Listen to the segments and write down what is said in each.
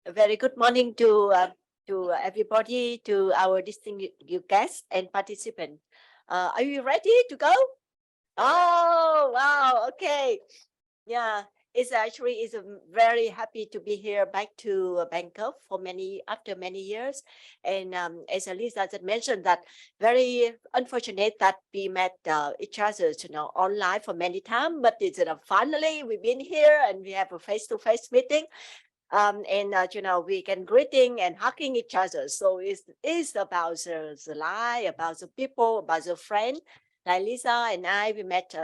A very good morning to everybody, to our distinguished guests and participants. Are you ready to go? Oh, wow. Okay. Yeah, it's very happy to be here back to Bangkok after many years. And as Lisa had mentioned, that very unfortunate that we met each other, online for many times, but it's finally we've been here and we have a face-to-face meeting. We can greeting and hugging each other. So it's about the life, about the people, about the friend. Like Lisa and I, we met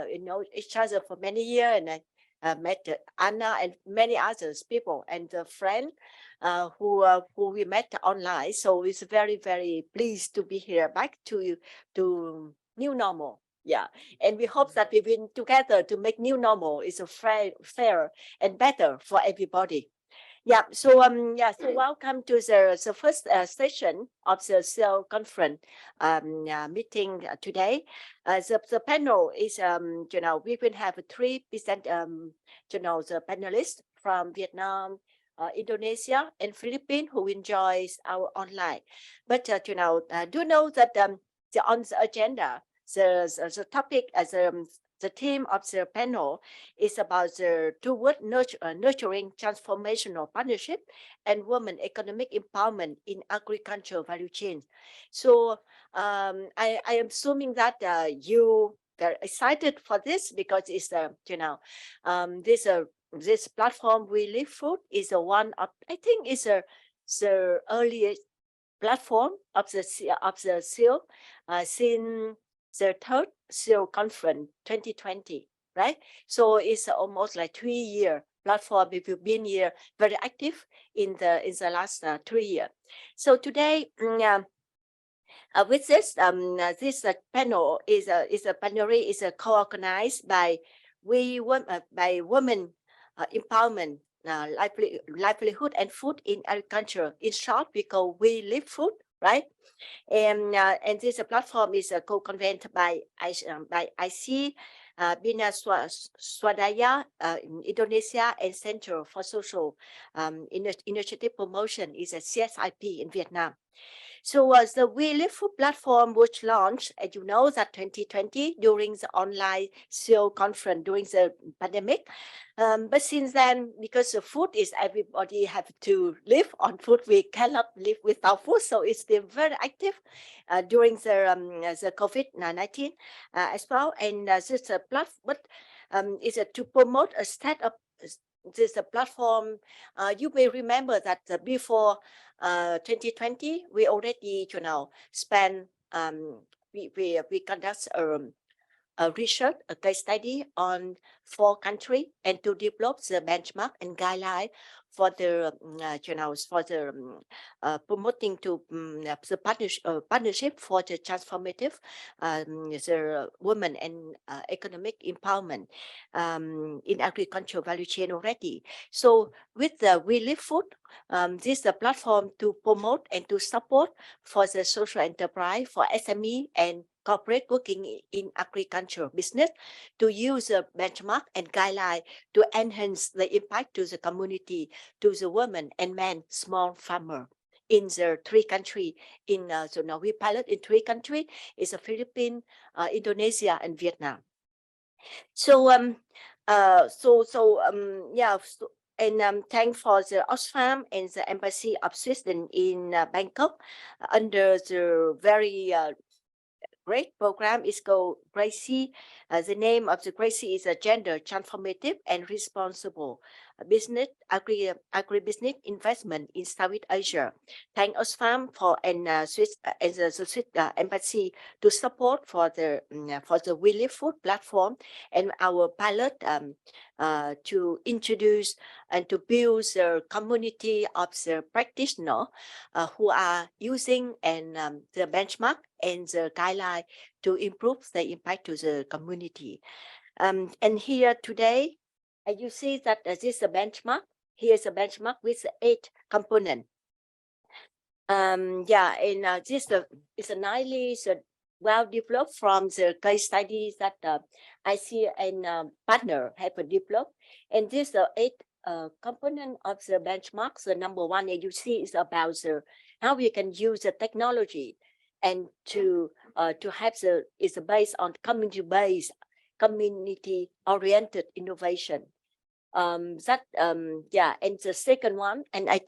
each other for many years, and I met Anna and many others people and the friend who we met online. So it's very pleased to be here back to new normal. Yeah, and we hope that we've been together to make new normal is a fair and better for everybody. Yeah, so welcome to the first session of the CEO conference meeting today. The panel is we will have three the panelists from Vietnam, Indonesia, and Philippines who enjoys our online. But do know that on the agenda, the topic as the theme of the panel is about the toward nurturing transformational partnership and women economic empowerment in agricultural value chain. So I am assuming that you are excited for this because it's this platform We Live Food is one of, I think is the earliest platform of the seal since the third CEO conference 2020, right? So it's almost like 3-year platform. If you've been here very active in the last 3 years. So today, with this panel is a plenary is co-organized by women empowerment, livelihood and food in agriculture. In short, we call We Live Food, right? And this platform is co-convened by IC, Bina, Swadaya in Indonesia, and Center for Social Initiative Promotion is a CSIP in Vietnam. So the We Live Food platform was launched, as you know, that 2020 during the online CEO conference during the pandemic. But since then, because the food is everybody have to live on food, we cannot live without food. So it's still very active during the COVID-19 as well. And this platform is to promote a startup. This platform. You may remember that before 2020, we already spend we conduct a research, a case study on 4 countries and to develop the benchmark and guideline for the promoting to the partnership for the transformative the women and economic empowerment in agricultural value chain already. So with the We Live Food, this is a platform to promote and to support for the social enterprise for SME and corporate working in agriculture business to use a benchmark and guideline to enhance the impact to the community, to the women and men, small farmer in the 3 countries. So now we pilot in 3 countries: is the Philippines, Indonesia, and Vietnam. So thanks for the Oxfam and the Embassy of Sweden in Bangkok under the very great program is called GRAISEA. The name of the GRAISEA is a Gender Transformative and Responsible Business Agribusiness Investment in Southeast Asia. Thank Oxfam for and the Swiss Embassy to support for the We Live Food platform and our pilot to introduce and to build the community of the practitioners who are using and the benchmark and the guideline to improve the impact to the community. And here today, you see that this is a benchmark. Here's a benchmark with 8 components. This is a nicely well developed from the case studies that IC and partner have developed. And these 8 component of the benchmark. The number one that you see is about how we can use the technology and to have is based on community-based, community-oriented innovation. And the second one, and I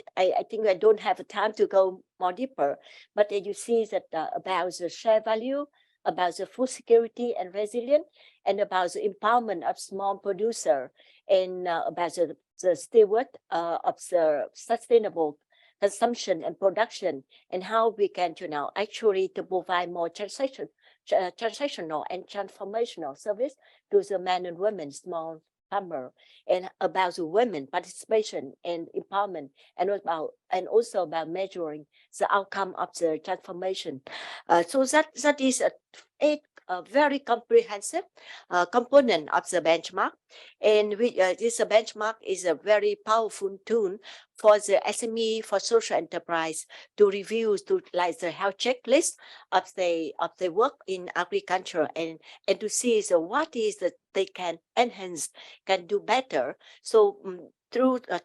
think I don't have time to go more deeper, but you see that about the shared value, about the food security and resilience, and about the empowerment of small producer, and about the steward of the sustainable consumption and production, and how we can actually to provide more transactional and transformational service to the men and women, small farmer, and about the women participation and empowerment, and also about measuring the outcome of the transformation. So that is a very comprehensive component of the benchmark, and this benchmark is a very powerful tool for the SME, for social enterprise to review, to like the health checklist of the work in agriculture, and to see what is that they can enhance, can do better. So through the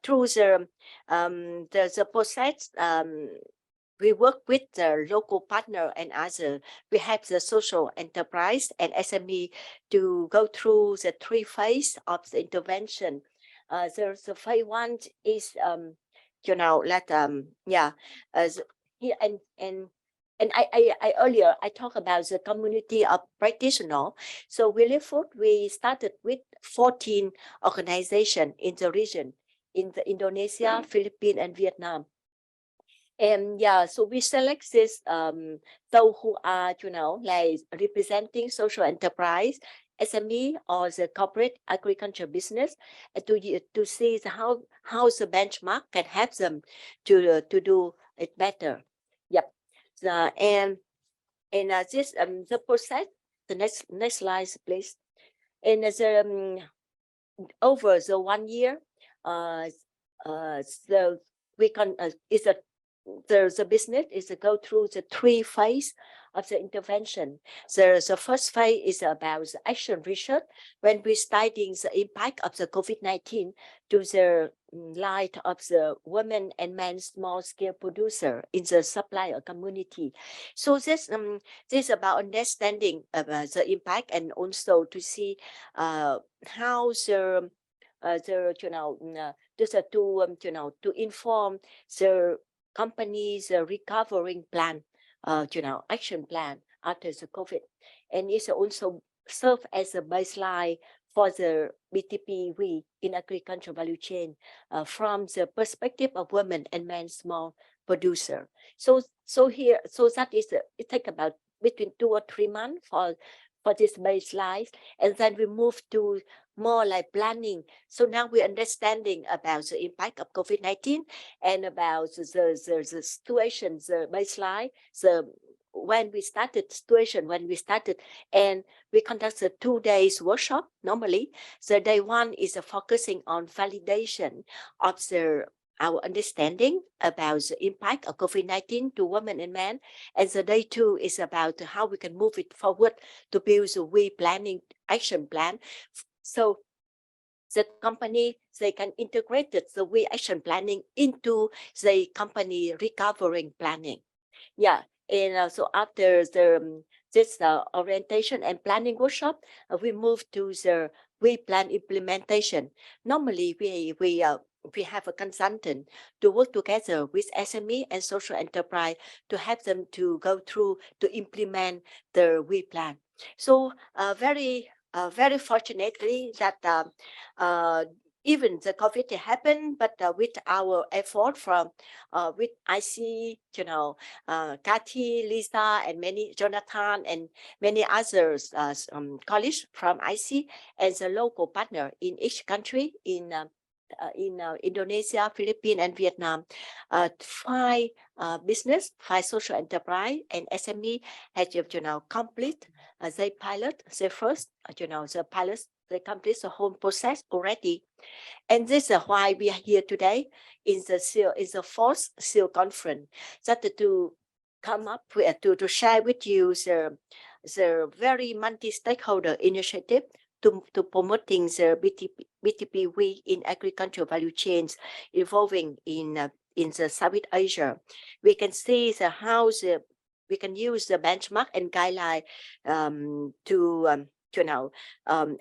process, we work with the local partner and other. We have the social enterprise and SME to go through the 3 phases of the intervention. The phase 1 is here and I earlier I talked about the community of practitioners. So Livelihoods, we started with 14 organizations in the region, in the Indonesia, Philippines, and Vietnam. And so we select this those who are like representing social enterprise, SME, or the corporate agriculture business, to see how the benchmark can help them to do it better. Yep. And this the process. The next slide, please. And over the 1 year, so we can the business is to go through the 3 phases of the intervention. The first phase is about the action research, when we studying the impact of the COVID-19 to the light of the women and men small scale producer in the supplier community. So this is about understanding the impact, and also to see how to inform the companies recovering plan, action plan after the COVID, and it's also serve as a baseline for the BTPV in agricultural value chain from the perspective of women and men small producer. So that is it take about between 2 or 3 months for this baseline, and then we move to more like planning. So now we're understanding about the impact of COVID-19 and about the situation, the baseline, when we started, and we conducted 2 days workshop. Normally, the day 1 is focusing on validation of our understanding about the impact of COVID-19 to women and men, and the day 2 is about how we can move it forward to build the we planning action plan. So the company, they can integrate the we action planning into the company recovering planning. And so after this orientation and planning workshop, we move to the we plan implementation. Normally, we have a consultant to work together with SME and social enterprise to help them to go through to implement the we plan. So very fortunately that even the COVID happened, but with our effort from with IC, Kathy, Lisa, and many Jonathan and many others colleagues from IC and the local partner in each country in Indonesia, Philippines, and Vietnam, 5 business, 5 social enterprise and SME had complete they pilot their first the pilots. They complete the whole process already, and this is why we are here today in the 4th SEAL conference, that to come up with to share with you the very multi-stakeholder initiative to promoting the BTP we in agricultural value chains evolving in the Southeast Asia. We can see how we can use the benchmark and guideline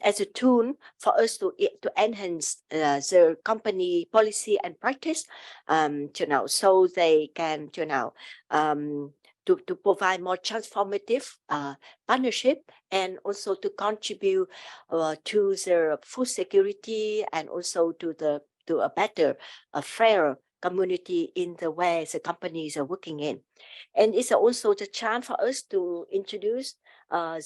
as a tool for us to enhance the company policy and practice, so they can, to provide more transformative partnership, and also to contribute to the food security, and also to a better, a fair community in the way the companies are working in. And it's also the chance for us to introduce our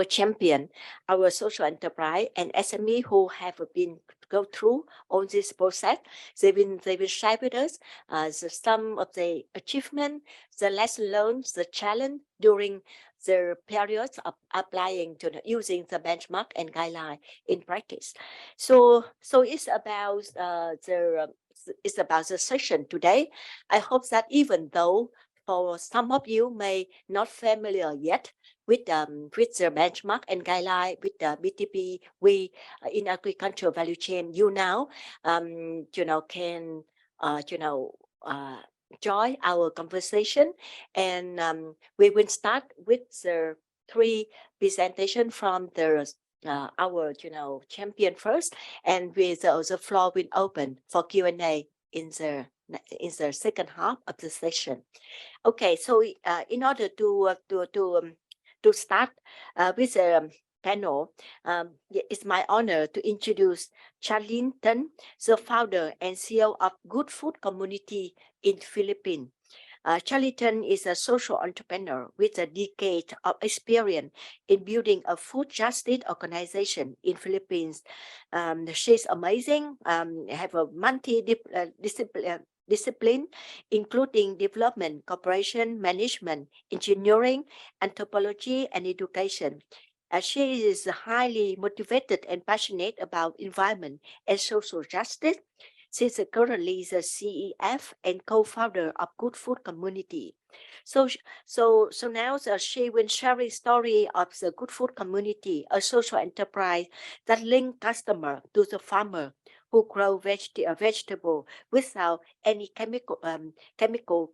champion, our social enterprise and SME who have been go through all this process. They will share with us some of the achievement, the lesson learned, the challenge during the periods of applying to using the benchmark and guideline in practice. So it's about the session today. I hope that even though for some of you may not familiar yet with the benchmark and guideline with the BTP we in agricultural value chain, you now can join our conversation, and we will start with the 3 presentation from our champion first, and with the floor will open for Q&A in the second half of the session. Okay, so in order to start with the panel, it's my honor to introduce Charlene Tan, the founder and CEO of Good Food Community in Philippines. Charlene Tan is a social entrepreneur with a decade of experience in building a food justice organization in Philippines. She's amazing, have a discipline, including development, cooperation, management, engineering, anthropology, and education. She is highly motivated and passionate about environment and social justice. She is currently the CEF and co-founder of Good Food Community. So now she will share a story of the Good Food Community, a social enterprise that links customer to the farmer who grow vegetable without any chemical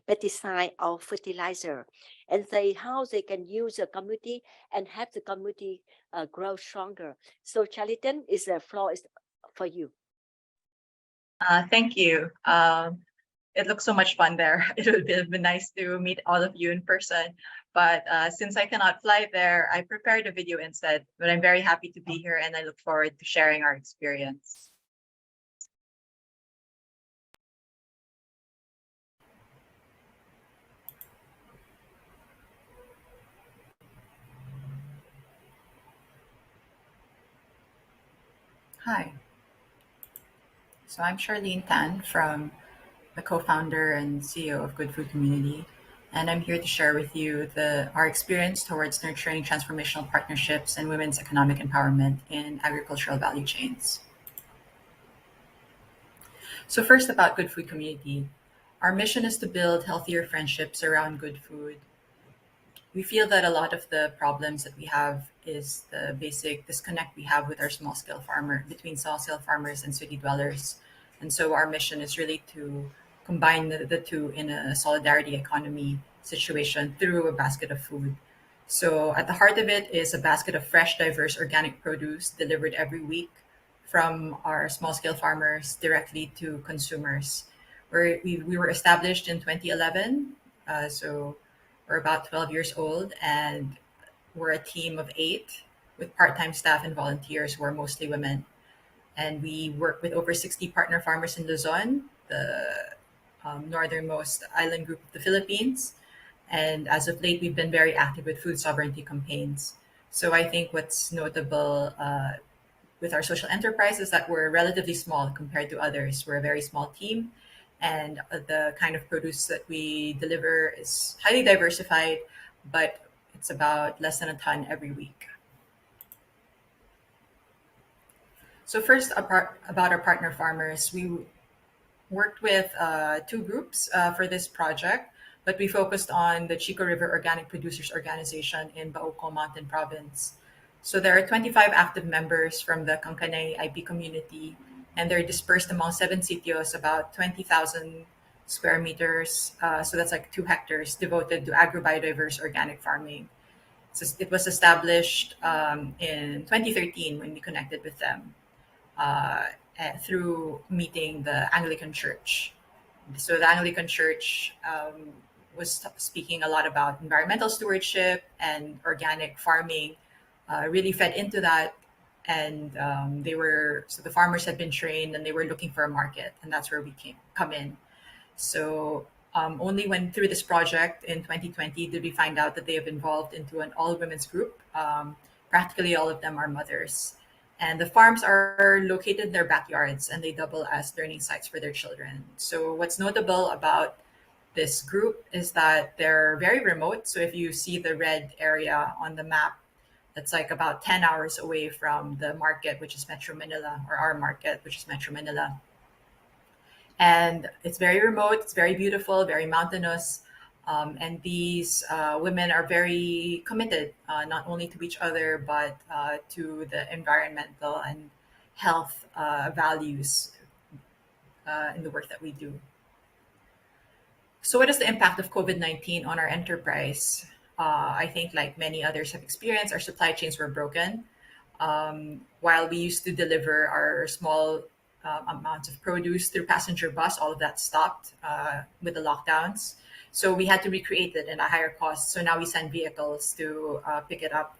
pesticide or fertilizer, and how they can use the community and have the community grow stronger. So Charlton, the floor is for you. Thank you. It looks so much fun there. It would have been nice to meet all of you in person, but since I cannot fly there, I prepared a video instead. But I'm very happy to be here, and I look forward to sharing our experience. Hi. So I'm Charlene Tan from the co-founder and CEO of Good Food Community, and I'm here to share with you our experience towards nurturing transformational partnerships and women's economic empowerment in agricultural value chains. So first, about Good Food Community. Our mission is to build healthier friendships around good food. We feel that a lot of the problems that we have is the basic disconnect we have with our between small scale farmers and city dwellers. And so our mission is really to combine the two in a solidarity economy situation through a basket of food. So at the heart of it is a basket of fresh, diverse, organic produce delivered every week from our small scale farmers directly to consumers. We were established in 2011, so we're about 12 years old, and we're a team of 8 with part-time staff and volunteers who are mostly women. And we work with over 60 partner farmers in Luzon, the northernmost island group of the Philippines. And as of late, we've been very active with food sovereignty campaigns. So I think what's notable with our social enterprise is that we're relatively small compared to others. We're a very small team, and the kind of produce that we deliver is highly diversified, but it's about less than a ton every week. So first, about our partner farmers, we worked with 2 groups for this project, but we focused on the Chico River Organic Producers Organization in Bauco Mountain Province. So there are 25 active members from the Kangkanay IP community, and they're dispersed among 7 sitios, about 20,000 square meters. So that's like 2 hectares devoted to agro-biodiverse organic farming. So it was established in 2013 when we connected with them through meeting the Anglican Church. So the Anglican Church was speaking a lot about environmental stewardship, and organic farming really fed into that. And the farmers had been trained, and they were looking for a market, and that's where we come in. So only when through this project in 2020 did we find out that they have involved into an all women's group. Practically all of them are mothers. And the farms are located in their backyards, and they double as learning sites for their children. So what's notable about this group is that they're very remote. So if you see the red area on the map, that's like about 10 hours away from the market, which is Metro Manila, or our market, which is Metro Manila. And it's very remote, it's very beautiful, very mountainous. And these women are very committed, not only to each other, but to the environmental and health values in the work that we do. So, what is the impact of COVID-19 on our enterprise? I think, like many others have experienced, our supply chains were broken. While we used to deliver our small amounts of produce through passenger bus, all of that stopped with the lockdowns. So we had to recreate it at a higher cost. So now we send vehicles to pick it up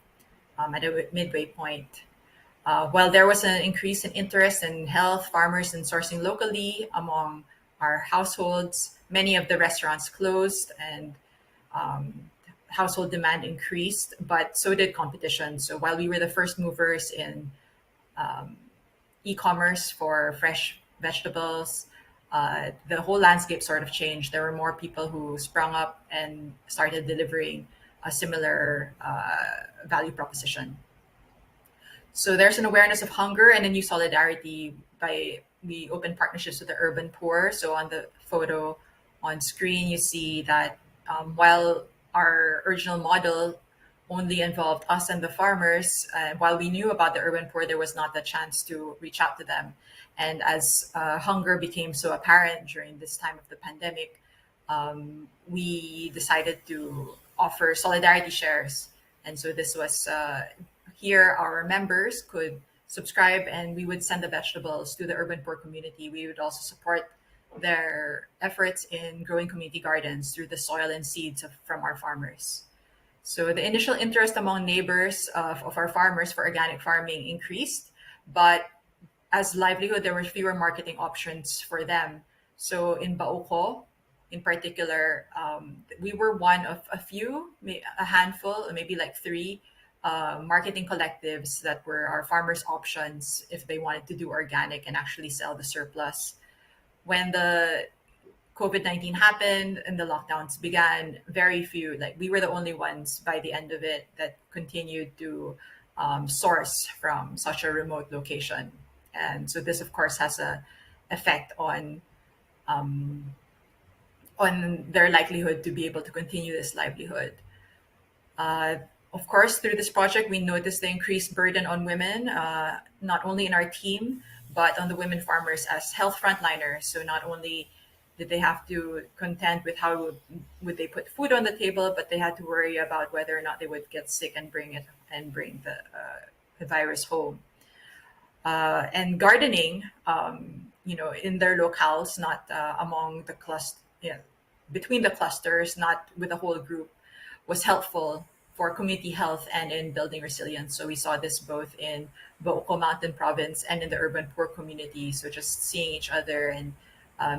at a midway point. While there was an increase in interest in health, farmers, and sourcing locally among our households, many of the restaurants closed, and household demand increased, but so did competition. So while we were the first movers in e-commerce for fresh vegetables, the whole landscape sort of changed. There were more people who sprung up and started delivering a similar value proposition. So there's an awareness of hunger and a new solidarity by we open partnerships with the urban poor. So on the photo on screen, you see that while our original model only involved us and the farmers, while we knew about the urban poor, there was not the chance to reach out to them. And as hunger became so apparent during this time of the pandemic, we decided to offer solidarity shares. And so this was here our members could subscribe, and we would send the vegetables to the urban poor community. We would also support their efforts in growing community gardens through the soil and seeds from our farmers. So the initial interest among neighbors of our farmers for organic farming increased, but as livelihood, there were fewer marketing options for them. So in Bauco, in particular, we were one of a few, a handful, maybe like 3 marketing collectives that were our farmers' options if they wanted to do organic and actually sell the surplus. When the COVID-19 happened and the lockdowns began, very few, like we were the only ones by the end of it that continued to source from such a remote location. And so this, of course, has a effect on their likelihood to be able to continue this livelihood. Of course, through this project, we noticed the increased burden on women, not only in our team, but on the women farmers as health frontliners. So not only did they have to contend with how would they put food on the table, but they had to worry about whether or not they would get sick and bring the virus home. And gardening, in their locales, not among the between the clusters, not with the whole group, was helpful for community health and in building resilience. So we saw this both in Bauco Mountain Province and in the urban poor community. So just seeing each other and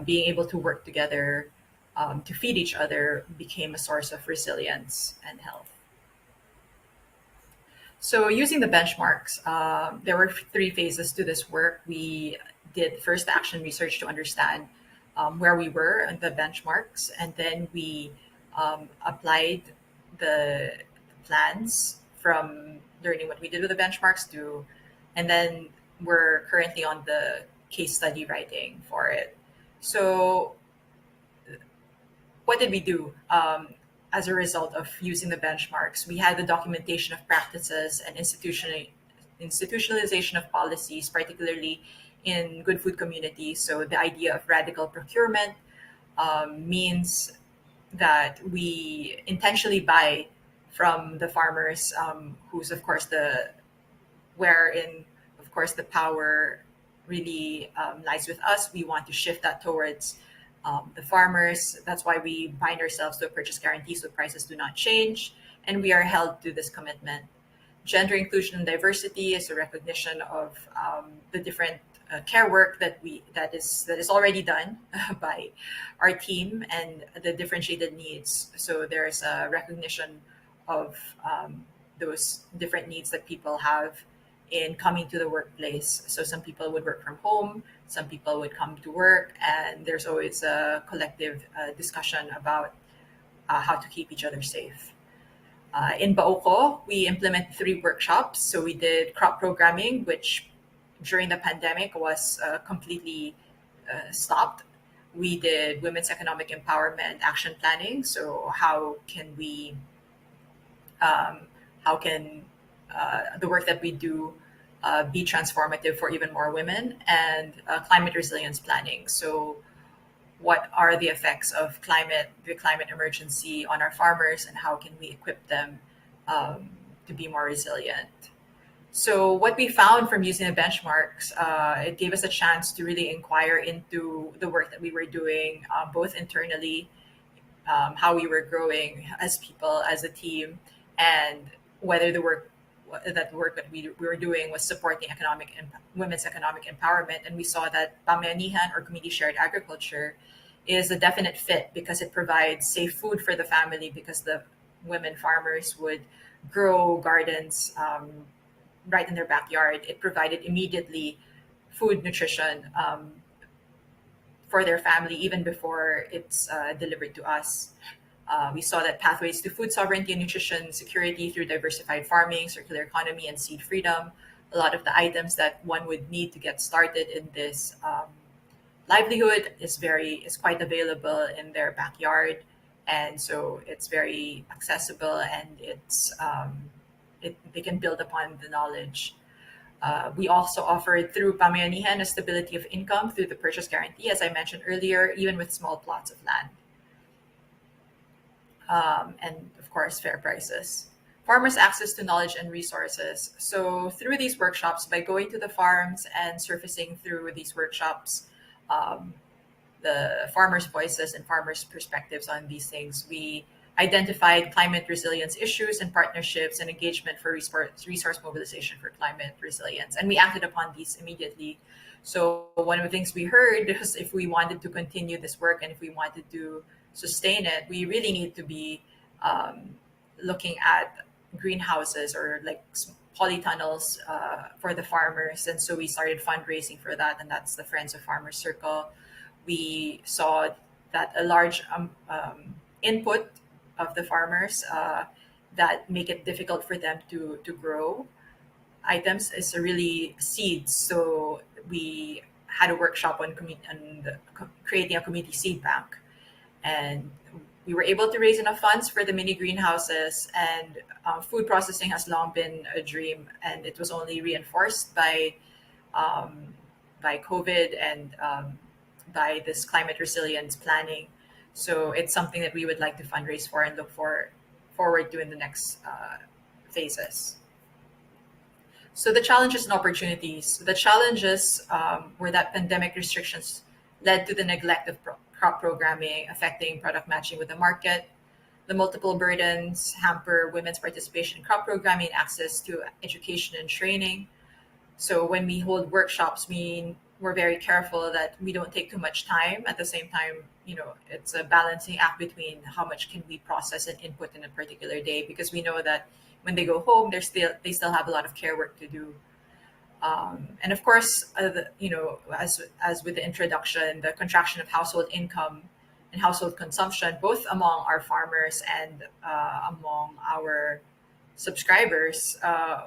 being able to work together to feed each other became a source of resilience and health. So using the benchmarks, there were 3 phases to this work. We did first action research to understand where we were in the benchmarks, and then we applied the plans from learning what we did with the benchmarks and then we're currently on the case study writing for it. So what did we do? as a result of using the benchmarks. We had the documentation of practices and institutionalization of policies, particularly in good food communities. So the idea of radical procurement means that we intentionally buy from the farmers, who's of course wherein of course the power really lies with us. We want to shift that towards the farmers. That's why we bind ourselves to a purchase guarantee so prices do not change, and we are held to this commitment. Gender inclusion and diversity is a recognition of the different care work that is already done by our team and the differentiated needs. So there's a recognition of those different needs that people have in coming to the workplace. So some people would work from home, some people would come to work, and there's always a collective discussion about how to keep each other safe. In Baoko, we implemented 3 workshops. So we did crop programming, which during the pandemic was completely stopped. We did women's economic empowerment action planning. So how can the work that we do be transformative for even more women, and climate resilience planning. So what are the effects of the climate emergency on our farmers, and how can we equip them to be more resilient? So what we found from using the benchmarks, it gave us a chance to really inquire into the work that we were doing, both internally, how we were growing as people, as a team, and whether the work that we were doing was supporting women's economic empowerment. And we saw that Pamyanihan, or community shared agriculture, is a definite fit because it provides safe food for the family, because the women farmers would grow gardens right in their backyard. It provided immediately food nutrition for their family even before it's delivered to us. We saw that pathways to food sovereignty and nutrition security through diversified farming, circular economy, and seed freedom. A lot of the items that one would need to get started in this livelihood is quite available in their backyard, and so it's very accessible, and they can build upon the knowledge. We also offered through Pamyanihan a stability of income through the purchase guarantee, as I mentioned earlier, even with small plots of land. And of course, fair prices. Farmers' access to knowledge and resources. So through these workshops, by going to the farms and surfacing through these workshops, the farmers' voices and farmers' perspectives on these things, we identified climate resilience issues and partnerships and engagement for resource mobilization for climate resilience. And we acted upon these immediately. So one of the things we heard is if we wanted to continue this work and if we wanted to sustain it, we really need to be looking at greenhouses or like polytunnels for the farmers. And so we started fundraising for that, and that's the Friends of Farmers Circle. We saw that a large input of the farmers that make it difficult for them to grow items is really seeds. So we had a workshop on creating a community seed bank, and we were able to raise enough funds for the mini greenhouses. And food processing has long been a dream, and it was only reinforced by COVID and by this climate resilience planning. So it's something that we would like to fundraise for and look forward to in the next phases. So the challenges and opportunities. The challenges were that pandemic restrictions led to the neglect of crop programming, affecting product matching with the market. The multiple burdens hamper women's participation in crop programming and access to education and training. So when we hold workshops, we're very careful that we don't take too much time. At the same time, it's a balancing act between how much can we process and input in a particular day, because we know that when they go home, they still have a lot of care work to do. And of course, as with the introduction, the contraction of household income and household consumption, both among our farmers and among our subscribers,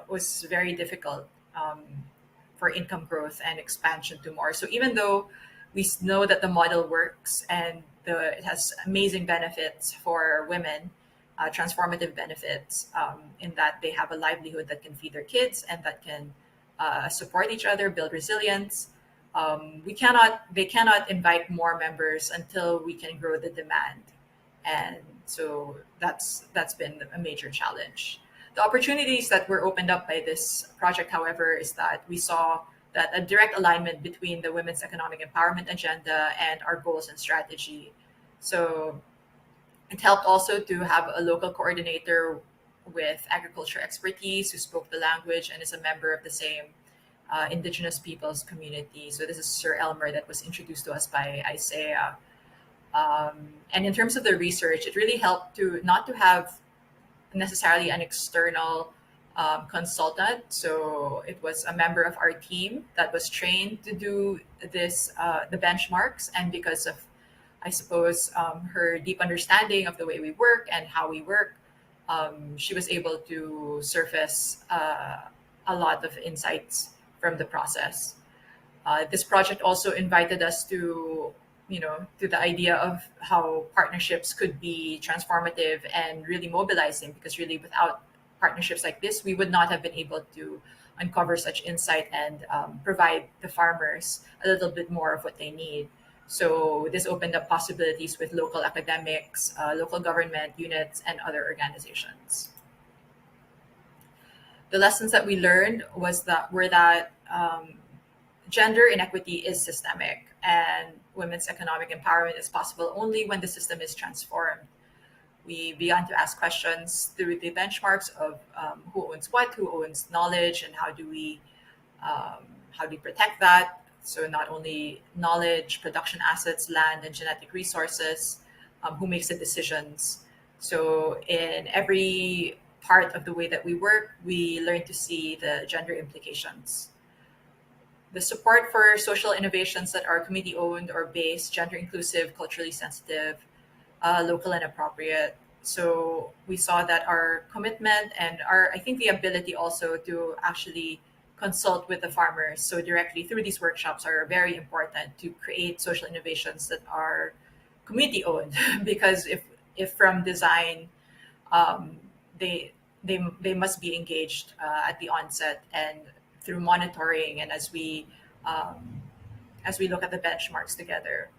was very difficult for income growth and expansion to more. So even though we know that the model works and it has amazing benefits for women, transformative benefits in that they have a livelihood that can feed their kids and that can support each other, build resilience. They cannot invite more members until we can grow the demand, and so that's been a major challenge. The opportunities that were opened up by this project, however, is that we saw that a direct alignment between the women's economic empowerment agenda and our goals and strategy. So it helped also to have a local coordinator with agriculture expertise who spoke the language and is a member of the same Indigenous peoples community. So this is Sir Elmer that was introduced to us by GRAISEA. And in terms of the research, it really helped to not to have necessarily an external consultant. So it was a member of our team that was trained to do this, the benchmarks. And because of, I suppose, her deep understanding of the way we work and how we work, she was able to surface a lot of insights from the process. This project also invited us to, to the idea of how partnerships could be transformative and really mobilizing, because really without partnerships like this, we would not have been able to uncover such insight and provide the farmers a little bit more of what they need. So this opened up possibilities with local academics, local government units, and other organizations. The lessons that we learned were that gender inequity is systemic, and women's economic empowerment is possible only when the system is transformed. We began to ask questions through the benchmarks of who owns what, who owns knowledge, and how do we protect that. So not only knowledge, production assets, land, and genetic resources, who makes the decisions. So in every part of the way that we work, we learn to see the gender implications. The support for social innovations that are community-owned or based, gender-inclusive, culturally sensitive, local and appropriate. So we saw that our commitment and I think the ability also to actually consult with the farmers so directly through these workshops are very important to create social innovations that are community-owned. Because if from design, they must be engaged at the onset and through monitoring, and as we look at the benchmarks together.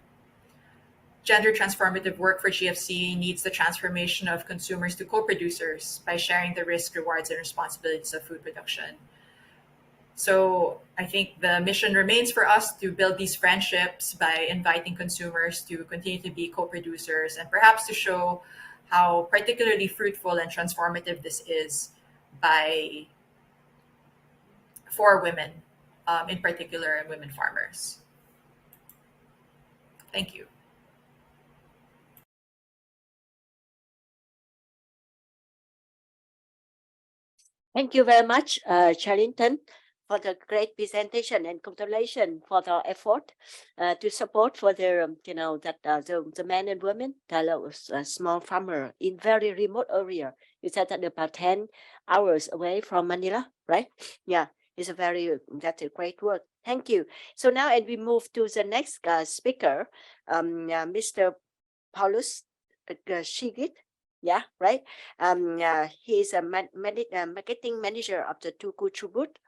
Gender transformative work for GFC needs the transformation of consumers to co-producers by sharing the risk, rewards, and responsibilities of food production. So I think the mission remains for us to build these friendships by inviting consumers to continue to be co-producers, and perhaps to show how particularly fruitful and transformative this is for women, in particular, and women farmers. Thank you. Thank you very much, Charlington, for the great presentation, and congratulations for the effort to support for their, the men and women, the small farmer in very remote area. You said that about 10 hours away from Manila, right? Yeah, that's a great work. Thank you. So now, and we move to the next speaker, Mr. Paulus Shigit. Yeah, right. He's a marketing manager of the Tuku Tribute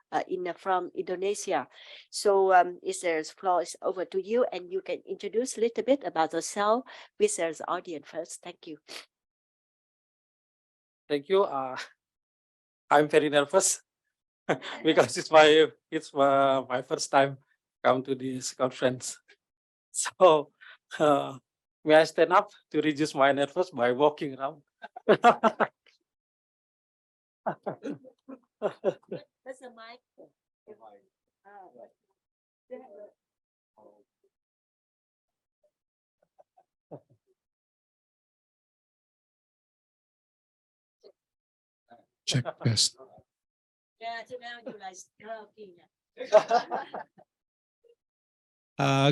from Indonesia. So the floor is over to you, and you can introduce a little bit about yourself with the audience first. Thank you. Thank you. I'm very nervous because it's my first time come to this conference. So may I stand up to reduce my nervous by walking around? That's a mic. Check test. Yeah, so now you like talking.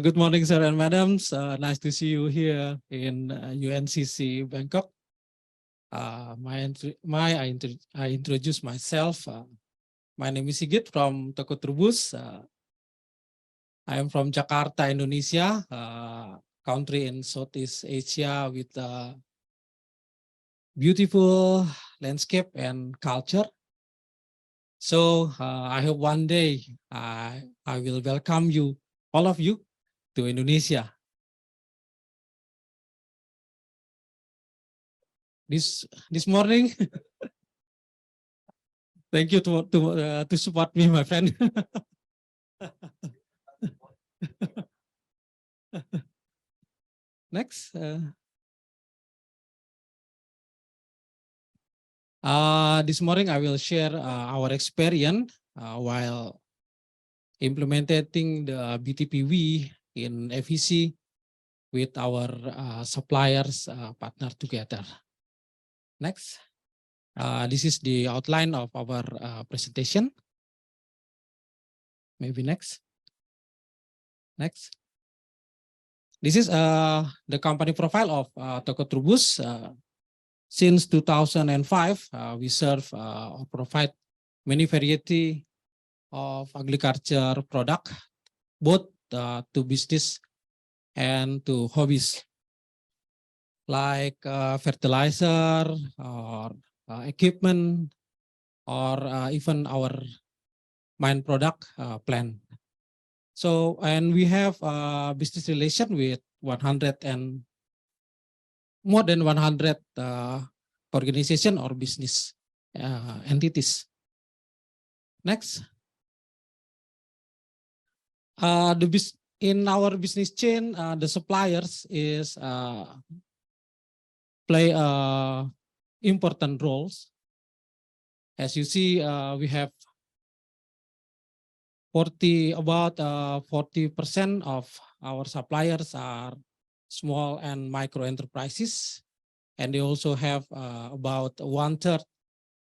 Good morning, sir and madams. Nice to see you here in UNCC Bangkok. I introduce myself. My name is Sigit from Toko Trubus. I am from Jakarta, Indonesia, country in Southeast Asia with beautiful landscape and culture. So I hope one day I will welcome you, all of you, to Indonesia. This morning, thank you to support me, my friend. Next. This morning I will share our experience while implementing the BTPV in FEC with our suppliers partner together. Next. This is the outline of our presentation. Maybe next. Next. This is the company profile of Toko Trubus. Since 2005, we serve or provide many variety of agriculture product, both to business and to hobbies, like fertilizer or equipment, or even our mine product plant. So, and we have business relation with 100 and more than 100 organization or business entities. Next. In our business chain, the suppliers is play important roles. As you see, we have about 40% of our suppliers are small and micro enterprises, and they also have about 1/3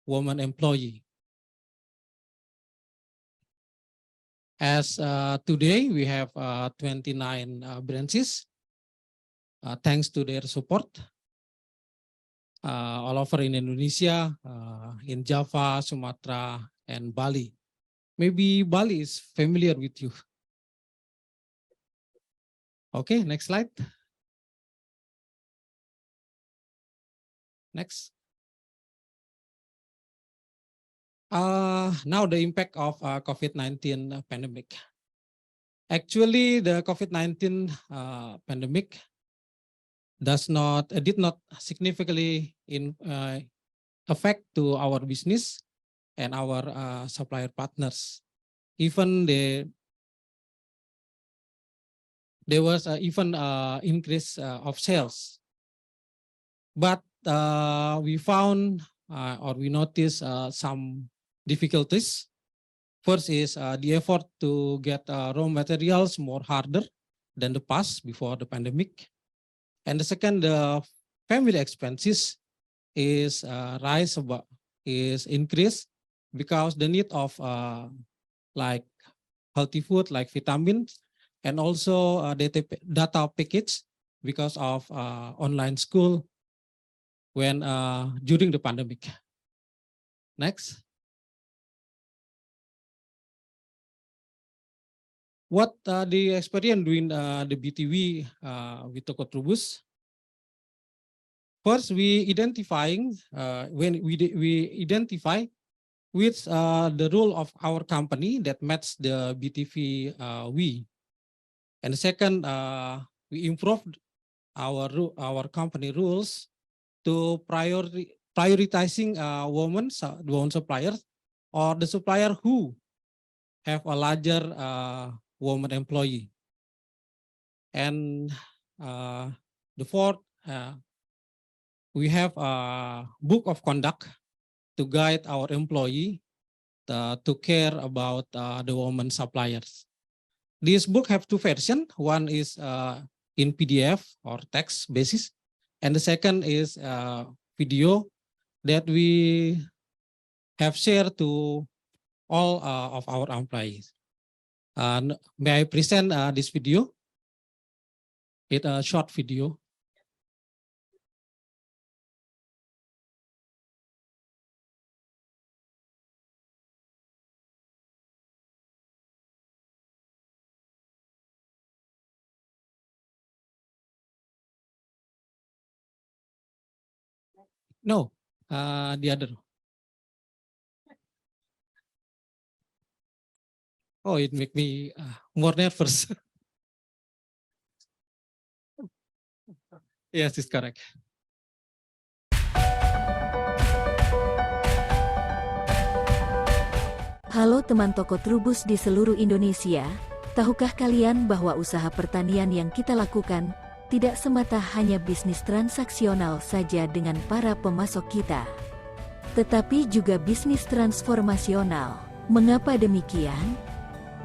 woman employee. As today, we have 29 branches, thanks to their support, all over in Indonesia, in Java, Sumatra, and Bali. Maybe Bali is familiar with you. Okay, next slide. Next. Now the impact of COVID-19 pandemic. Actually, the COVID-19 pandemic did not significantly affect to our business and our supplier partners. Even there was even increase of sales, but we found or we noticed some difficulties. First is the effort to get raw materials more harder than the past before the pandemic. And the second, the family expenses is increased because the need of like healthy food, like vitamins, and also data package because of online school when during the pandemic. Next. What the experience doing the BTV with Toko Trubus? First, we identifying when we identify which the role of our company that match the BTV and the second, we improved our company rules to prioritizing women suppliers or the supplier who have a larger woman employee. And the fourth, we have a book of conduct to guide our employee to care about the woman suppliers. This book have two versions. One is in PDF or text basis, and the second is video that we have shared to all of our employees. May I present this video? It's a short video. No, the other. Oh, it make me more nervous. Yes, it's correct. Halo teman toko Trubus di seluruh Indonesia, tahukah kalian bahwa usaha pertanian yang kita lakukan tidak semata hanya bisnis transaksional saja dengan para pemasok kita, tetapi juga bisnis transformasional. Mengapa demikian?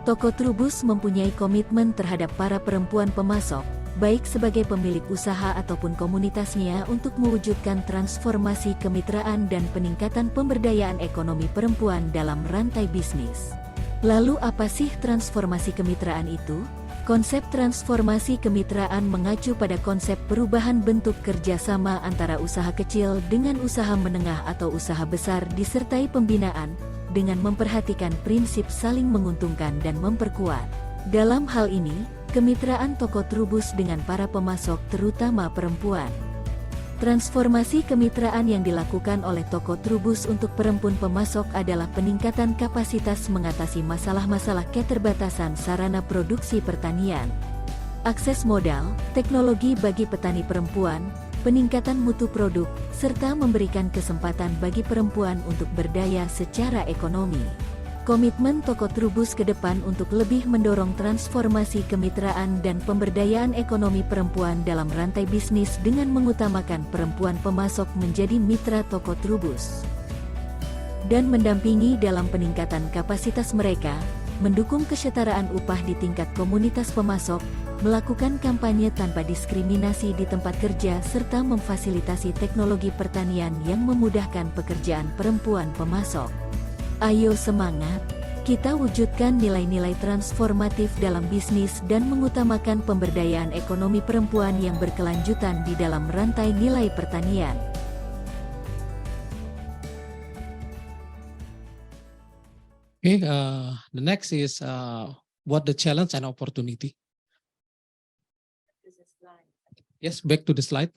Toko Trubus mempunyai komitmen terhadap para perempuan pemasok, baik sebagai pemilik usaha ataupun komunitasnya untuk mewujudkan transformasi kemitraan dan peningkatan pemberdayaan ekonomi perempuan dalam rantai bisnis. Lalu apa sih transformasi kemitraan itu? Konsep transformasi kemitraan mengacu pada konsep perubahan bentuk kerjasama antara usaha kecil dengan usaha menengah atau usaha besar disertai pembinaan, dengan memperhatikan prinsip saling menguntungkan dan memperkuat. Dalam hal ini, kemitraan toko Trubus dengan para pemasok terutama perempuan. Transformasi kemitraan yang dilakukan oleh toko Trubus untuk perempuan pemasok adalah peningkatan kapasitas mengatasi masalah-masalah keterbatasan sarana produksi pertanian, akses modal, teknologi bagi petani perempuan, peningkatan mutu produk, serta memberikan kesempatan bagi perempuan untuk berdaya secara ekonomi. Komitmen toko Trubus ke depan untuk lebih mendorong transformasi kemitraan dan pemberdayaan ekonomi perempuan dalam rantai bisnis dengan mengutamakan perempuan pemasok menjadi mitra toko Trubus dan mendampingi dalam peningkatan kapasitas mereka, mendukung kesetaraan upah di tingkat komunitas pemasok, melakukan kampanye tanpa diskriminasi di tempat kerja serta memfasilitasi teknologi pertanian yang memudahkan pekerjaan perempuan pemasok. Ayo semangat, kita wujudkan nilai-nilai transformatif dalam bisnis dan mengutamakan pemberdayaan ekonomi perempuan yang berkelanjutan di dalam rantai nilai pertanian. Okay, the next is what the challenge and opportunity. Yes, back to the slide.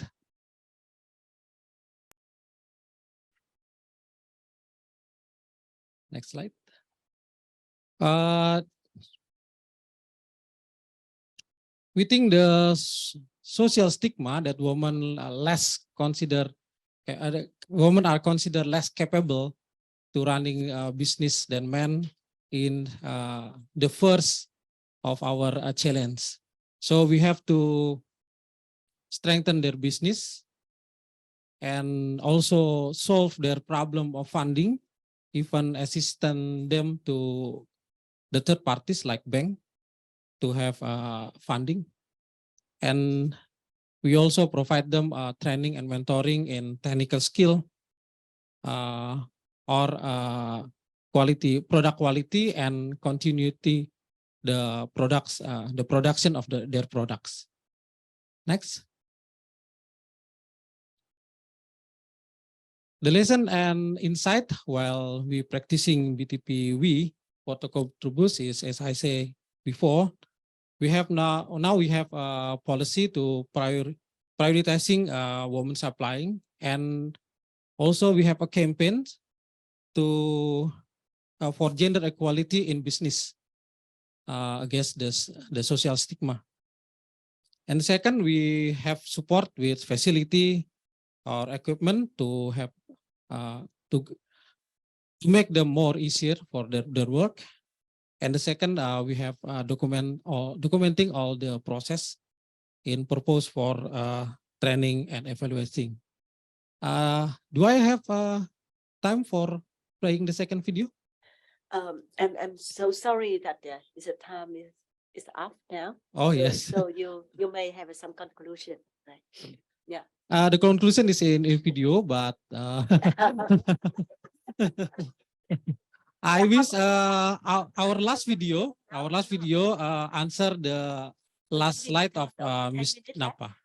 Next slide. We think the social stigma that women are women are considered less capable to running a business than men in the first of our challenge. So we have to strengthen their business and also solve their problem of funding, even assistant them to the third parties like bank to have funding. And we also provide them training and mentoring in technical skill or product quality and continuity the products, the production of their products. Next. The lesson and insight while we practicing BTP for toko Trubus is, as I say before, we have now we have a policy to prioritizing women supplying, and also we have a campaign to for gender equality in business against the social stigma. And second, we have support with facility or equipment to have to make them more easier for their work. And the second, we have documenting all the process in purpose for training and evaluating. Do I have time for playing the second video? I'm so sorry that the time is up now. Oh, So- yes. So you may have some conclusion, right? Yeah. The conclusion is in a video, but I wish our last video answer the last slide of Ms. Napa.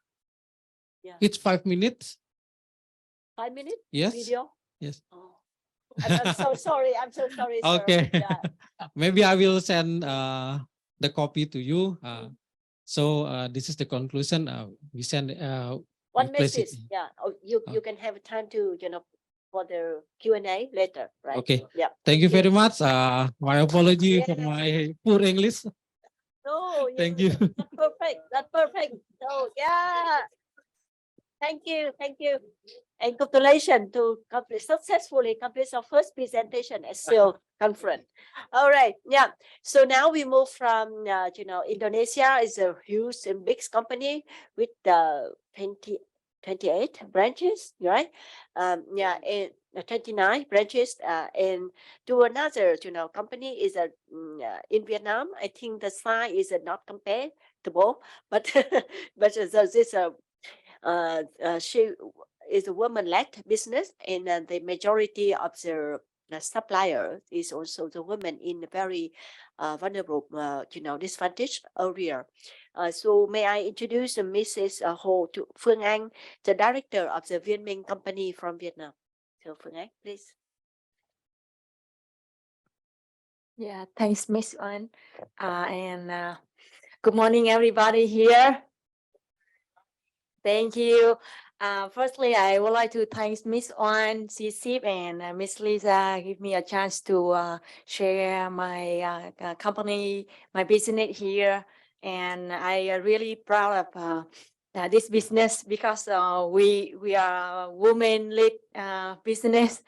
Yeah. It's 5 minutes. 5 minutes Yes. video. Yes. Oh, I'm so sorry. I'm so sorry. Sir. Okay. Yeah. Maybe I will send the copy to you. So this is the conclusion. We send One place it. message. Yeah. Oh, you can have time to, for the Q&A later, right? Okay. Yeah. Thank you very much. My apology for Yeah. my poor English. No, Thank you. That's perfect. That's perfect. So yeah. Thank you. And congratulations to successfully complete our first presentation at SEAL conference. All right. Yeah. So now we move from, Indonesia is a huge and big company with 28 branches, right? Yeah, and 29 branches, and to another, company is in Vietnam. I think the size is not comparable, but but this she is a woman-led business, and the majority of the supplier is also the women in a very vulnerable, disadvantaged area. So may I introduce Mrs. Ho to Phương Anh, the director of the Viên Minh company from Vietnam. So Phương Anh, please. Yeah, thanks, Miss Oanh. And good morning, everybody here. Thank you. Firstly, I would like to thank Miss Oanh, CSIP, and Miss Lisa give me a chance to share my company, my business here. And I am really proud of this business because we are a women-led business,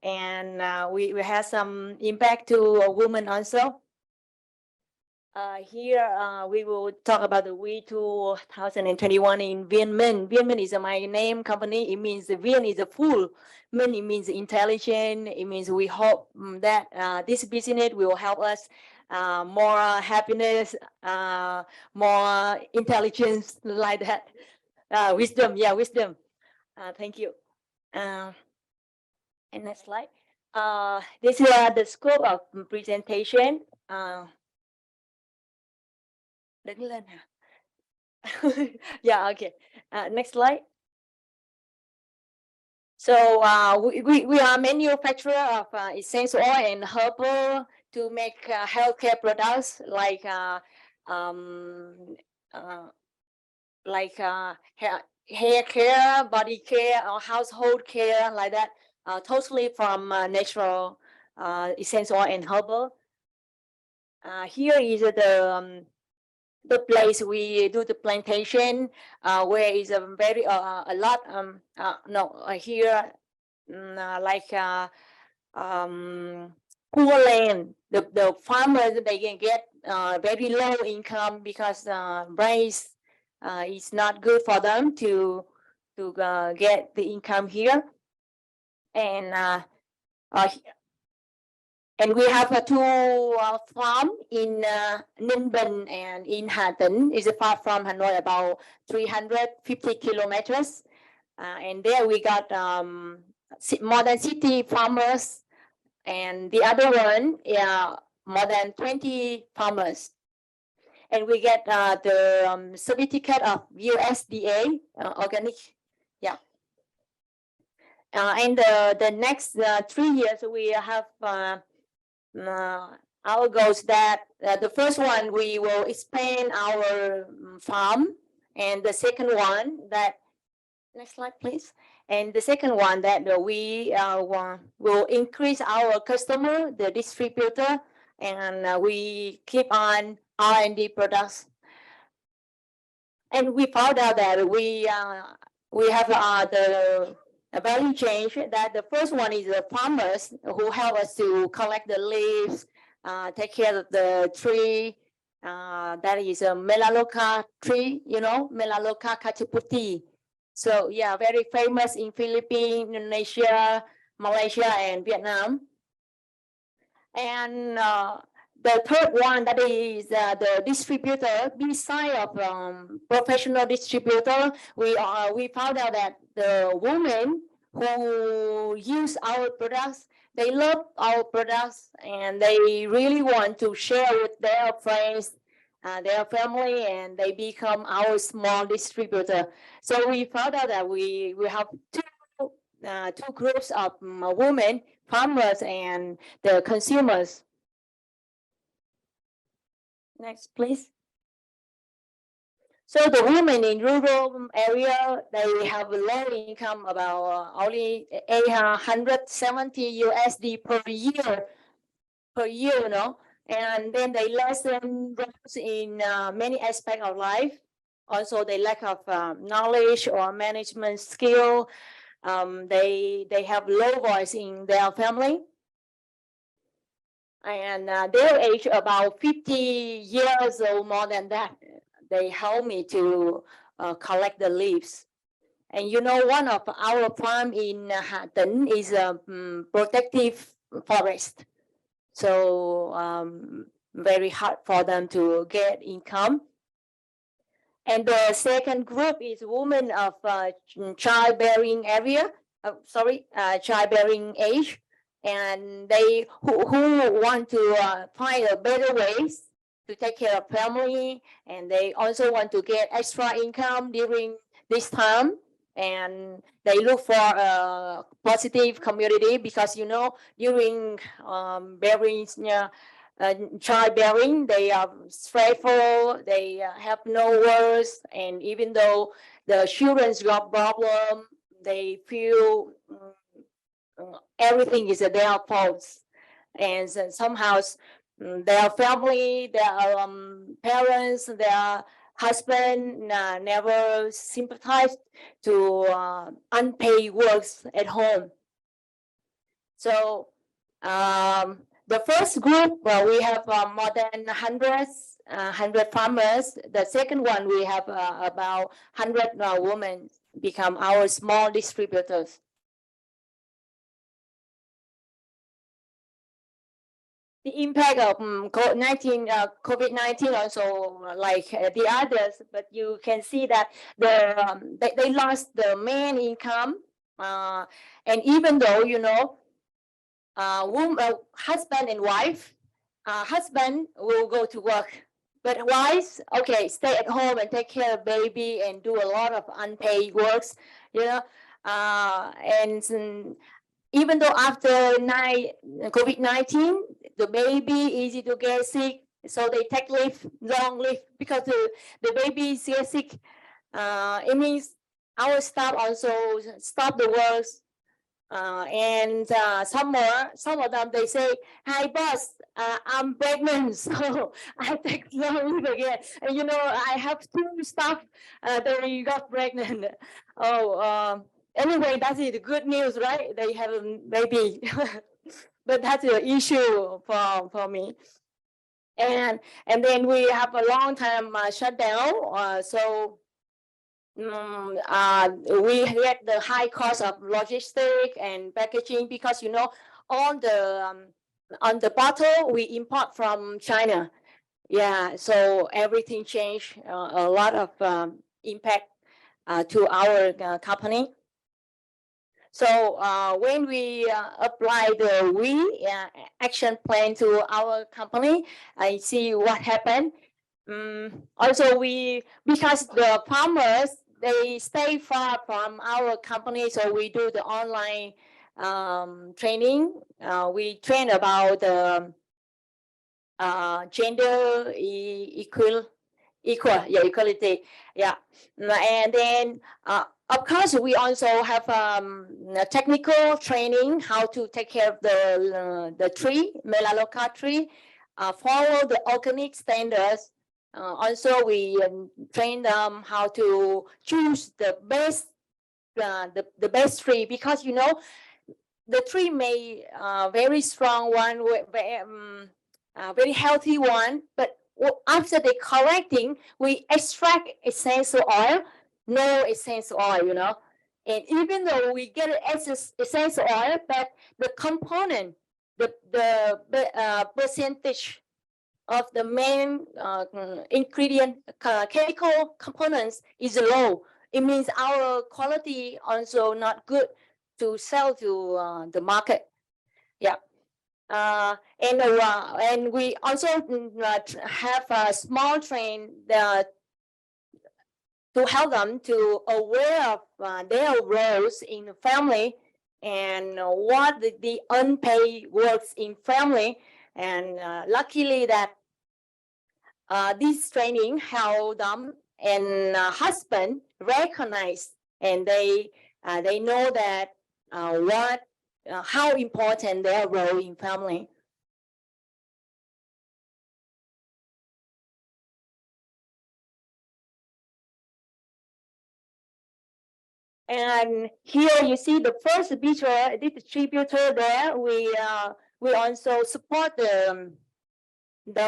and we have some impact to a woman also. Here we will talk about the We 2021 in Viên Minh. Viên Minh is my name company. It means the Viên is a full. Minh, it means intelligent. It means we hope that this business will help us more happiness, more intelligence, like that. Wisdom, yeah, wisdom. Thank you. And next slide. This is the scope of presentation. Đứng lên hả? Yeah, okay. Next slide. So we are manufacturer of essential oil and herbal to make healthcare products like hair care, body care, or household care, like that. Totally from natural essential oil and herbal. Here is the place we do the plantation, where is a very a lot here poor land. The farmers, they can get very low income because rice is not good for them to get the income here. And we have two farms in Ninh Bình and in Hà Tĩnh. It's far from Hanoi, about 350 kilometers. And there we got more than 60 farmers. And the other one, more than 20 farmers. And we get the certificate of USDA, organic. Yeah. And the next 3 years, we have our goals that the first one, we will expand our farm, and the second one that, next slide please, and the second one that we will increase our customer, the distributor, and we keep on R&D products. And we found out that we have the value chain, that the first one is the farmers who help us to collect the leaves, take care of the tree. That is a Melaleuca tree, Melaleuca kachuputi. So yeah, very famous in Philippines, Indonesia, Malaysia, and Vietnam. And the third one, that is the distributor. Beside of professional distributor, we found out that the women who use our products, they love our products, and they really want to share with their friends, their family, and they become our small distributor. So we found out that we have two groups of women, farmers and the consumers. Next, please. So the women in rural area, they have a low income, about only 870 USD per year, you know, and then they less than in many aspects of life. Also, they lack of knowledge or management skill. They have low voice in their family. And their age about 50 years or more than that. They help me to collect the leaves. And you know, one of our farm in Hatton is a protective forest. So very hard for them to get income. And the second group is women of childbearing area, childbearing age. And they who want to find a better ways to take care of family, and they also want to get extra income during this time, and they look for a positive community, because you know, during childbearing, they are stressful, they have no words, and even though the children's got problem, they feel everything is their fault, and somehow their family, their parents, their husband never sympathize to unpaid works at home. So the first group, we have more than 100 farmers. The second one, we have about 100 women become our small distributors. The impact of COVID-19 also like the others, but you can see that they lost the main income, and even though, you know, husband and wife, husband will go to work, but wives, okay, stay at home and take care of baby and do a lot of unpaid works, you know, and even though after COVID-19, the baby easy to get sick, so they take leave, long leave, because the baby is sick. It means our staff also stop the works. And some of them, they say, "Hi boss, I'm pregnant, so I take long leave again." And you know, I have 2 staff, they got pregnant. Anyway, that is the good news, right? They have a baby. But that's the issue for me. And then we have a long time shutdown. So we had the high cost of logistics and packaging, because you know, on the bottle we import from China. Yeah, so everything changed, a lot of impact to our company. So when we apply the action plan to our company, I see what happened. Also, because the farmers, they stay far from our company, so we do the online training. We train about the gender equality. Yeah, and then of course we also have technical training, how to take care of the tree, Melaleuca tree, follow the organic standards. Also, we train them how to choose the best tree, because you know, the tree may very strong one, very healthy one, but after the collecting, we extract essential oil, no essential oil, you know. And even though we get essential oil, but the component, the percentage of the main ingredient, chemical components is low. It means our quality also not good to sell to the market. Yeah. And we also have a small train to help them to aware of their roles in the family, and what the unpaid works in family. And luckily that this training helped them and husband recognize, and they know that how important their role in family. And here you see the first distributor there. We also support the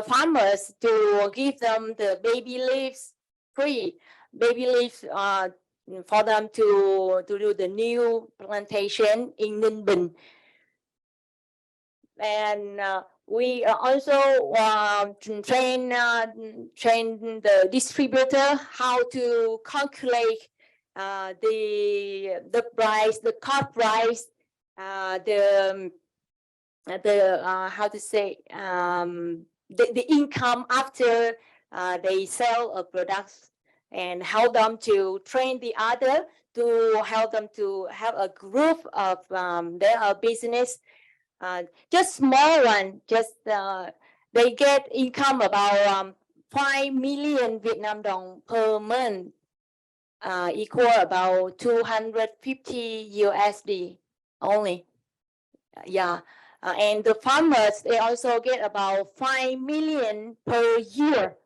farmers to give them the baby leaves free, baby leaves for them to do the new plantation in Ninh. And we also train the distributor how to calculate the price, the cost price, the how to say, the income after they sell a product, and help them to train the other, to help them to have a group of their business, just small one, just they get income about 5 million Vietnam dong per month, equal about 250 USD only. Yeah. And the farmers, they also get about 5 million per year.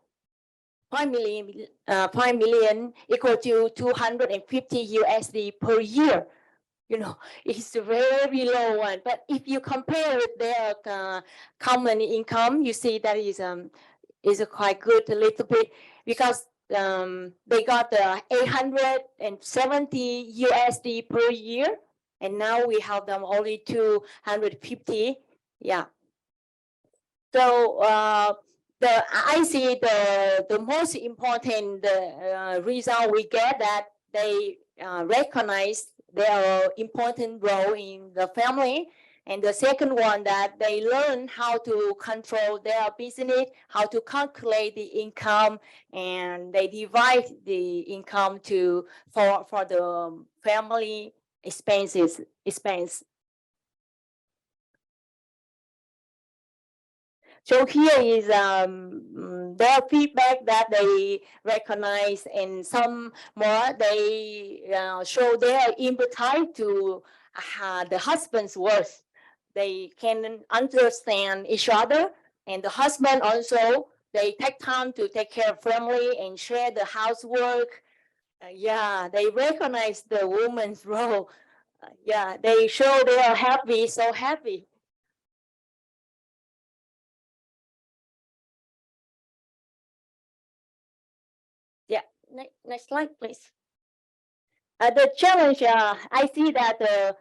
5 million equal to 250 USD per year. You know, it's a very low one. But if you compare with their common income, you see that is a quite good, a little bit, because they got 870 USD per year, and now we have them only 250. Yeah. So I see the most important result we get, that they recognize their important role in the family. And the second one, that they learn how to control their business, how to calculate the income, and they divide the income for the family expense. So here is their feedback, that they recognize, and some more they show their empathy to the husband's worth. They can understand each other, and the husband also, they take time to take care of family and share the housework. Yeah, they recognize the woman's role. Yeah, they show they are happy, so happy. Yeah, next slide, please. The challenge, I see that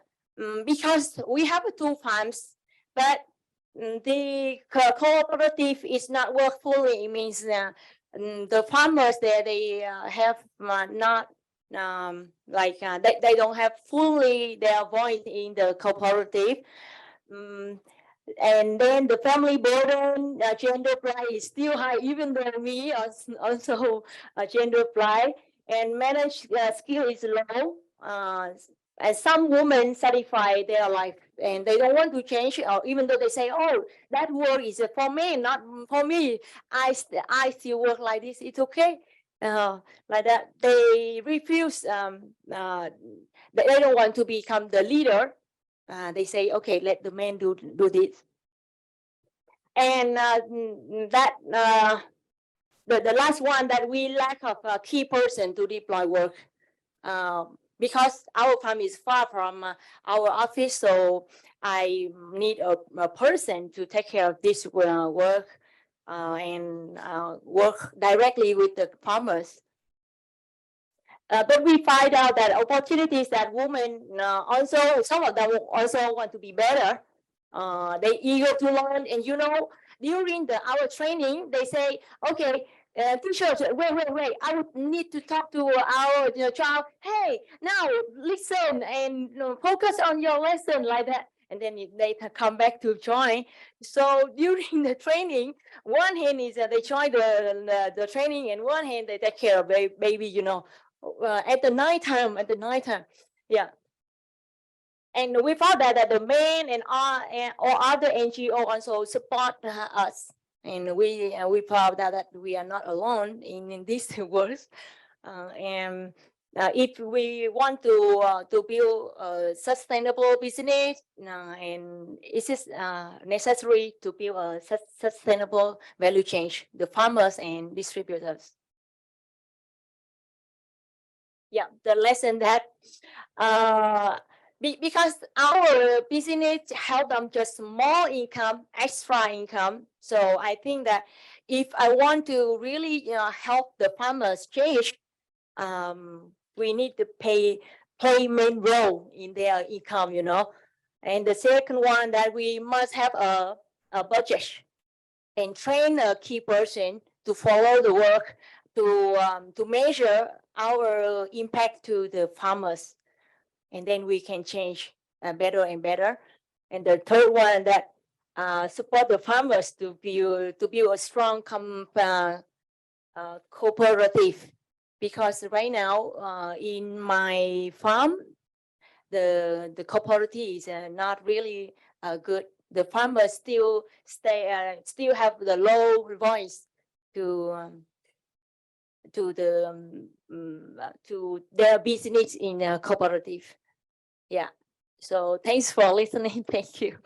because we have 2 farms, but the cooperative is not work fully. It means the farmers there, they have not like they don't have fully their voice in the cooperative. And then the family burden, gender pay is still high, even though me also gender pay, and manage skill is low. And some women satisfy their life, and they don't want to change, or even though they say, "Oh, that work is for me, not for me. I still work like this. It's okay." Like that, they refuse. They don't want to become the leader. They say, "Okay, let the men do this." And the last one, that we lack of a key person to deploy work, because our farm is far from our office, so I need a person to take care of this work and work directly with the farmers. But we find out that opportunities that women also, some of them also want to be better. They eager to learn, and during our training, they say, "Okay, teacher, wait, I would need to talk to our child. Hey, now listen and focus on your lesson," like that. And then they come back to join. So during the training, one hand is they join the training, and one hand they take care of baby, at the nighttime. Yeah. And we found that the men and all other NGO also support us And we proud that we are not alone in this world. And if we want to build a sustainable business, and it is necessary to build a sustainable value chain, the farmers and distributors. Yeah, the lesson that because our business help them just more income, extra income. So I think that if I want to really help the farmers change, we need to play main role in their income, And the second one, that we must have a budget and train a key person to follow the work to measure our impact to the farmers, and then we can change better and better. And the third one, that support the farmers to build a strong cooperative, because right now in my farm the cooperative is not really good. The farmers still have the low voice to their business in a cooperative. Yeah. So thanks for listening. Thank you.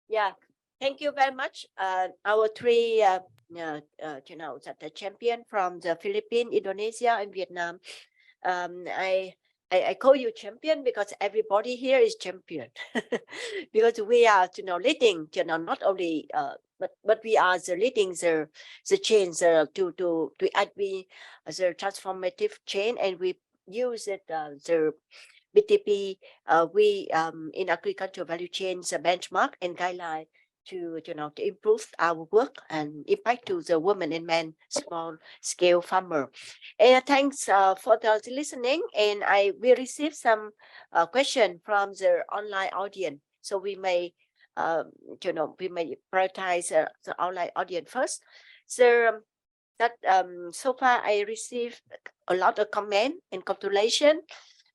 Yeah, thank you very much. Our three, the champion from the Philippines, Indonesia, and Vietnam. I call you champion because everybody here is champion. Because we are, leading, not only, but we are the leading the change to advance the transformative chain, and we use it the BTP we in agriculture value chain the benchmark and guideline to improve our work and impact to the women and men small scale farmer. And thanks for the listening. And we received some question from the online audience, so we may we may prioritize the online audience first. So that so far I received a lot of comment and congratulations.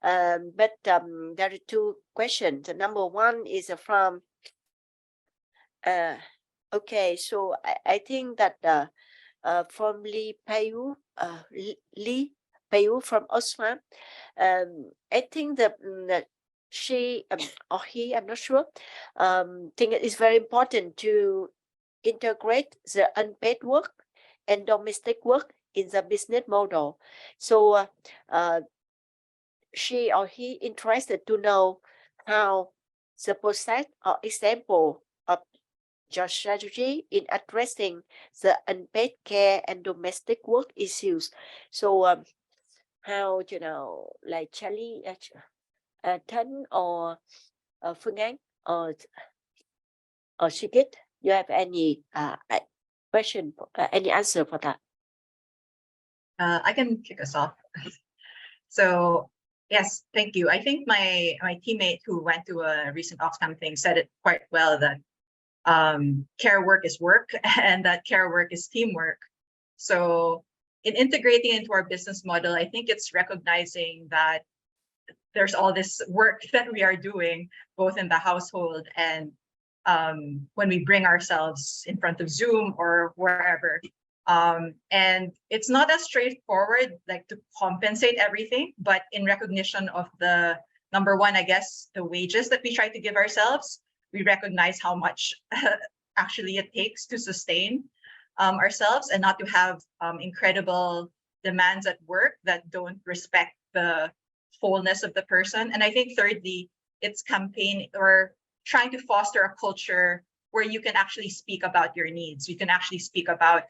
But there are two questions. The number one is from okay, so I think that from Lee Payu from Oxfam. I think that she or he, I'm not sure, think it is very important to integrate the unpaid work and domestic work in the business model. So she or he interested to know how the process or example of your strategy in addressing the unpaid care and domestic work issues. So how, like Charlie, Thân or Phương Anh or Sigit, you have any question, any answer for that? I can kick us off. So yes, thank you. I think my teammate who went to a recent Oxfam thing said it quite well, that care work is work and that care work is teamwork. So in integrating into our business model, I think it's recognizing that there's all this work that we are doing both in the household and when we bring ourselves in front of Zoom or wherever. And it's not as straightforward, like to compensate everything, but in recognition of the number one, I guess, the wages that we try to give ourselves, we recognize how much actually it takes to sustain ourselves and not to have incredible demands at work that don't respect the wholeness of the person. And I think thirdly, it's campaign or trying to foster a culture where you can actually speak about your needs. You can actually speak about,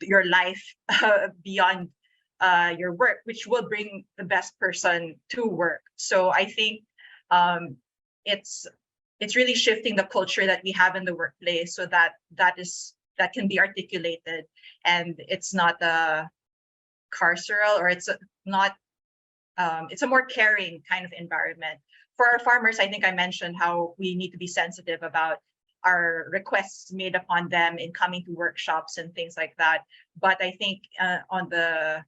your life beyond your work, which will bring the best person to work. So I think it's really shifting the culture that we have in the workplace so that can be articulated, and it's not a carceral, or it's not it's a more caring kind of environment. For our farmers, I think I mentioned how we need to be sensitive about our requests made upon them in coming to workshops and things like that. But I think on the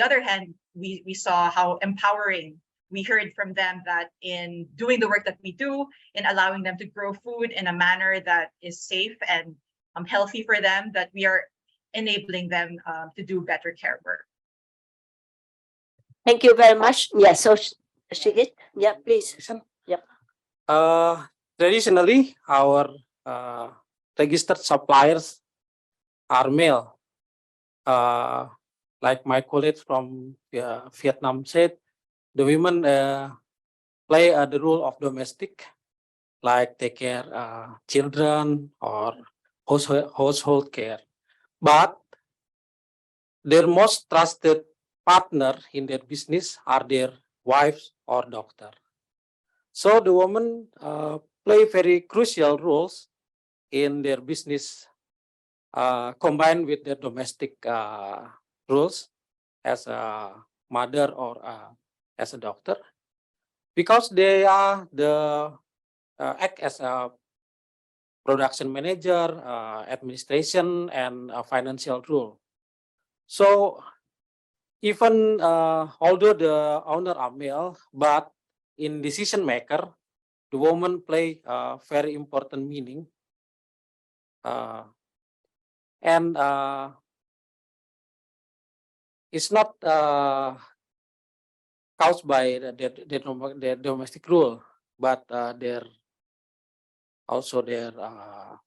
other hand, we saw how empowering we heard from them that in doing the work that we do, in allowing them to grow food in a manner that is safe and healthy for them, that we are enabling them to do better care work. Thank you very much. Yeah, so Shigit, yeah, please. Yep. Traditionally, our registered suppliers are male. Like my colleagues from Vietnam said, the women play the role of domestic, like take care children or household care. But their most trusted partner in their business are their wives or doctor. So the women play very crucial roles in their business, combined with their domestic roles as a mother or as a doctor, because they are the act as a production manager, administration, and financial role. So even although the owner are male, but in decision maker, the woman play a very important meaning. And it's not caused by their domestic rule, but their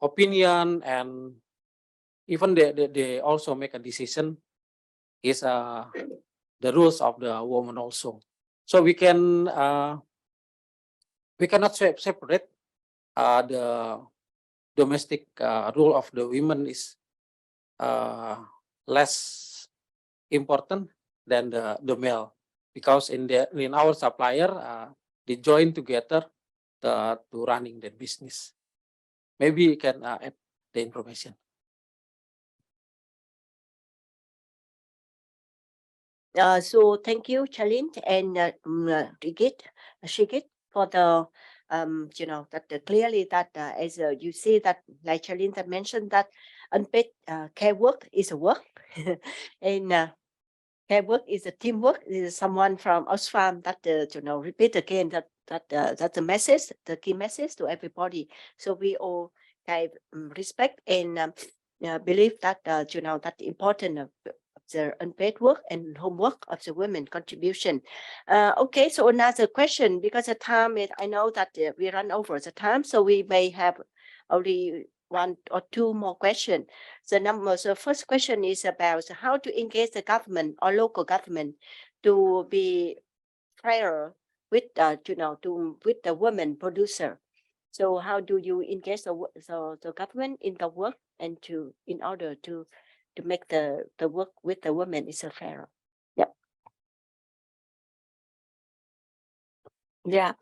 opinion, and even they also make a decision is the rules of the woman also. So we cannot separate the domestic role of the women is less important than the male, because in our supplier they join together to running the business. Maybe you can add the information. So thank you, Chalin and Shigit, for the that clearly that as you see that, like Chalin that mentioned, that unpaid care work is a work, and care work is a teamwork. This is someone from Oxfam that repeat again that the message, the key message to everybody. So we all respect and believe that that important of the unpaid work and homework of the women contribution. Okay, so another question, because the time is, I know that we run over the time, so we may have only one or two more questions. The first question is about how to engage the government or local government to be fairer with with the women producer. So how do you engage the government in the work and in order to make the work with the women is fairer? Yep. Yeah.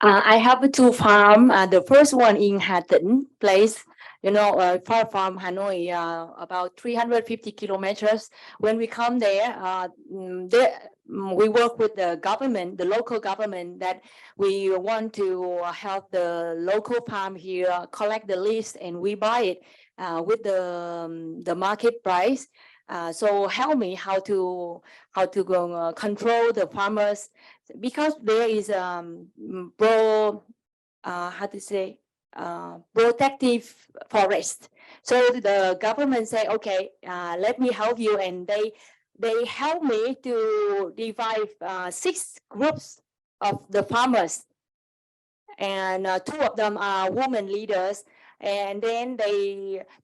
I have two farms. The first one in Hà Tĩnh place, far from Hanoi, about 350 kilometers. When we come there, we work with the government, the local government, that we want to help the local farm here collect the leaves, and we buy it with the market price. So help me how to control the farmers, because there is protective forest. So the government say, okay, let me help you, and they help me to divide 6 groups of the farmers, and 2 of them are women leaders. And then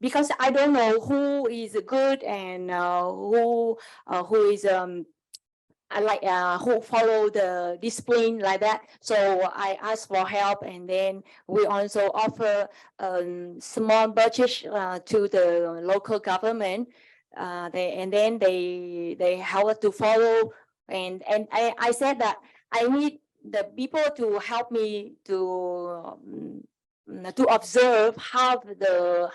because I don't know who is good and who is who follow the discipline like that. So I ask for help, and then we also offer small budget to the local government. They help us to follow, and I said that I need the people to help me to observe how the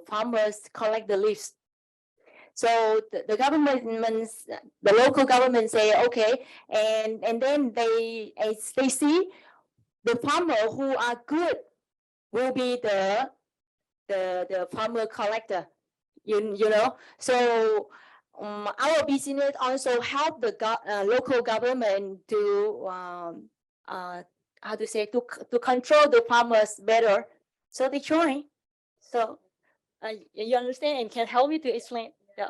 farmers collect the leaves. So the local government say okay, and then they see the farmer who are good will be the farmer collector, you know. So our business also help the local government to how to say to control the farmers better. So they try. So you understand and can help me to explain. Yeah.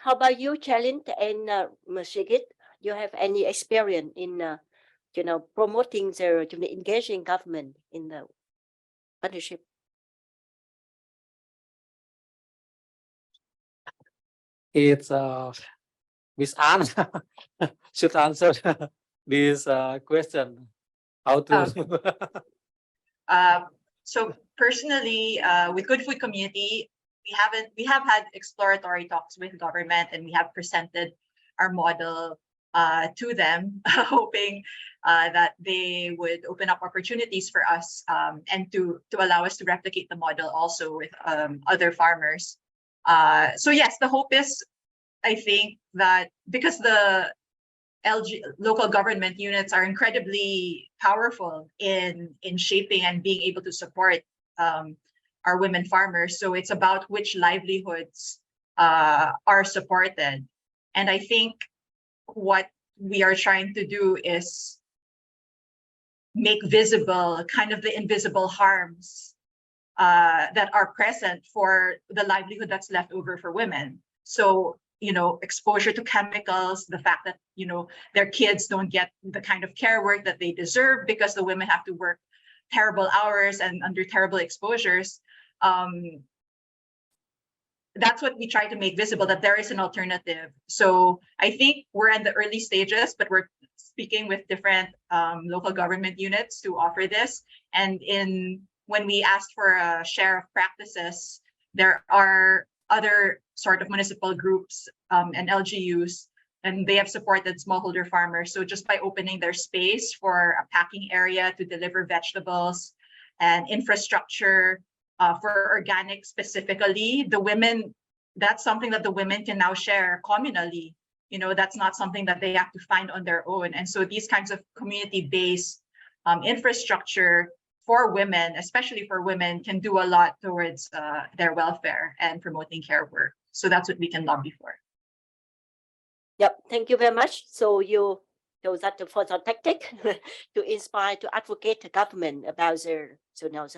How about you, Chalin and Mashigit? You have any experience in promoting the engaging government in the partnership? It's Miss Anne should answer this question. How to So personally, with Good Food Community, we have had exploratory talks with government, and we have presented our model to them, hoping that they would open up opportunities for us and to allow us to replicate the model also with other farmers. So yes, the hope is, I think, that because the local government units are incredibly powerful in shaping and being able to support our women farmers. So it's about which livelihoods are supported. And I think what we are trying to do is make visible kind of the invisible harms that are present for the livelihood that's left over for women. So, exposure to chemicals, the fact that, their kids don't get the kind of care work that they deserve because the women have to work terrible hours and under terrible exposures. That's what we try to make visible, that there is an alternative. So I think we're in the early stages, but we're speaking with different local government units to offer this. And when we asked for a share of practices, there are other sort of municipal groups and LGUs, and they have supported smallholder farmers. So just by opening their space for a packing area to deliver vegetables and infrastructure for organic specifically, the women, that's something that the women can now share communally. That's not something that they have to find on their own. And so these kinds of community-based infrastructure for women, especially for women, can do a lot towards their welfare and promoting care work. So that's what we can lobby for. Yep, thank you very much. So you chose that for the tactic to inspire, to advocate the government about the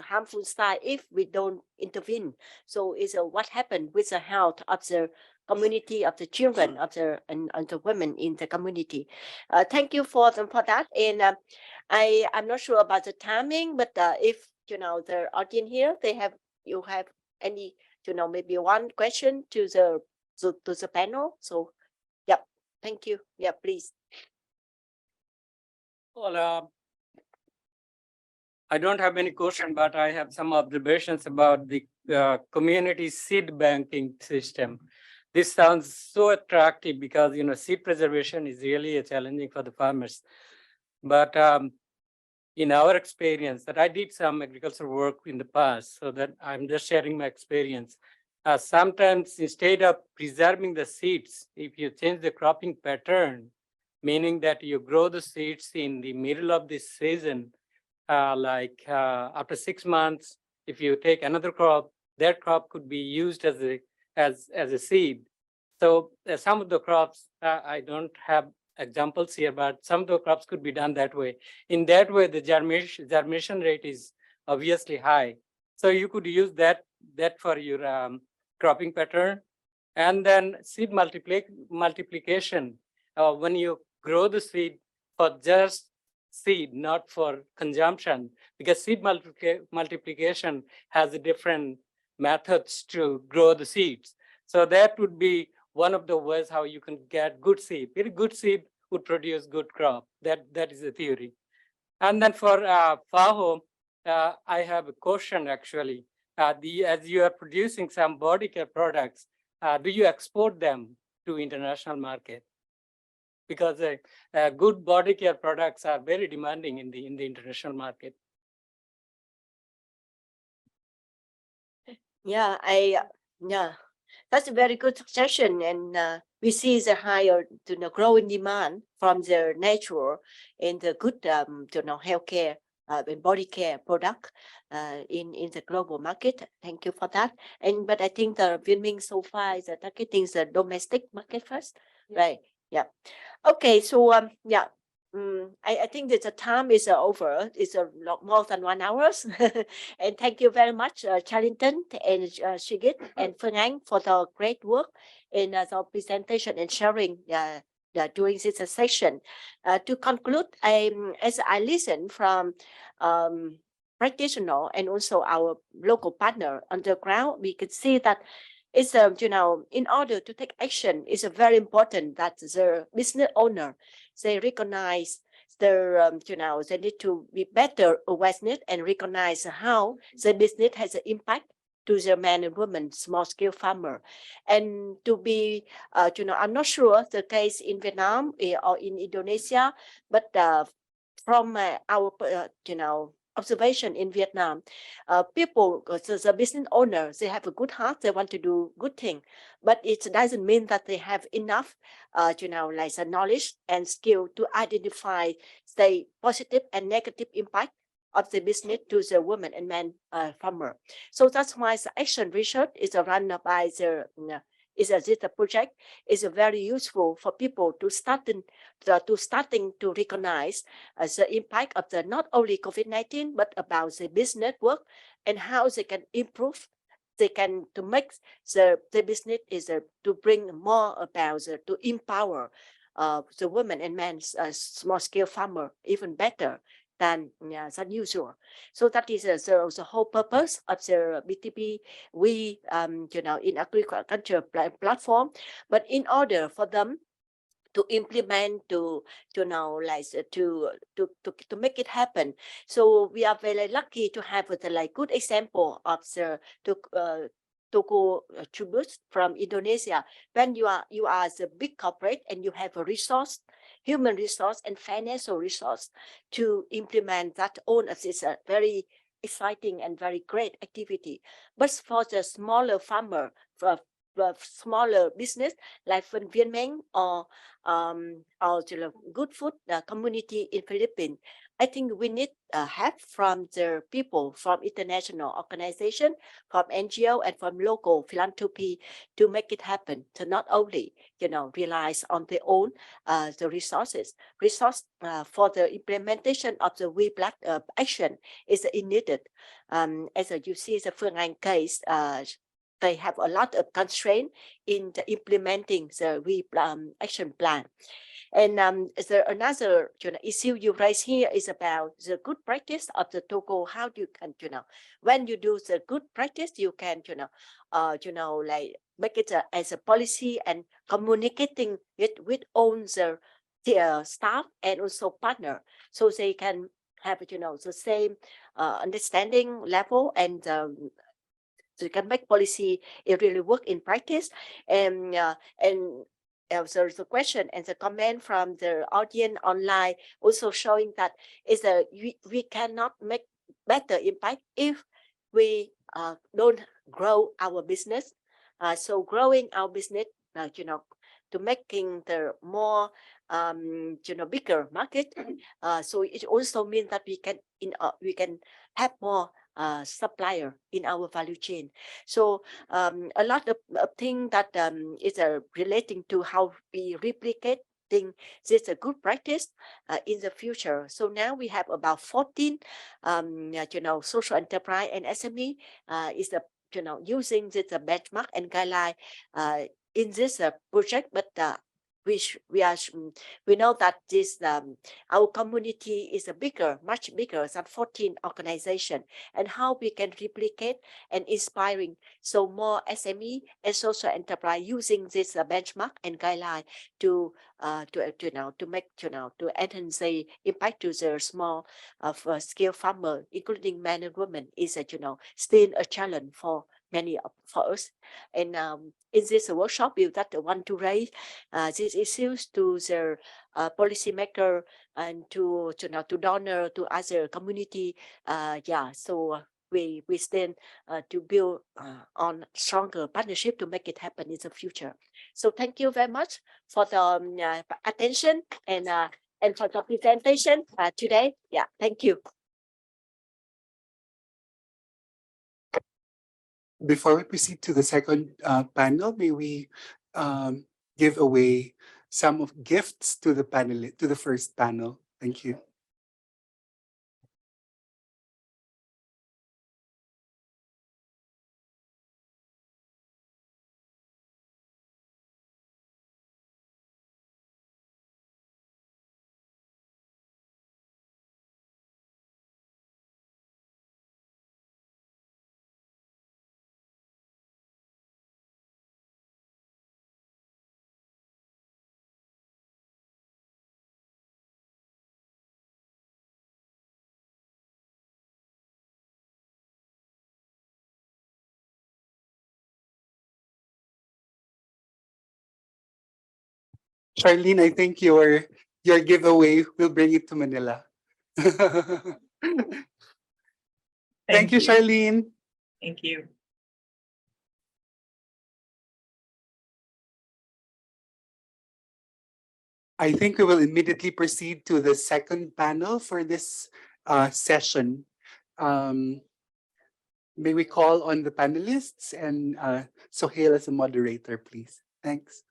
harmful side if we don't intervene. So it's what happened with the health of the community, of the children, of and the women in the community. Thank you for that. And I'm not sure about the timing, but if the audience here, you have any maybe one question to the panel. So yep, thank you. Yeah, please. Well, I don't have any question, but I have some observations about the community seed banking system. This sounds so attractive because seed preservation is really challenging for the farmers. But in our experience, that I did some agricultural work in the past, so that I'm just sharing my experience. Sometimes instead of preserving the seeds, if you change the cropping pattern, meaning that you grow the seeds in the middle of this season, after 6 months, if you take another crop, that crop could be used as a seed. So some of the crops, I don't have examples here, but some of the crops could be done that way. In that way, the germination rate is obviously high. So you could use that for your cropping pattern. And then seed multiplication, when you grow the seed for just seed, not for consumption, because seed multiplication has different methods to grow the seeds. So that would be one of the ways how you can get good seed. Very good seed would produce good crop. That is the theory. And then for FAHO, I have a question actually. As you are producing some body care products, do you export them to international market? Because good body care products are very demanding in the international market. Yeah, that's a very good suggestion, and we see the higher growing demand from the natural and the good healthcare body care product in the global market. Thank you for that. But I think the Vinming so far is targeting the domestic market first, right? Yeah. Okay. So yeah. I think that the time is over. It's a lot more than 1 hour. And thank you very much, Charlington and Shigit and Phương Anh for the great work in the presentation and sharing during this session. To conclude, as I listen from practitioner and also our local partner on the ground, we could see that it's in order to take action, it's very important that the business owner, they recognize their they need to be better awareness and recognize how the business has an impact to the men and women, small scale farmer. And to be I'm not sure the case in Vietnam or in Indonesia, but from our observation in Vietnam, people, the business owners, they have a good heart, they want to do good thing, but it doesn't mean that they have enough, like the knowledge and skill to identify the positive and negative impact of the business to the women and men farmer. So that's why the action research is run by the this project is very useful for people to starting to recognize the impact of the not only COVID-19 but about the business work and how they can improve. They can to make the business is to bring more about to empower the women and men small scale farmer even better than usual. So that is the whole purpose of the BTP we in agriculture platform. But in order for them to implement to make it happen, so we are very lucky to have the good example of the Trubus from Indonesia. When you are the big corporate and you have a resource, human resource and financial resource to implement that own as it's a very exciting and very great activity. But for the smaller farmer, for smaller business like Viên Minh or the good food community in Philippines, I think we need help from the people from international organization, from NGO and from local philanthropy to make it happen. To not only realize on their own the resource for the implementation of the We Black action is needed. As you see the Phương Anh case, they have a lot of constraint in the implementing the We action plan. And another issue you raise here is about the good practice of the Togo. How you can when you do the good practice, you can like make it as a policy and communicating it with all the staff and also partner, so they can have the same understanding level and so you can make policy it really work in practice. And so the question and the comment from the audience online also showing that is we cannot make better impact if we don't grow our business. So growing our business, to making the more bigger market. So it also means that we can have more supplier in our value chain. So a lot of things that is relating to how we replicating this a good practice in the future. So now we have about 14 social enterprise and SME is the using this benchmark and guideline in this project, but we know that this our community is much bigger than 14 organizations, and how we can replicate and inspiring so more SME and social enterprise using this benchmark and guideline to make to enhance the impact to the small scale farmer, including men and women, is still a challenge for many for us. And in this workshop, we want to raise these issues to the policymaker and to donor, to other community. So we stand to build on stronger partnership to make it happen in the future. So thank you very much for the attention and for the presentation today. Yeah, thank you. Before we proceed to the second panel, may we give away some of gifts to the to the first panel. Thank you. Charlene, I think your giveaway will bring it to Manila. Thank you, Charlene. Thank you. I think we will immediately proceed to the second panel for this session. May we call on the panelists and Sohail as a moderator, please. Thanks.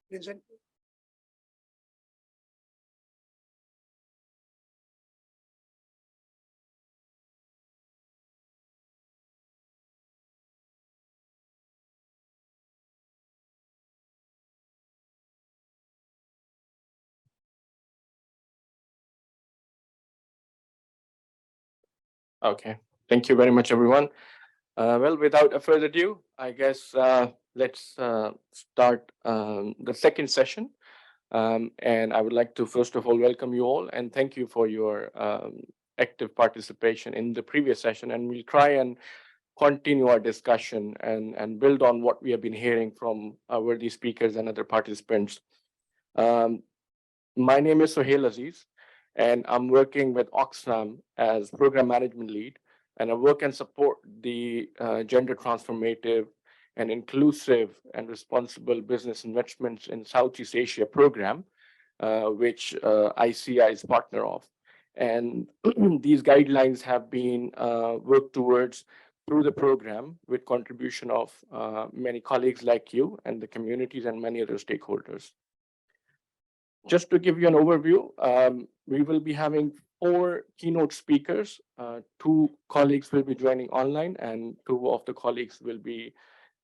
Vincent? Okay, thank you very much, everyone. Well, without a further ado, I guess let's start the second session. And I would like to first of all welcome you all and thank you for your active participation in the previous session. And we'll try and continue our discussion and build on what we have been hearing from our worthy speakers and other participants. My name is Sohail Aziz, and I'm working with Oxfam as Program Management Lead, and I work and support the Gender Transformative and Inclusive and Responsible Business Investments in Southeast Asia program, which ICI is partner of. And these guidelines have been worked towards through the program with contribution of many colleagues like you and the communities and many other stakeholders. Just to give you an overview, we will be having 4 keynote speakers. 2 colleagues will be joining online and 2 of the colleagues will be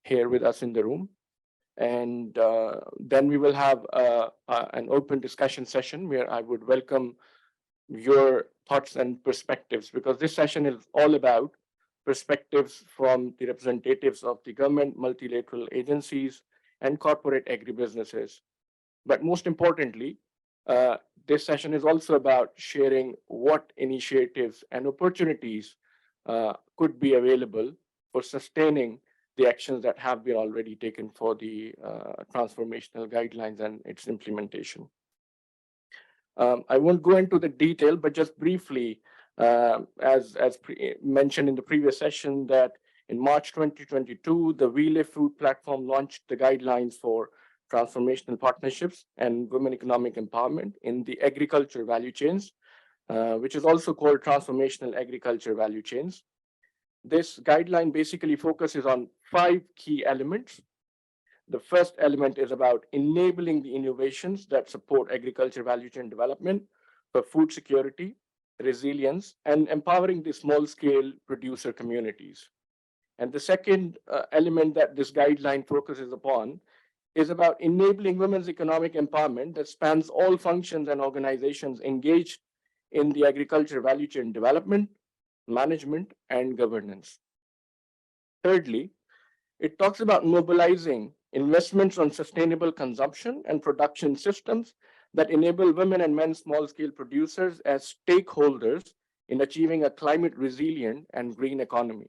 here with us in the room. And then we will have an open discussion session where I would welcome your thoughts and perspectives, because this session is all about perspectives from the representatives of the government, multilateral agencies, and corporate agribusinesses. But most importantly, this session is also about sharing what initiatives and opportunities could be available for sustaining the actions that have been already taken for the transformational guidelines and its implementation. I won't go into the detail, but just briefly, as mentioned in the previous session, that in March 2022, the Livelihoods platform launched the guidelines for transformational partnerships and women economic empowerment in the agriculture value chains, which is also called transformational agriculture value chains. This guideline basically focuses on 5 key elements. The first element is about enabling the innovations that support agriculture value chain development for food security, resilience, and empowering the small-scale producer communities. And the second element that this guideline focuses upon is about enabling women's economic empowerment that spans all functions and organizations engaged in the agriculture value chain development, management, and governance. Thirdly, it talks about mobilizing investments on sustainable consumption and production systems that enable women and men small-scale producers as stakeholders in achieving a climate resilient and green economy.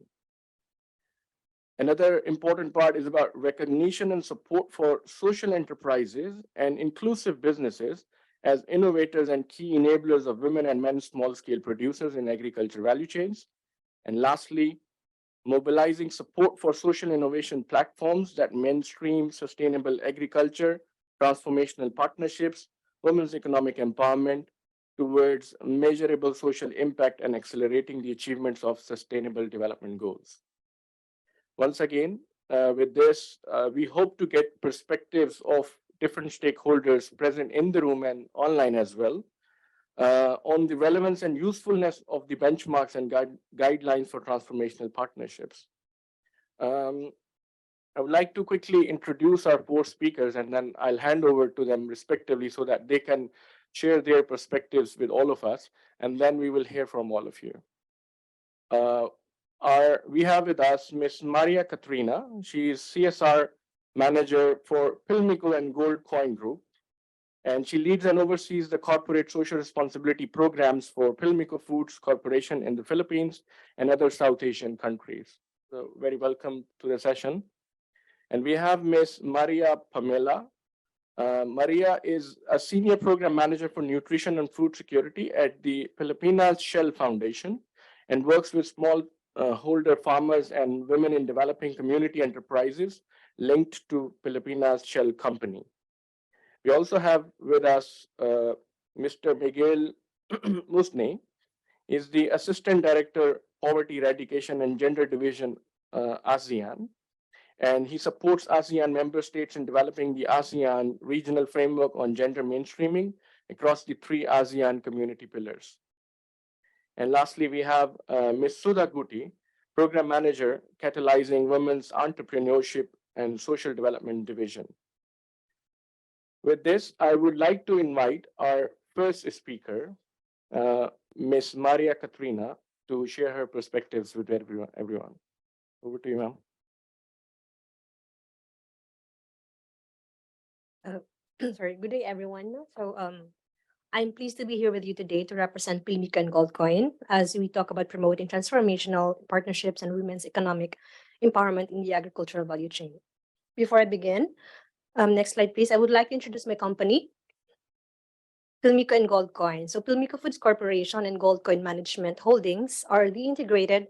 Another important part is about recognition and support for social enterprises and inclusive businesses as innovators and key enablers of women and men small-scale producers in agriculture value chains. And lastly, mobilizing support for social innovation platforms that mainstream sustainable agriculture, transformational partnerships, women's economic empowerment towards measurable social impact and accelerating the achievements of sustainable development goals. Once again, with this, we hope to get perspectives of different stakeholders present in the room and online as well on the relevance and usefulness of the benchmarks and guidelines for transformational partnerships. I would like to quickly introduce our four speakers, and then I'll hand over to them respectively so that they can share their perspectives with all of us, and then we will hear from all of you. We have with us Ms. Maria Katrina. She is CSR manager for Pilmico and Gold Coin Group, and she leads and oversees the corporate social responsibility programs for Pilmico Foods Corporation in the Philippines and other South Asian countries. So very welcome to the session. And we have Ms. Maria Pamela. Maria is a senior program manager for nutrition and food security at the Filipinas Shell Foundation and works with small holder farmers and women in developing community enterprises linked to Filipinas Shell Company. We also have with us Mr. Miguel Musne, is the Assistant Director, Poverty Eradication and Gender Division, ASEAN. And he supports ASEAN member states in developing the ASEAN regional framework on gender mainstreaming across the 3 ASEAN community pillars. And lastly, we have Ms. Sudha Guti, Program Manager, Catalyzing Women's Entrepreneurship and Social Development Division. With this, I would like to invite our first speaker, Ms. Maria Katrina, to share her perspectives with everyone. Over to you, ma'am. Sorry, good day, everyone. So I'm pleased to be here with you today to represent Pilmico and Goldcoin as we talk about promoting transformational partnerships and women's economic empowerment in the agricultural value chain. Before I begin, next slide, please. I would like to introduce my company, Pilmico and Goldcoin. So Pilmico Foods Corporation and Goldcoin Management Holdings are the integrated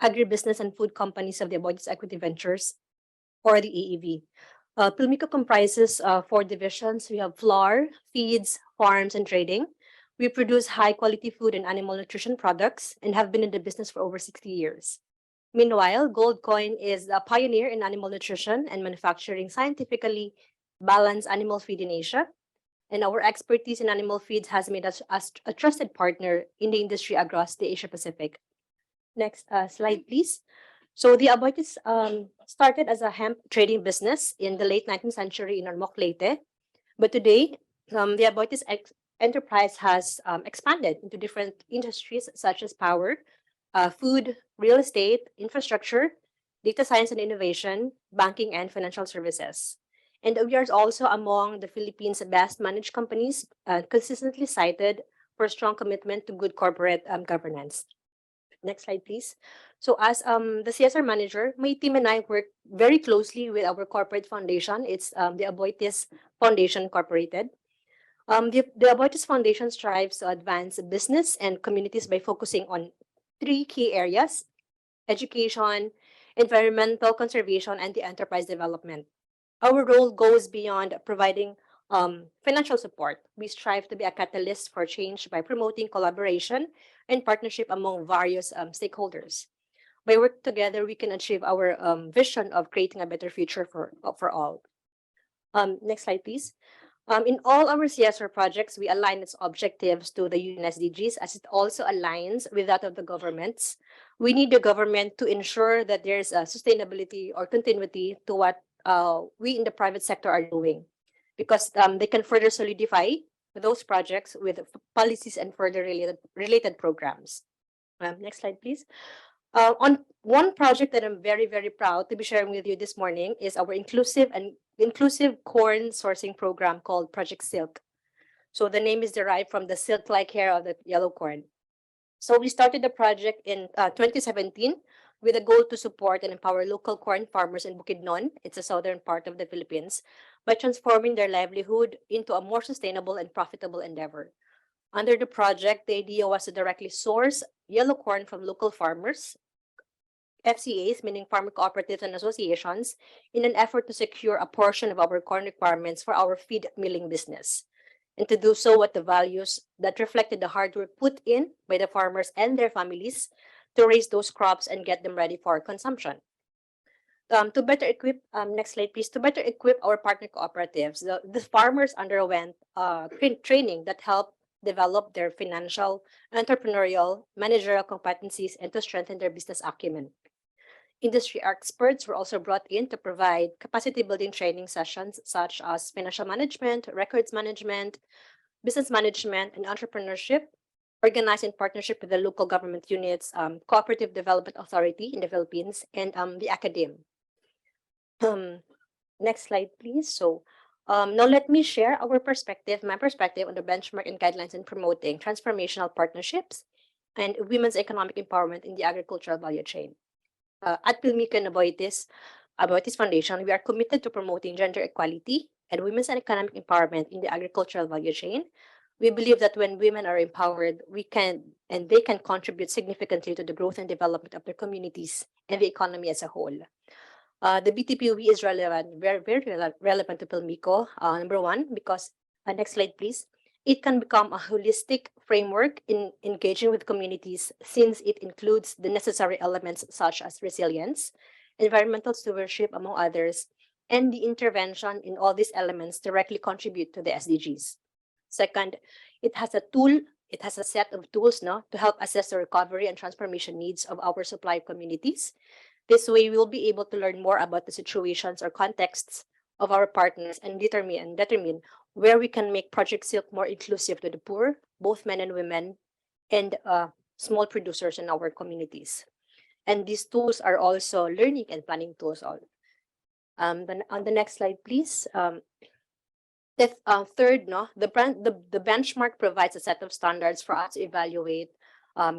agribusiness and food companies of the Aboitiz Equity Ventures, or the AEV. Pilmico comprises 4 divisions. We have flour, feeds, farms, and trading. We produce high-quality food and animal nutrition products and have been in the business for over 60 years. Meanwhile, Goldcoin is a pioneer in animal nutrition and manufacturing scientifically balanced animal feed in Asia. And our expertise in animal feeds has made us a trusted partner in the industry across the Asia Pacific. Next slide, please. So the Aboitiz started as a hemp trading business in the late 19th century in Ormoc, Leyte. But today, the Aboitiz enterprise has expanded into different industries such as power, food, real estate, infrastructure, data science and innovation, banking, and financial services. And we are also among the Philippines' best managed companies, consistently cited for strong commitment to good corporate governance. Next slide, please. So as the CSR manager, my team and I work very closely with our corporate foundation. It's the Aboitiz Foundation Incorporated. The Aboitiz Foundation strives to advance business and communities by focusing on 3 key areas: education, environmental conservation, and the enterprise development. Our role goes beyond providing financial support. We strive to be a catalyst for change by promoting collaboration and partnership among various stakeholders. By working together, we can achieve our vision of creating a better future for all. Next slide, please. In all our CSR projects, we align its objectives to the UN SDGs as it also aligns with that of the governments. We need the government to ensure that there's a sustainability or continuity to what we in the private sector are doing, because they can further solidify those projects with policies and further related programs. Next slide, please. On one project that I'm very, very proud to be sharing with you this morning is our inclusive corn sourcing program called Project Silk. So the name is derived from the silk-like hair of the yellow corn. So we started the project in 2017 with a goal to support and empower local corn farmers in Bukidnon, it's a southern part of the Philippines, by transforming their livelihood into a more sustainable and profitable endeavor. Under the project, the idea was to directly source yellow corn from local farmers, FCAs, meaning farmer cooperatives and associations, in an effort to secure a portion of our corn requirements for our feed milling business, and to do so with the values that reflected the hard work put in by the farmers and their families to raise those crops and get them ready for consumption. To better equip, next slide please, to better equip our partner cooperatives, the farmers underwent training that helped develop their financial, entrepreneurial, managerial competencies, and to strengthen their business acumen. Industry experts were also brought in to provide capacity building training sessions such as financial management, records management, business management, and entrepreneurship, organized in partnership with the local government units, Cooperative Development Authority in the Philippines, and the academe. Next slide, please. So now let me share my perspective on the benchmark and guidelines in promoting transformational partnerships and women's economic empowerment in the agricultural value chain. At Pilmico and Aboitiz Foundation, we are committed to promoting gender equality and women's economic empowerment in the agricultural value chain. We believe that when women are empowered, they can contribute significantly to the growth and development of their communities and the economy as a whole. The BTPOE is relevant, very relevant to Pilmico. Number one, because next slide, please. It can become a holistic framework in engaging with communities since it includes the necessary elements such as resilience, environmental stewardship, among others, and the intervention in all these elements directly contribute to the SDGs. Second, it has a set of tools to help assess the recovery and transformation needs of our supply communities. This way, we will be able to learn more about the situations or contexts of our partners and determine where we can make Project Silk more inclusive to the poor, both men and women, and small producers in our communities. And these tools are also learning and planning tools. Then on the next slide, please. Third, the benchmark provides a set of standards for us to evaluate,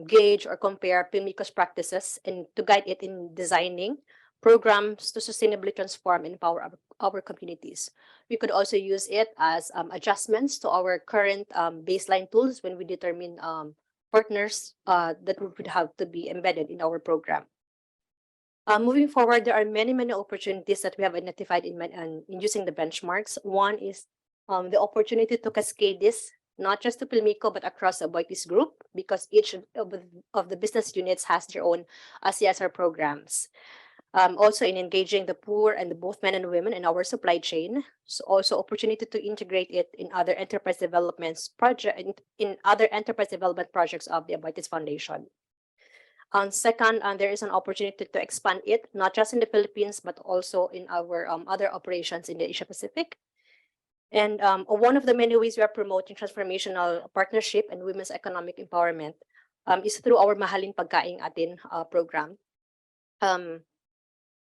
gauge, or compare Pilmico's practices and to guide it in designing programs to sustainably transform and empower our communities. We could also use it as adjustments to our current baseline tools when we determine partners that would have to be embedded in our program. Moving forward, there are many opportunities that we have identified in using the benchmarks. One is the opportunity to cascade this not just to Pilmico, but across the Aboitiz group, because each of the business units has their own CSR programs. Also in engaging the poor and both men and women in our supply chain. So also opportunity to integrate it in other enterprise development projects of the Aboitiz Foundation. Second, there is an opportunity to expand it, not just in the Philippines, but also in our other operations in the Asia Pacific. And one of the many ways we are promoting transformational partnership and women's economic empowerment is through our Mahalin Pagkain Atin program.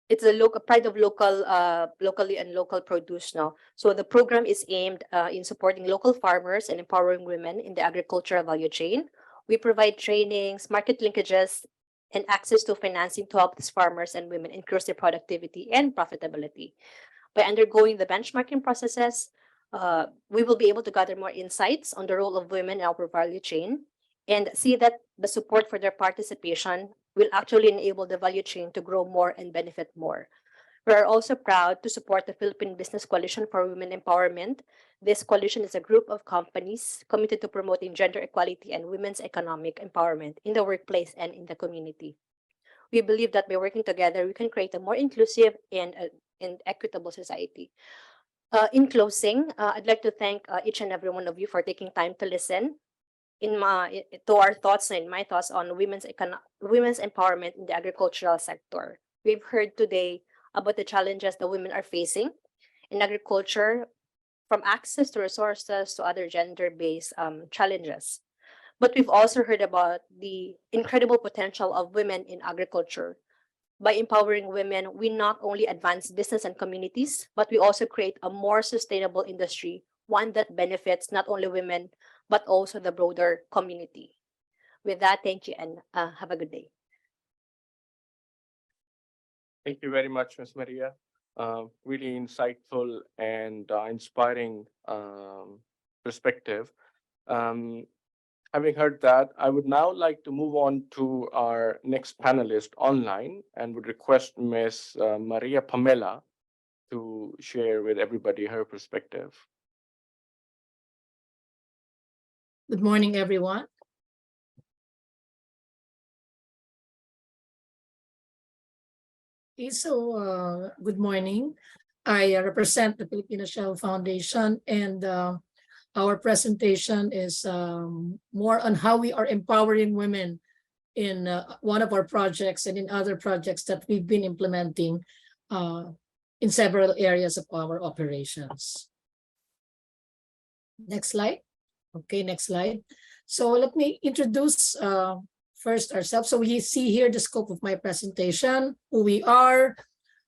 It's a pride of locally and local produce now. So the program is aimed in supporting local farmers and empowering women in the agricultural value chain. We provide trainings, market linkages, and access to financing to help these farmers and women increase their productivity and profitability. By undergoing the benchmarking processes, we will be able to gather more insights on the role of women in our value chain and see that the support for their participation will actually enable the value chain to grow more and benefit more. We are also proud to support the Philippine Business Coalition for Women Empowerment. This coalition is a group of companies committed to promoting gender equality and women's economic empowerment in the workplace and in the community. We believe that by working together, we can create a more inclusive and equitable society. In closing, I'd like to thank each and every one of you for taking time to listen to our thoughts and my thoughts on women's empowerment in the agricultural sector. We've heard today about the challenges that women are facing in agriculture, from access to resources to other gender-based challenges. But we've also heard about the incredible potential of women in agriculture. By empowering women, we not only advance business and communities, but we also create a more sustainable industry, one that benefits not only women, but also the broader community. With that, thank you and have a good day. Thank you very much, Ms. Maria. Really insightful and inspiring perspective. Having heard that, I would now like to move on to our next panelist online and would request Ms. Maria Pamela to share with everybody her perspective. Good morning, everyone. So good morning. I represent the Filipino Shell Foundation, and our presentation is more on how we are empowering women in one of our projects and in other projects that we've been implementing in several areas of our operations. Next slide. Okay, next slide. So let me introduce first ourselves. So we see here the scope of my presentation, who we are,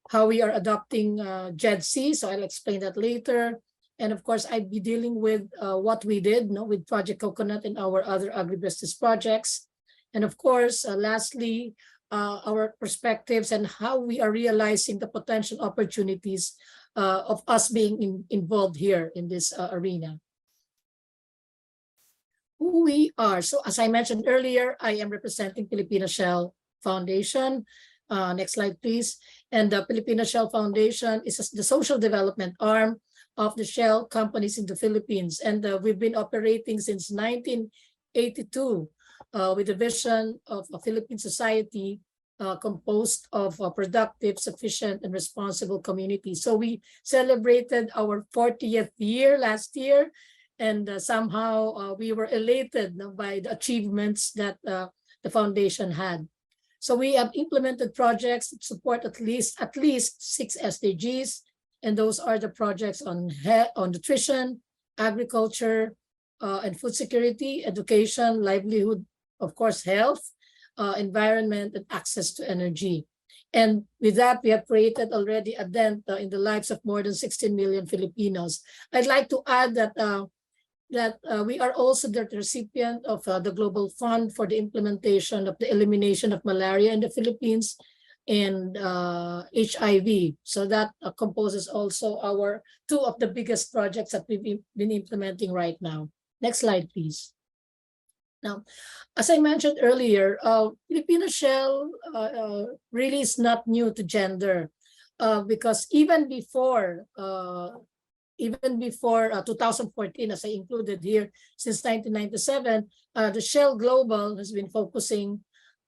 how we are adopting GRAISEA. So I'll explain that later. And of course, I'd be dealing with what we did with Project Coconut and our other agribusiness projects. And of course, lastly, our perspectives and how we are realizing the potential opportunities of us being involved here in this arena. Who we are. So as I mentioned earlier, I am representing Filipino Shell Foundation. Next slide, please. And the Filipino Shell Foundation is the social development arm of the Shell companies in the Philippines. And we've been operating since 1982 with a vision of a Philippine society composed of a productive, sufficient, and responsible community. So we celebrated our 40th year last year. And somehow we were elated by the achievements that the foundation had. So we have implemented projects that support at least 6 SDGs, and those are the projects on nutrition, agriculture, and food security, education, livelihood, of course, health, environment, and access to energy. And with that, we have created already a dent in the lives of more than 16 million Filipinos. I'd like to add that we are also the recipient of the Global Fund for the implementation of the elimination of malaria in the Philippines and HIV. So that composes also our 2 of the biggest projects that we've been implementing right now. Next slide, please. Now, as I mentioned earlier, Filipino Shell really is not new to gender because even before 2014, as I included here, since 1997, the Shell Global has been focusing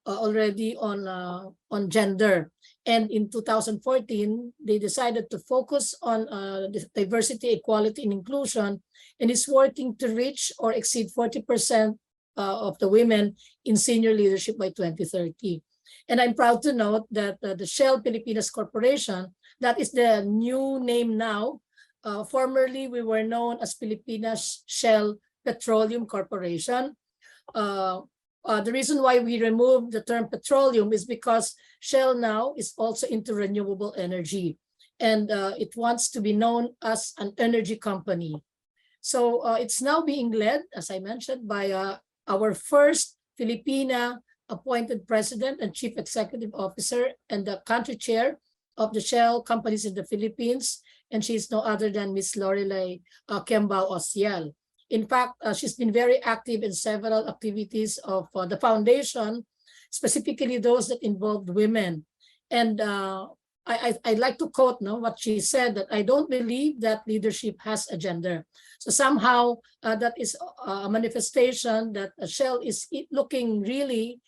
already on gender. And in 2014, they decided to focus on diversity, equality, and inclusion, and is working to reach or exceed 40% of the women in senior leadership by 2030. And I'm proud to note that the Shell Pilipinas Corporation, that is the new name now. Formerly, we were known as Pilipinas Shell Petroleum Corporation. The reason why we removed the term petroleum is because Shell now is also into renewable energy, and it wants to be known as an energy company. So it's now being led, as I mentioned, by our first Filipina appointed president and chief executive officer and the country chair of the Shell companies in the Philippines. And she is no other than Ms. Lorelei Kembao Osial. In fact, she's been very active in several activities of the foundation, specifically those that involved women. And I'd like to quote what she said, that I don't believe that leadership has a gender. So somehow that is a manifestation that Shell is looking really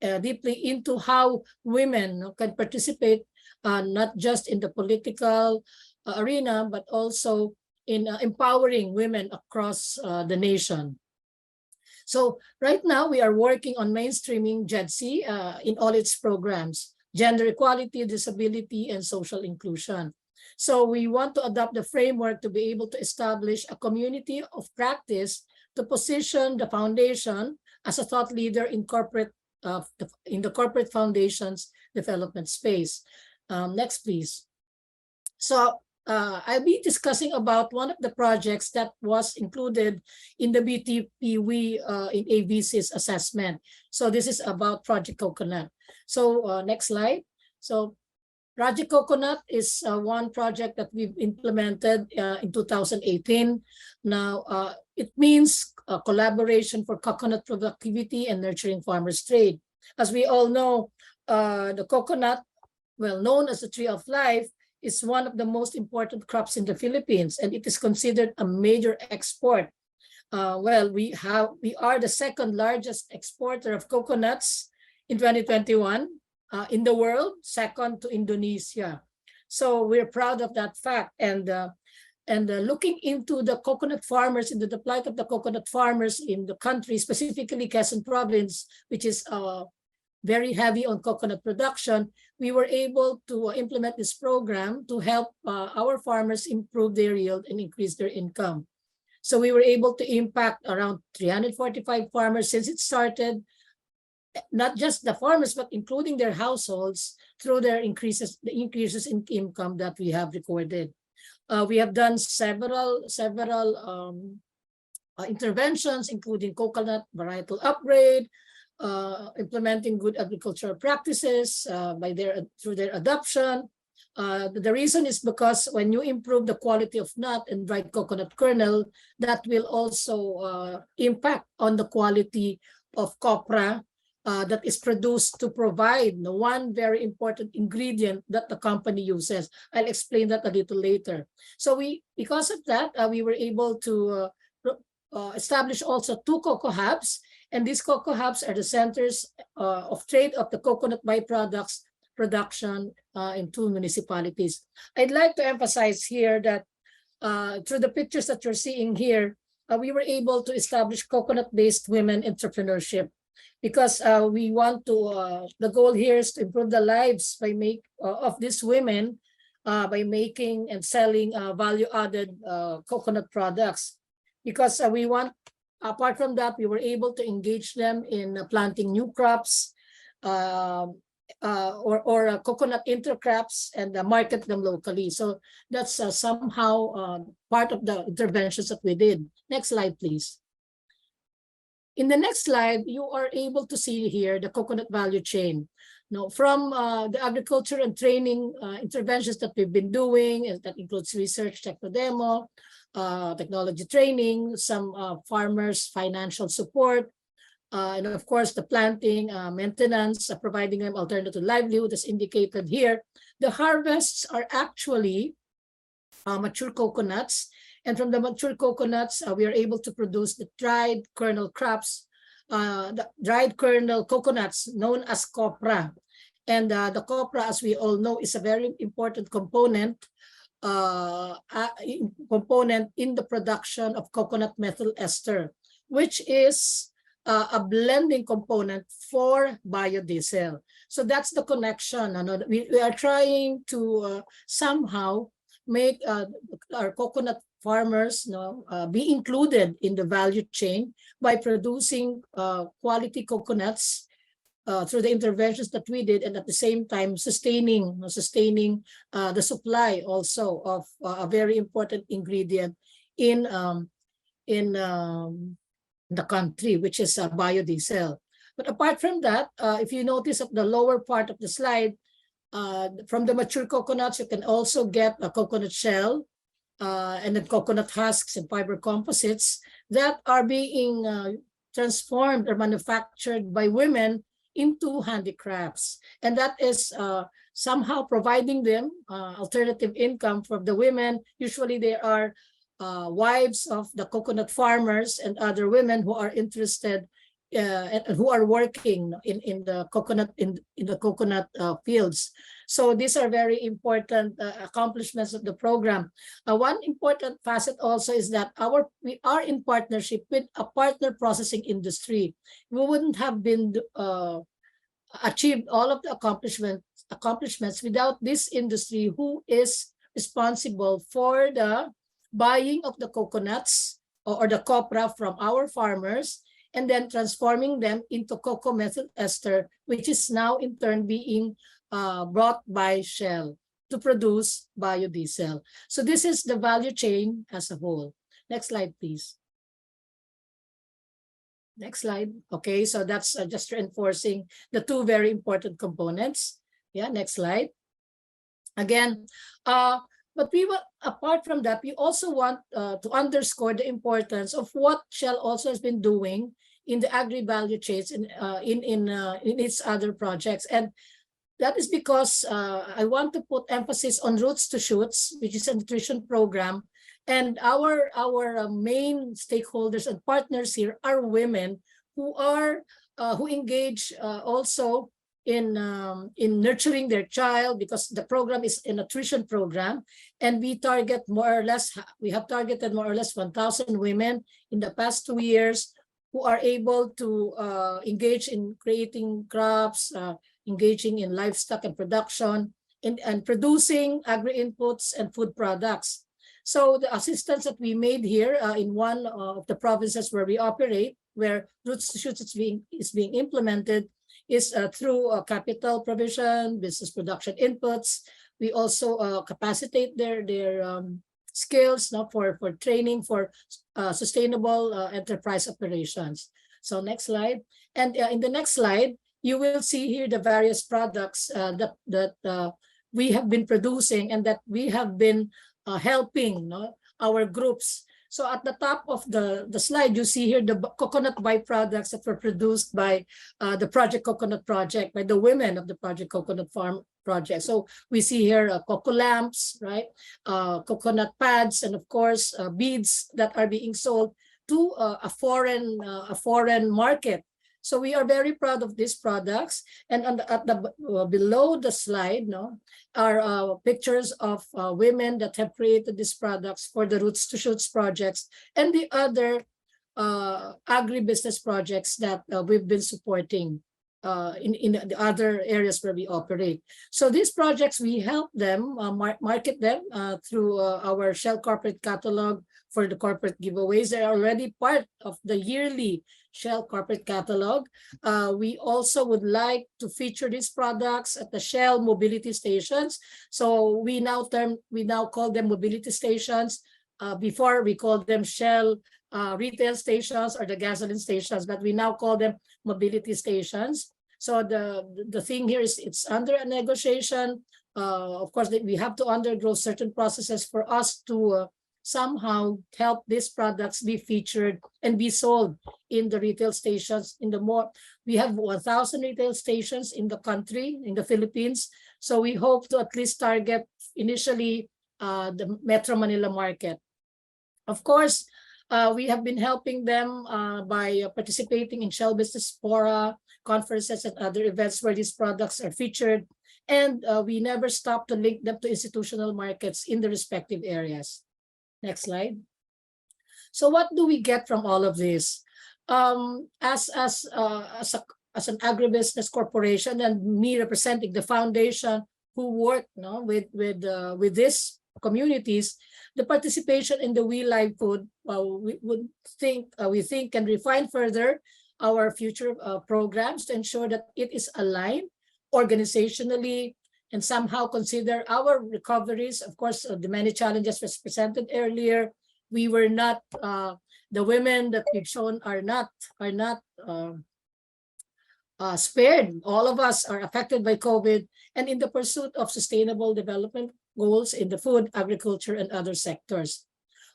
deeply into how women can participate not just in the political arena, but also in empowering women across the nation. So right now we are working on mainstreaming GRAISEA in all its programs, gender equality, disability, and social inclusion. So we want to adopt the framework to be able to establish a community of practice to position the foundation as a thought leader in the corporate foundation's development space. Next, please. So I'll be discussing about one of the projects that was included in the BTPW in AVC's assessment. So this is about Project Coconut. So next slide. So Project Coconut is one project that we've implemented in 2018. Now, it means collaboration for coconut productivity and nurturing farmers' trade. As we all know, the coconut, well known as the tree of life, is one of the most important crops in the Philippines, and it is considered a major export. Well, we are the second largest exporter of coconuts in 2021 in the world, second to Indonesia. So we're proud of that fact. And looking into the coconut farmers, into the plight of the coconut farmers in the country, specifically Quezon Province, which is very heavy on coconut production, we were able to implement this program to help our farmers improve their yield and increase their income. So we were able to impact around 345 farmers since it started, not just the farmers, but including their households through the increases in income that we have recorded. We have done several interventions, including coconut varietal upgrade, implementing good agricultural practices through their adoption. The reason is because when you improve the quality of nut and dried coconut kernel, that will also impact on the quality of copra that is produced to provide one very important ingredient that the company uses. I'll explain that a little later. So because of that, we were able to establish also 2 cocoa hubs, and these cocoa hubs are the centers of trade of the coconut byproducts production in 2 municipalities. I'd like to emphasize here that through the pictures that you're seeing here, we were able to establish coconut-based women entrepreneurship, because we want to, the goal here is to improve the lives of these women by making and selling value-added coconut products. Because we want, apart from that, we were able to engage them in planting new crops, or coconut intercrops, and market them locally. So that's somehow part of the interventions that we did. Next slide, please. In the next slide, you are able to see here the coconut value chain. Now, from the agriculture and training interventions that we've been doing, and that includes research, techno-demo, technology training, some farmers' financial support, and of course, the planting, maintenance, providing them alternative livelihood as indicated here. The harvests are actually mature coconuts. And from the mature coconuts, we are able to produce the dried kernel crops, the dried kernel coconuts known as copra. And the copra, as we all know, is a very important component in the production of coconut methyl ester, which is a blending component for biodiesel. So that's the connection. We are trying to somehow make our coconut farmers be included in the value chain by producing quality coconuts through the interventions that we did, and at the same time sustaining the supply also of a very important ingredient in the country, which is biodiesel. But apart from that, if you notice at the lower part of the slide, from the mature coconuts, you can also get a coconut shell and then coconut husks and fiber composites that are being transformed or manufactured by women into handicrafts. And that is somehow providing them alternative income for the women. Usually they are wives of the coconut farmers and other women who are interested and who are working in the coconut fields. So these are very important accomplishments of the program. One important facet also is that we are in partnership with a partner processing industry. We wouldn't have been achieved all of the accomplishments without this industry, who is responsible for the buying of the coconuts or the copra from our farmers, and then transforming them into cocoa methyl ester, which is now in turn being brought by Shell to produce biodiesel. So this is the value chain as a whole. Next slide, please. Next slide. Okay, so that's just reinforcing the 2 very important components. Yeah, next slide. Again, but we will, apart from that, we also want to underscore the importance of what Shell also has been doing in the agri-value chains in its other projects. And that is because I want to put emphasis on Roots to Shoots, which is a nutrition program. And our main stakeholders and partners here are women who engage also in nurturing their child, because the program is a nutrition program, and we target more or less, we have targeted more or less 1,000 women in the past 2 years who are able to engage in creating crops, engaging in livestock and production, and producing agri-inputs and food products. So the assistance that we made here in one of the provinces where we operate, where Roots to Shoots is being implemented, is through capital provision, business production inputs. We also capacitate their skills for training for sustainable enterprise operations. So next slide. And in the next slide, you will see here the various products that we have been producing and that we have been helping our groups. So at the top of the slide, you see here the coconut byproducts that were produced by the Project Coconut Project, by the women of the Project Coconut Farm Project. So we see here cocoa lamps, right? Coconut pads, and of course beads that are being sold to a foreign market. So we are very proud of these products. And below the slide are pictures of women that have created these products for the Roots to Shoots projects and the other agribusiness projects that we've been supporting in the other areas where we operate. So these projects, we help them market them through our Shell Corporate Catalog for the corporate giveaways. They are already part of the yearly Shell Corporate Catalog. We also would like to feature these products at the Shell mobility stations. So we now call them mobility stations. Before we called them Shell retail stations or the gasoline stations, but we now call them mobility stations. So the thing here is it's under a negotiation. Of course, we have to undergo certain processes for us to somehow help these products be featured and be sold in the retail stations. We have 1,000 retail stations in the country, in the Philippines. So we hope to at least target initially the Metro Manila market. Of course, we have been helping them by participating in Shell Business Fora, conferences, and other events where these products are featured. And we never stop to link them to institutional markets in the respective areas. Next slide. So what do we get from all of this? As an agribusiness corporation, and me representing the foundation who work with these communities, the participation in the We Livelihoods, we think can refine further our future programs to ensure that it is aligned organizationally and somehow consider our recoveries. Of course, the many challenges was presented earlier. We were not, the women that we've shown are not spared. All of us are affected by COVID, and in the pursuit of sustainable development goals in the food, agriculture, and other sectors.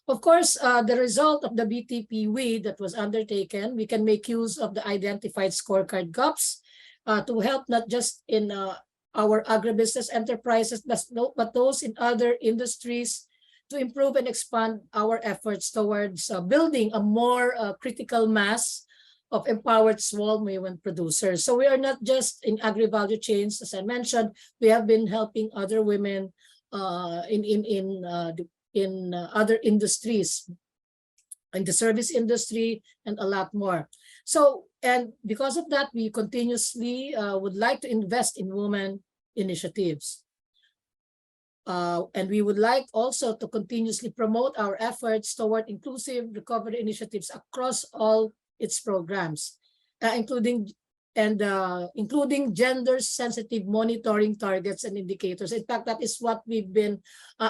Of course, the result of the BTPW that was undertaken, we can make use of the identified scorecard gaps to help not just in our agribusiness enterprises, but those in other industries, to improve and expand our efforts towards building a more critical mass of empowered small women producers. So we are not just in agri-value chains, as I mentioned. We have been helping other women in other industries, in the service industry, and a lot more. So, and because of that, we continuously would like to invest in women initiatives. And we would like also to continuously promote our efforts toward inclusive recovery initiatives across all its programs, including and including gender-sensitive monitoring targets and indicators. In fact, that is what we've been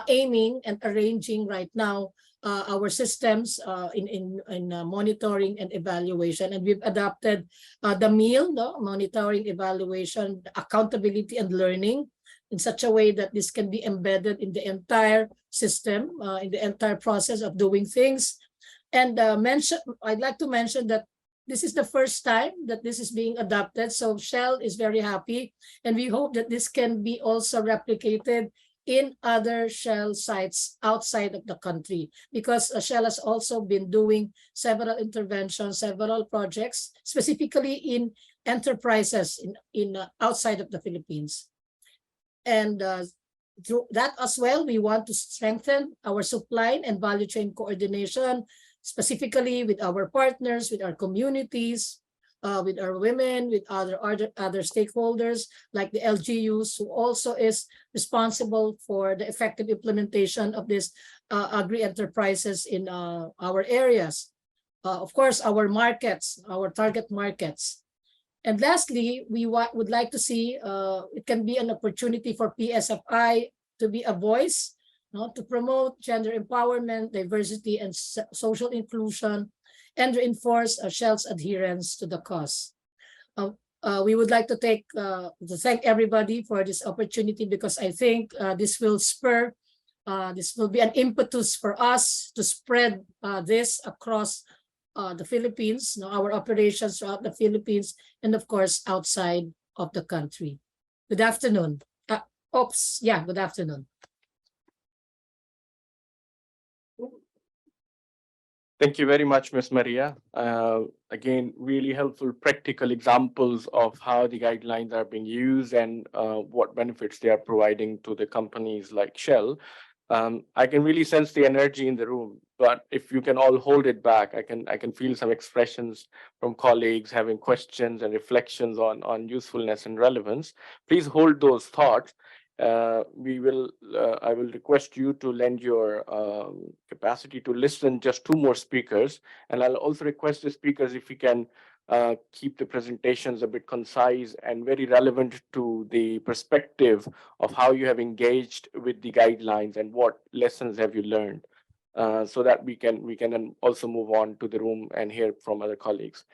aiming and arranging right now, our systems in monitoring and evaluation. And we've adopted the MEAL, monitoring, evaluation, accountability, and learning, in such a way that this can be embedded in the entire system, in the entire process of doing things. And I'd like to mention that this is the first time that this is being adopted. So Shell is very happy, and we hope that this can be also replicated in other Shell sites outside of the country, because Shell has also been doing several interventions, several projects, specifically in enterprises in outside of the Philippines. And through that as well, we want to strengthen our supply and value chain coordination, specifically with our partners, with our communities, with our women, with other stakeholders like the LGUs, who also is responsible for the effective implementation of this agri-enterprises in our areas. Of course, our markets, our target markets. And lastly, we would like to see it can be an opportunity for PSFI to be a voice, to promote gender empowerment, diversity, and social inclusion, and reinforce Shell's adherence to the cause. We would like to thank everybody for this opportunity, because I think this will spur, this will be an impetus for us to spread this across the Philippines, our operations throughout the Philippines, and of course outside of the country. Good afternoon. Good afternoon. Thank you very much, Ms. Maria. Again, really helpful practical examples of how the guidelines are being used and what benefits they are providing to the companies like Shell. I can really sense the energy in the room, but if you can all hold it back, I can feel some expressions from colleagues having questions and reflections on usefulness and relevance. Please hold those thoughts. I will request you to lend your capacity to listen just 2 more speakers, and I'll also request the speakers if we can keep the presentations a bit concise and very relevant to the perspective of how you have engaged with the guidelines and what lessons have you learned, so that we can then also move on to the room and hear from other colleagues.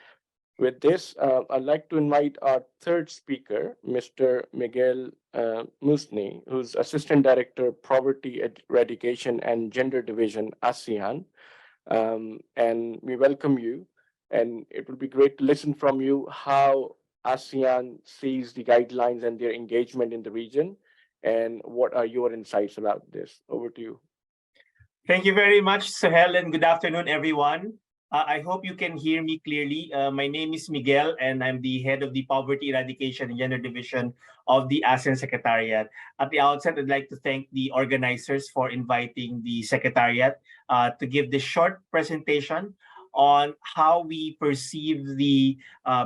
With this, I'd like to invite our 3rd speaker, Mr. Miguel Musni, who's Assistant Director, Poverty Eradication and Gender Division, ASEAN. And we welcome you. And it would be great to listen from you how ASEAN sees the guidelines and their engagement in the region, and what are your insights about this. Over to you. Thank you very much, Sahel, and good afternoon, everyone. I hope you can hear me clearly. My name is Miguel, and I'm the head of the Poverty Eradication and Gender Division of the ASEAN Secretariat. At the outset, I'd like to thank the organizers for inviting the Secretariat to give this short presentation on how we perceive the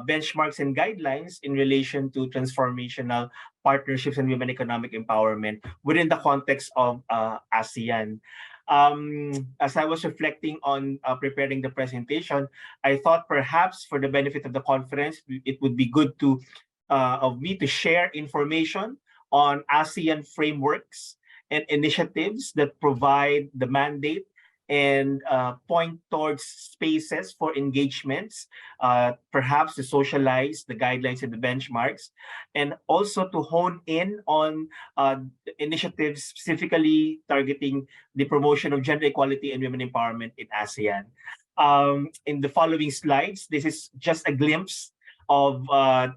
benchmarks and guidelines in relation to transformational partnerships and women economic empowerment within the context of ASEAN. As I was reflecting on preparing the presentation, I thought perhaps for the benefit of the conference, it would be good of me to share information on ASEAN frameworks and initiatives that provide the mandate and point towards spaces for engagements, perhaps to socialize the guidelines and the benchmarks, and also to hone in on initiatives specifically targeting the promotion of gender equality and women empowerment in ASEAN. In the following slides, this is just a glimpse of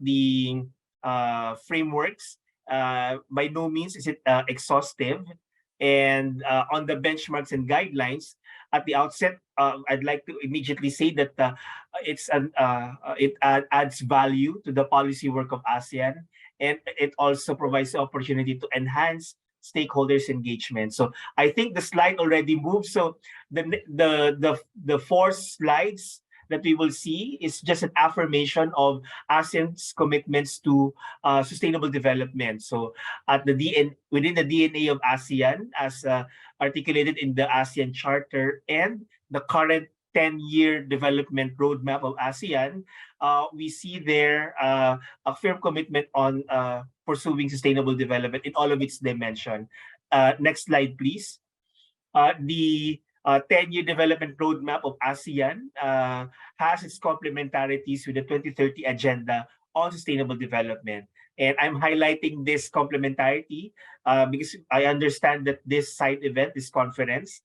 the frameworks. By no means is it exhaustive. And on the benchmarks and guidelines, at the outset, I'd like to immediately say that it adds value to the policy work of ASEAN, and it also provides the opportunity to enhance stakeholders' engagement. So I think the slide already moved. So the 4 slides that we will see is just an affirmation of ASEAN's commitments to sustainable development. So within the DNA of ASEAN, as articulated in the ASEAN Charter and the current 10-year development roadmap of ASEAN, we see there a firm commitment on pursuing sustainable development in all of its dimensions. Next slide, please. The 10-year development roadmap of ASEAN has its complementarities with the 2030 agenda on sustainable development. And I'm highlighting this complementarity because I understand that this side event, this conference,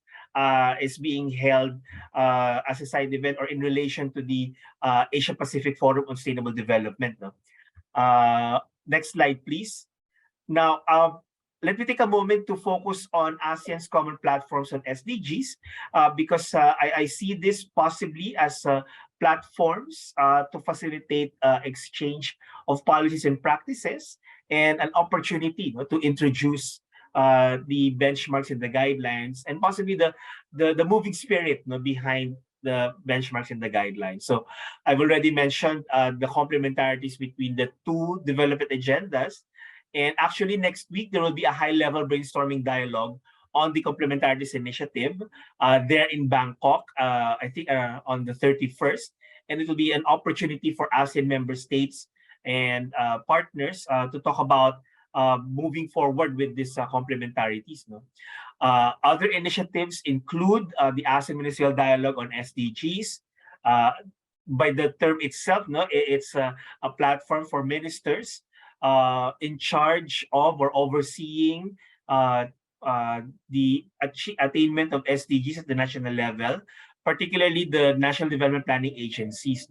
is being held as a side event or in relation to the Asia Pacific Forum on Sustainable Development. No? Next slide, please. Now, let me take a moment to focus on ASEAN's common platforms on SDGs because I see this possibly as platforms to facilitate exchange of policies and practices and an opportunity to introduce the benchmarks and the guidelines and possibly the moving spirit behind the benchmarks and the guidelines. So I've already mentioned the complementarities between the two development agendas. And actually, next week, there will be a high-level brainstorming dialogue on the Complementarities Initiative there in Bangkok, I think on the 31st. And it will be an opportunity for ASEAN member states and partners to talk about moving forward with these complementarities. No? Other initiatives include the ASEAN Ministerial Dialogue on SDGs. By the term itself, it's a platform for ministers in charge of or overseeing the attainment of SDGs at the national level, particularly the National Development Planning Agencies.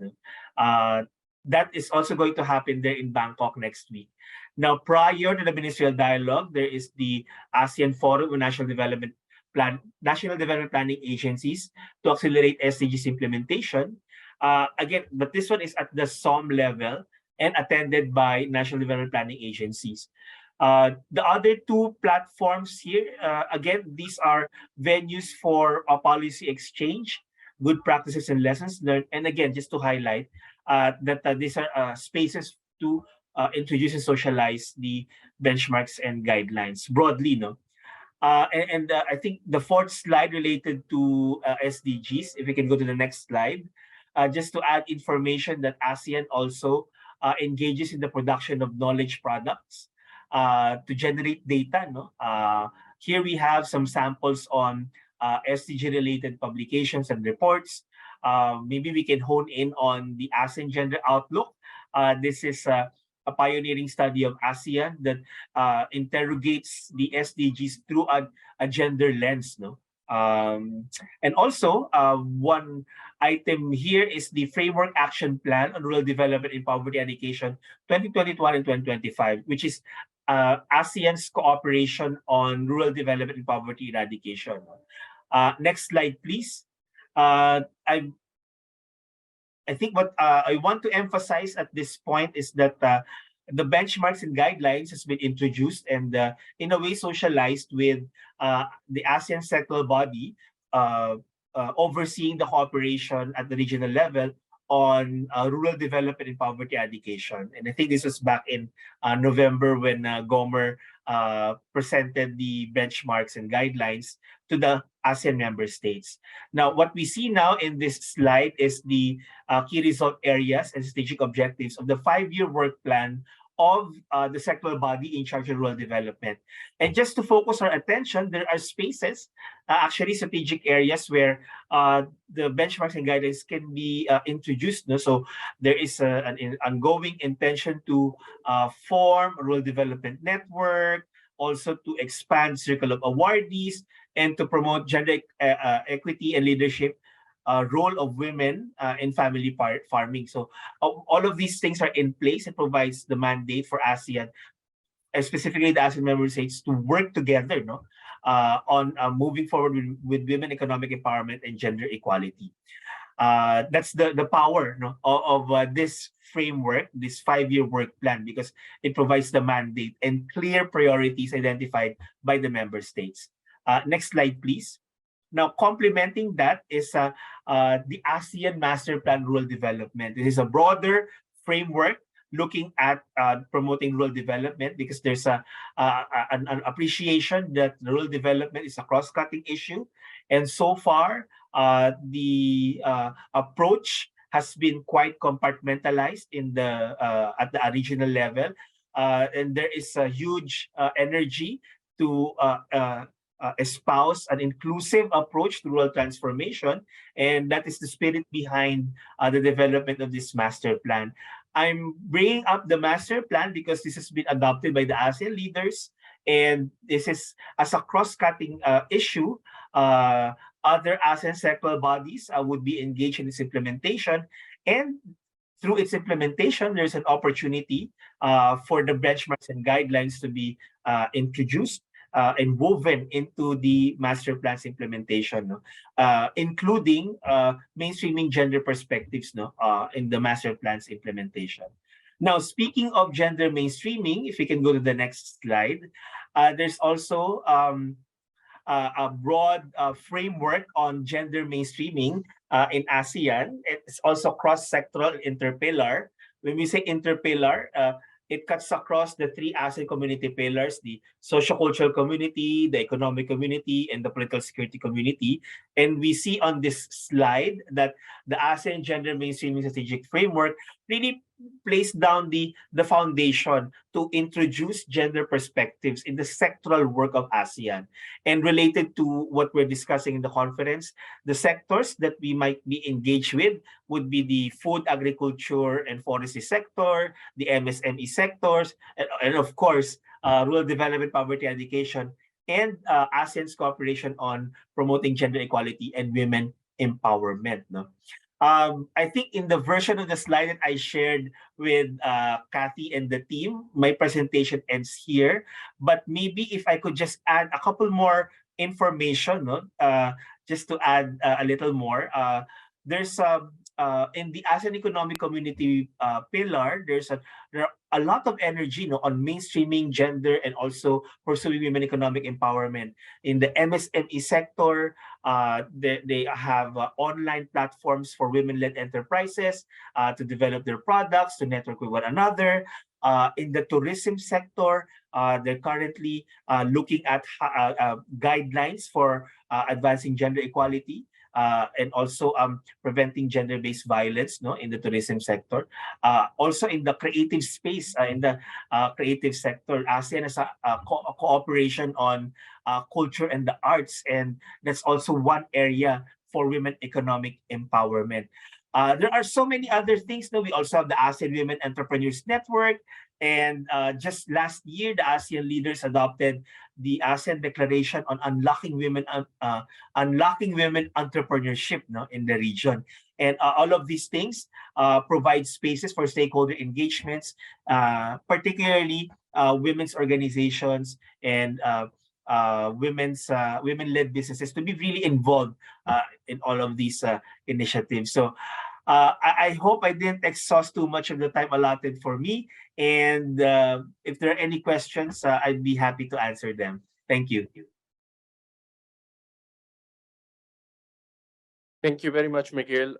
That is also going to happen there in Bangkok next week. Now, prior to the ministerial dialogue, there is the ASEAN Forum on National Development Planning Agencies to accelerate SDGs implementation. Again, but this one is at the SOM level and attended by National Development Planning Agencies. The other two platforms here, again, these are venues for a policy exchange, good practices and lessons learned. And again, just to highlight that these are spaces to introduce and socialize the benchmarks and guidelines broadly. I think the fourth slide related to SDGs, if we can go to the next slide, just to add information that ASEAN also engages in the production of knowledge products to generate data. Here we have some samples on SDG-related publications and reports. Maybe we can hone in on the ASEAN Gender Outlook. This is a pioneering study of ASEAN that interrogates the SDGs through a gender lens. And also, one item here is the Framework Action Plan on Rural Development in Poverty Eradication 2021 and 2025, which is ASEAN's cooperation on rural development and poverty eradication. Next slide, please. I think what I want to emphasize at this point is that the benchmarks and guidelines has been introduced and in a way socialized with the ASEAN sectoral body overseeing the cooperation at the regional level on rural development and poverty eradication. And I think this was back in November when Gomer presented the benchmarks and guidelines to the ASEAN member states. Now, what we see now in this slide is the key result areas and strategic objectives of the 5-year work plan of the sectoral body in charge of rural development. And just to focus our attention, there are spaces, actually strategic areas where the benchmarks and guidelines can be introduced. So there is an ongoing intention to form a rural development network, also to expand circle of awardees, and to promote gender equity and leadership role of women in family farming. So all of these things are in place. It provides the mandate for ASEAN, specifically the ASEAN member states, to work together on moving forward with women economic empowerment and gender equality. That's the power of this framework, this 5-year work plan, because it provides the mandate and clear priorities identified by the member states. Next slide, please. Now, complementing that is the ASEAN Master Plan Rural Development. It is a broader framework looking at promoting rural development because there's an appreciation that rural development is a cross-cutting issue. And so far, the approach has been quite compartmentalized in the at the regional level, and there is a huge energy to espouse an inclusive approach to rural transformation, and that is the spirit behind the development of this master plan. I'm bringing up the master plan because this has been adopted by the ASEAN leaders, and this is as a cross-cutting issue. Other ASEAN sectoral bodies would be engaged in its implementation, and through its implementation, there's an opportunity for the benchmarks and guidelines to be introduced and woven into the master plan's implementation, including mainstreaming gender perspectives in the master plan's implementation. Now, speaking of gender mainstreaming, if we can go to the next slide, there's also a broad framework on gender mainstreaming in ASEAN. It's also cross-sectoral interpillar. When we say interpillar, it cuts across the three ASEAN community pillars: the socio-cultural community, the economic community, and the political security community. And we see on this slide that the ASEAN Gender Mainstreaming Strategic Framework really plays down the foundation to introduce gender perspectives in the sectoral work of ASEAN. And related to what we're discussing in the conference, the sectors that we might be engaged with would be the food, agriculture, and forestry sector, the MSME sectors, and of course, rural development, poverty, education, and ASEAN's cooperation on promoting gender equality and women empowerment. No? I think in the version of the slide that I shared with Kathy and the team, my presentation ends here. But maybe if I could just add a couple more information, just to add a little more. There's in the ASEAN Economic Community pillar, there are a lot of energy on mainstreaming gender and also pursuing women economic empowerment. In the MSME sector, they have online platforms for women-led enterprises to develop their products, to network with one another. In the tourism sector, they're currently looking at guidelines for advancing gender equality. And also preventing gender-based violence in the tourism sector. Also in the creative space, in the creative sector, ASEAN has a cooperation on culture and the arts, and that's also one area for women economic empowerment. There are so many other things. We also have the ASEAN Women Entrepreneurs Network, and just last year, the ASEAN leaders adopted the ASEAN Declaration on unlocking women entrepreneurship in the region. And all of these things provide spaces for stakeholder engagements, particularly women's organizations and women-led businesses to be really involved in all of these initiatives. So I hope I didn't exhaust too much of the time allotted for me. And if there are any questions, I'd be happy to answer them. Thank you. Thank you very much, Miguel.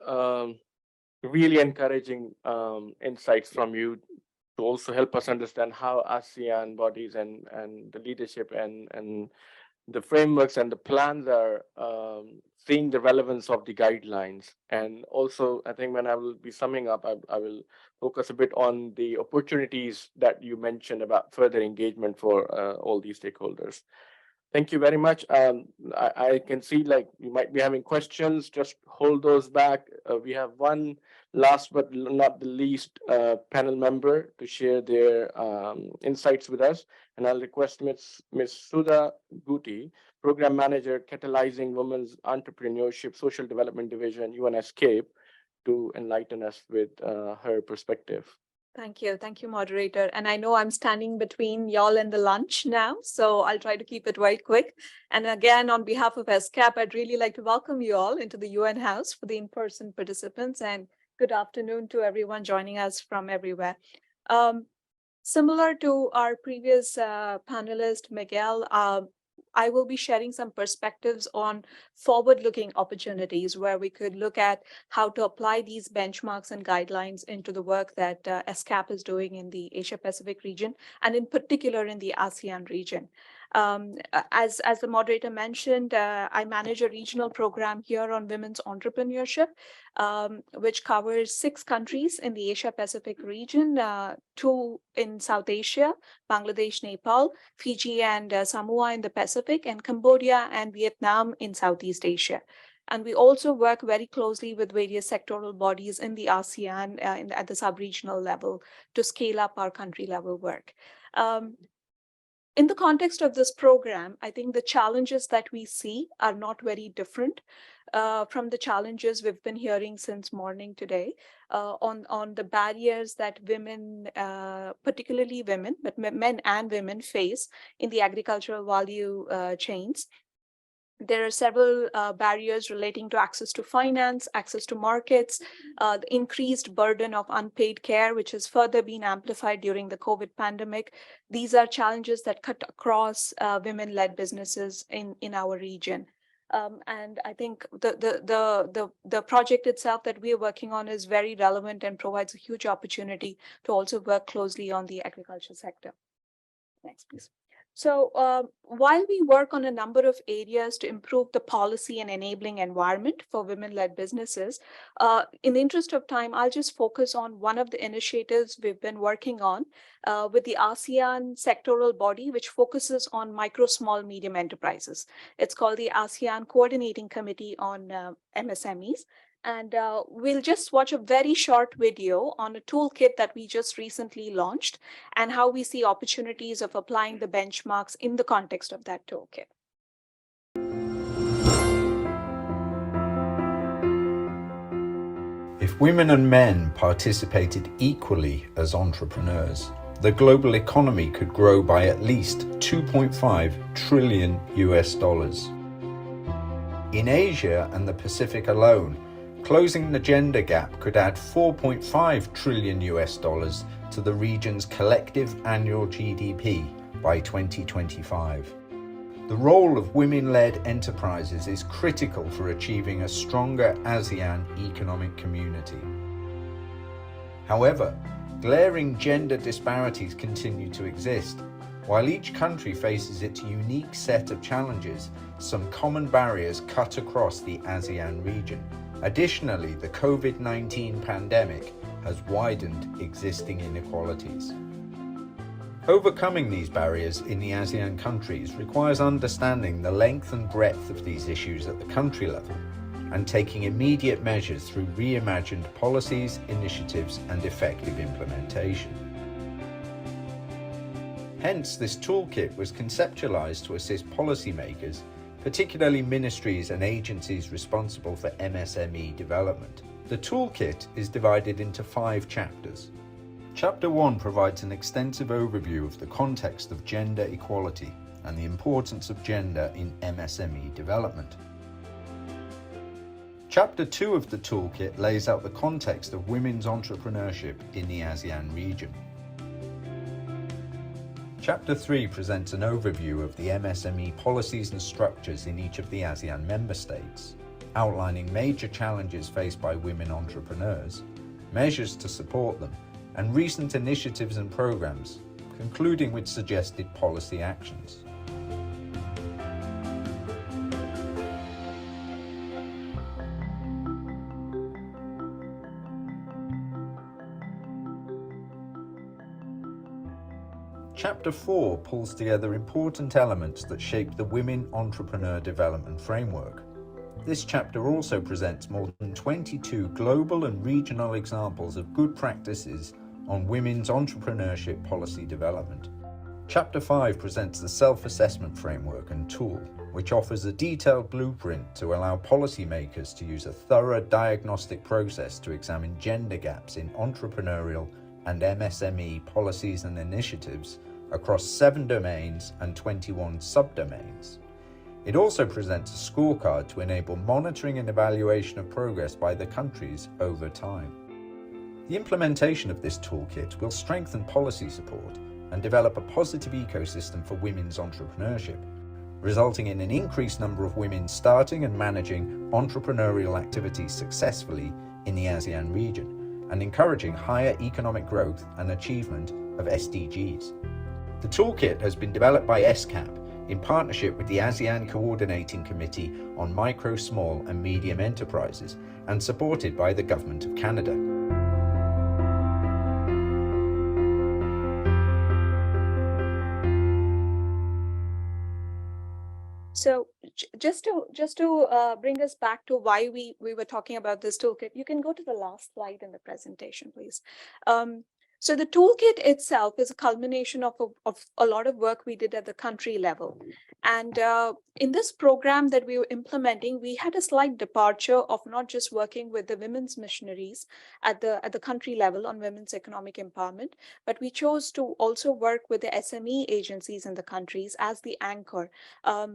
Really encouraging insights from you to also help us understand how ASEAN bodies and the leadership and the frameworks and the plans are seeing the relevance of the guidelines. And also, I think when I will be summing up, I will focus a bit on the opportunities that you mentioned about further engagement for all these stakeholders. Thank you very much. I can see like you might be having questions, just hold those back. We have one last but not the least panel member to share their insights with us. And I'll request Ms. Sudha Guti, Program Manager, Catalyzing Women's Entrepreneurship, Social Development Division, UN Escape, to enlighten us with her perspective. Thank you, moderator. And I know I'm standing between y'all and the lunch now, so I'll try to keep it very quick. And again, on behalf of ESCAP, I'd really like to welcome you all into the UN House for the in-person participants, and good afternoon to everyone joining us from everywhere. Similar to our previous panelist, Miguel, I will be sharing some perspectives on forward-looking opportunities where we could look at how to apply these benchmarks and guidelines into the work that ESCAP is doing in the Asia-Pacific region, and in particular in the ASEAN region. As the moderator mentioned, I manage a regional program here on women's entrepreneurship, which covers 6 countries in the Asia Pacific region, 2 in South Asia, Bangladesh, Nepal, Fiji and Samoa in the Pacific, and Cambodia and Vietnam in Southeast Asia. And we also work very closely with various sectoral bodies in the ASEAN at the sub-regional level to scale up our country level work. In the context of this program, I think the challenges that we see are not very different from the challenges we've been hearing since morning today on the barriers that women, particularly women, but men and women face in the agricultural value chains. There are several barriers relating to access to finance, access to markets, the increased burden of unpaid care, which has further been amplified during the COVID pandemic. These are challenges that cut across women-led businesses in our region. And I think the project itself that we are working on is very relevant and provides a huge opportunity to also work closely on the agriculture sector. Next, please. So while we work on a number of areas to improve the policy and enabling environment for women-led businesses, in the interest of time, I'll just focus on one of the initiatives we've been working on with the ASEAN sectoral body, which focuses on micro, small, medium enterprises. It's called the ASEAN Coordinating Committee on MSMEs. And we'll just watch a very short video on a toolkit that we just recently launched and how we see opportunities of applying the benchmarks in the context of that toolkit. If women and men participated equally as entrepreneurs, the global economy could grow by at least $2.5 trillion. In Asia and the Pacific alone, closing the gender gap could add $4.5 trillion to the region's collective annual GDP by 2025. The role of women-led enterprises is critical for achieving a stronger ASEAN economic community. However, glaring gender disparities continue to exist. While each country faces its unique set of challenges, some common barriers cut across the ASEAN region. Additionally, the COVID-19 pandemic has widened existing inequalities. Overcoming these barriers in the ASEAN countries requires understanding the length and breadth of these issues at the country level and taking immediate measures through reimagined policies, initiatives, and effective implementation. Hence, this toolkit was conceptualized to assist policymakers, particularly ministries and agencies responsible for MSME development. The toolkit is divided into 5 chapters. Chapter 1 provides an extensive overview of the context of gender equality and the importance of gender in MSME development. Chapter 2 of the toolkit lays out the context of women's entrepreneurship in the ASEAN region. Chapter 3 presents an overview of the MSME policies and structures in each of the ASEAN member states, outlining major challenges faced by women entrepreneurs, measures to support them, and recent initiatives and programs, concluding with suggested policy actions. Chapter 4 pulls together important elements that shape the Women Entrepreneur Development Framework. This chapter also presents more than 22 global and regional examples of good practices on women's entrepreneurship policy development. Chapter 5 presents the Self-Assessment Framework and Tool, which offers a detailed blueprint to allow policymakers to use a thorough diagnostic process to examine gender gaps in entrepreneurial and MSME policies and initiatives across 7 domains and 21 subdomains. It also presents a scorecard to enable monitoring and evaluation of progress by the countries over time. The implementation of this toolkit will strengthen policy support and develop a positive ecosystem for women's entrepreneurship, resulting in an increased number of women starting and managing entrepreneurial activities successfully in the ASEAN region, and encouraging higher economic growth and achievement of SDGs. The toolkit has been developed by SCAP in partnership with the ASEAN Coordinating Committee on Micro, Small and Medium Enterprises and supported by the Government of Canada. So just to bring us back to why we were talking about this toolkit, you can go to the last slide in the presentation, please. So the toolkit itself is a culmination of a lot of work we did at the country level. And in this program that we were implementing, we had a slight departure of not just working with the women's missionaries at the country level on women's economic empowerment, but we chose to also work with the SME agencies in the countries as the anchor,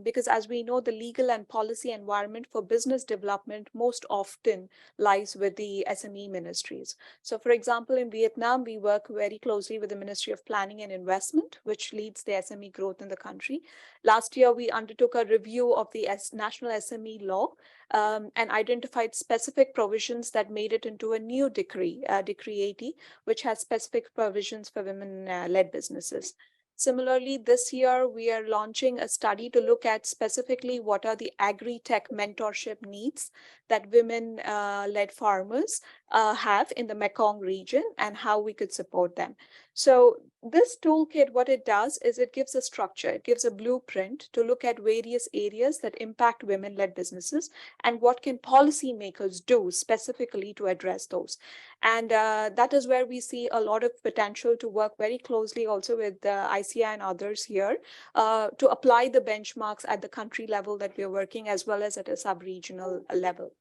because as we know, the legal and policy environment for business development most often lies with the SME ministries. So for example, in Vietnam, we work very closely with the Ministry of Planning and Investment, which leads the SME growth in the country. Last year, we undertook a review of the national SME law and identified specific provisions that made it into a new decree, Decree 80, which has specific provisions for women-led businesses. Similarly, this year, we are launching a study to look at specifically what are the agri-tech mentorship needs that women-led farmers have in the Mekong region and how we could support them. So this toolkit, what it does is it gives a structure, it gives a blueprint to look at various areas that impact women-led businesses and what can policymakers do specifically to address those. And that is where we see a lot of potential to work very closely also with ICI and others here to apply the benchmarks at the country level that we're working as well as at a sub-regional level.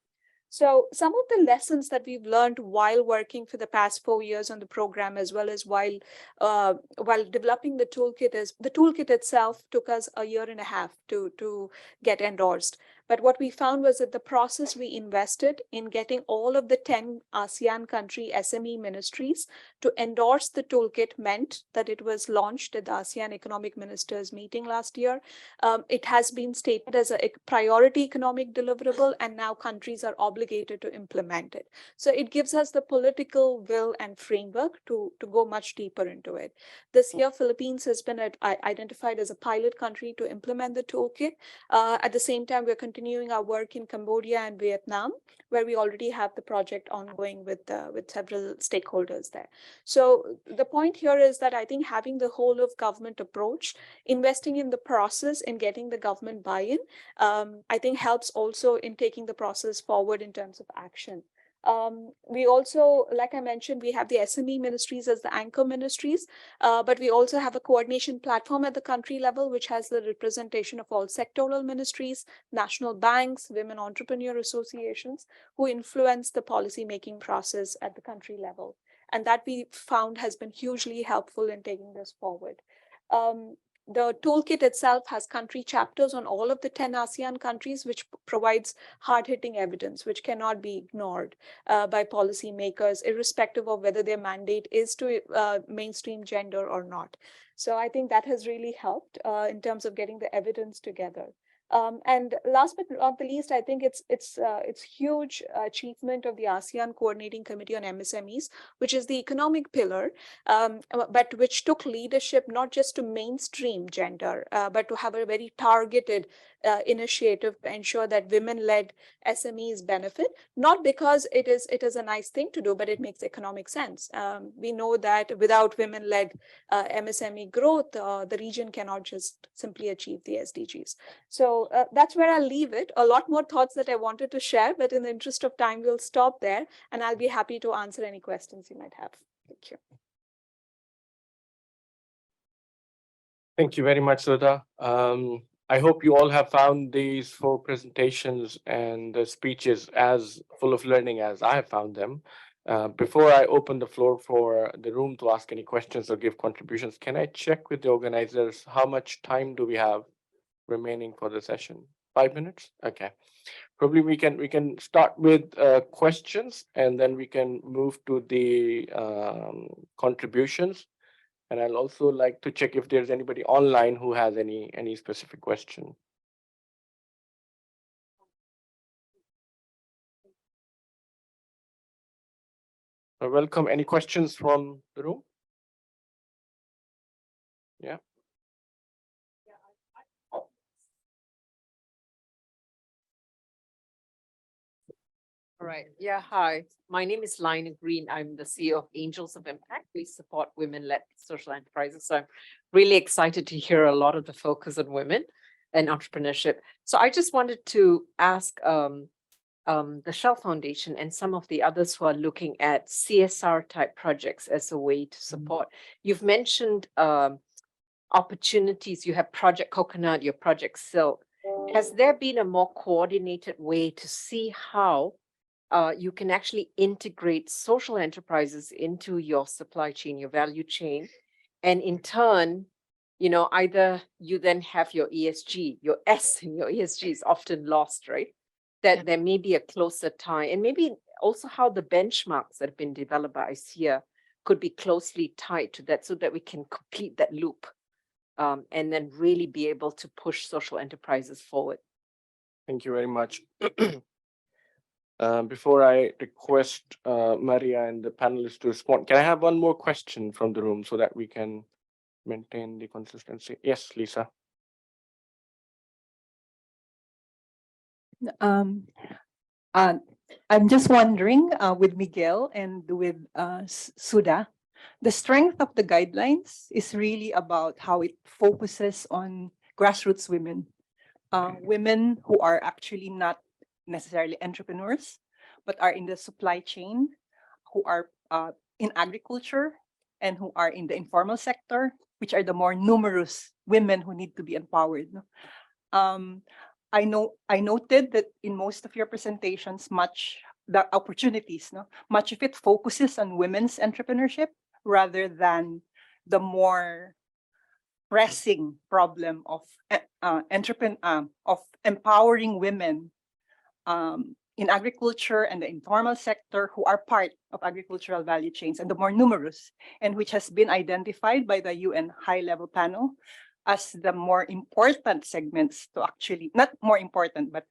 So some of the lessons that we've learned while working for the past 4 years on the program, as well as while developing the toolkit, is the toolkit itself took us 1.5 years to get endorsed. But what we found was that the process we invested in getting all of the 10 ASEAN country SME ministries to endorse the toolkit meant that it was launched at the ASEAN Economic Ministers meeting last year. It has been stated as a priority economic deliverable, and now countries are obligated to implement it. So it gives us the political will and framework to go much deeper into it. This year, Philippines has been identified as a pilot country to implement the toolkit. At the same time, we're continuing our work in Cambodia and Vietnam, where we already have the project ongoing with several stakeholders there. So the point here is that I think having the whole of government approach, investing in the process and getting the government buy-in, I think helps also in taking the process forward in terms of action. We also, like I mentioned, we have the SME ministries as the anchor ministries, but we also have a coordination platform at the country level, which has the representation of all sectoral ministries, national banks, women entrepreneur associations, who influence the policy-making process at the country level. And that we found has been hugely helpful in taking this forward. The toolkit itself has country chapters on all of the 10 ASEAN countries, which provides hard-hitting evidence, which cannot be ignored by policymakers, irrespective of whether their mandate is to mainstream gender or not. So I think that has really helped in terms of getting the evidence together. And last but not the least, I think it's huge achievement of the ASEAN Coordinating Committee on MSMEs, which is the economic pillar, but which took leadership not just to mainstream gender, but to have a very targeted initiative to ensure that women-led SMEs benefit, not because it is a nice thing to do, but it makes economic sense. We know that without women-led MSME growth, the region cannot just simply achieve the SDGs. So that's where I'll leave it. A lot more thoughts that I wanted to share, but in the interest of time, we'll stop there, and I'll be happy to answer any questions you might have. Thank you. Thank you very much, Sudha. I hope you all have found these 4 presentations and the speeches as full of learning as I have found them. Before I open the floor for the room to ask any questions or give contributions, can I check with the organizers how much time do we have remaining for the session? 5 minutes? Okay. Probably we can start with questions, and then we can move to the contributions. And I'll also like to check if there's anybody online who has any specific question. Welcome. Any questions from the room? Yeah. All right. Yeah. Hi. My name is Lina Green. I'm the CEO of Angels of Impact. We support women-led social enterprises. So I'm really excited to hear a lot of the focus on women and entrepreneurship. So I just wanted to ask the Shell Foundation and some of the others who are looking at CSR type projects as a way to support. You've mentioned opportunities. You have Project Coconut, your Project Silk. Has there been a more coordinated way to see how you can actually integrate social enterprises into your supply chain, your value chain, and in turn, either you then have your ESG, your S in your ESG is often lost, right? That there may be a closer tie, and maybe also how the benchmarks that have been developed by ICEA could be closely tied to that so that we can complete that loop and then really be able to push social enterprises forward. Thank you very much. Before I request Maria and the panelists to respond, can I have one more question from the room so that we can maintain the consistency? Yes, Lisa. I'm just wondering with Miguel and with Suda, the strength of the guidelines is really about how it focuses on grassroots women, women who are actually not necessarily entrepreneurs, but are in the supply chain, who are in agriculture, and who are in the informal sector, which are the more numerous women who need to be empowered. I noted that in most of your presentations, the opportunities, much of it focuses on women's entrepreneurship rather than the more pressing problem of empowering women in agriculture and the informal sector who are part of agricultural value chains and the more numerous, and which has been identified by the UN high-level panel as the more important segments to actually, not more important, but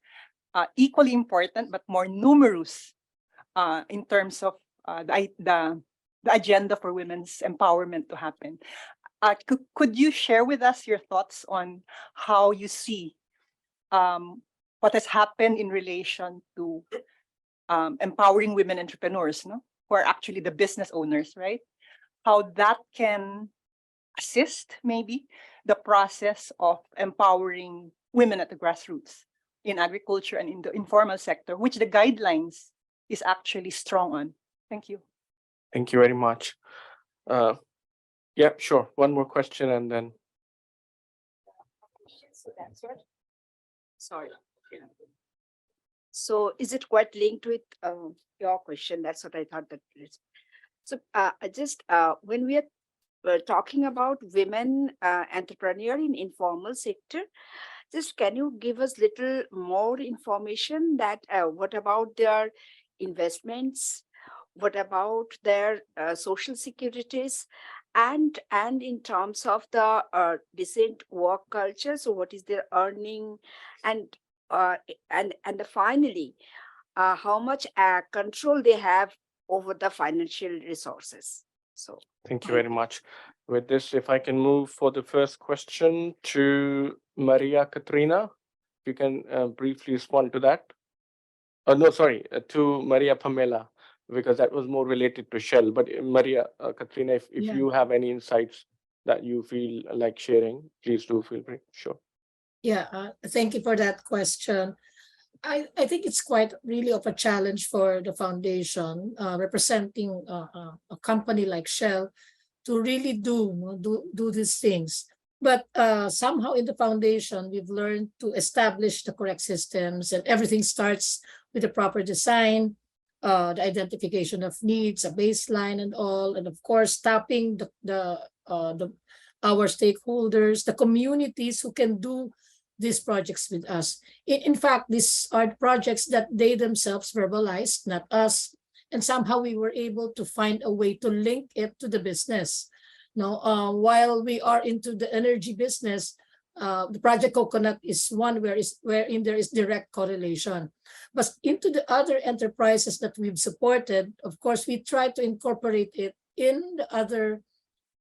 equally important, but more numerous in terms of the agenda for women's empowerment to happen. Could you share with us your thoughts on how you see what has happened in relation to empowering women entrepreneurs, who are actually the business owners, right? How that can assist maybe the process of empowering women at the grassroots in agriculture and in the informal sector, which the guidelines is actually strong on. Thank you. Thank you very much. Yeah, sure. One more question and then. Sorry. So is it quite linked with your question? That's what I thought that is. So when we are talking about women entrepreneur in informal sector, just can you give us little more information that what about their investments, what about their social securities, and in terms of the decent work culture, so what is their earning, and finally how much control they have over the financial resources. So thank you very much. With this, if I can move for the first question to Maria Katrina, if you can briefly respond to that. No, sorry, to Maria Pamela, because that was more related to Shell. But Maria Katrina, if you have any insights that you feel like sharing, please do feel free. Sure. Yeah, thank you for that question. I think it's quite really of a challenge for the foundation representing a company like Shell to really do these things. But somehow in the foundation, we've learned to establish the correct systems, and everything starts with the proper design, the identification of needs, a baseline and all, and of course, tapping our stakeholders, the communities who can do these projects with us. In fact, these are projects that they themselves verbalized, not us. And somehow we were able to find a way to link it to the business. Now, while we are into the energy business, the Project Coconut is one wherein there is direct correlation. But into the other enterprises that we've supported, of course, we try to incorporate it in the other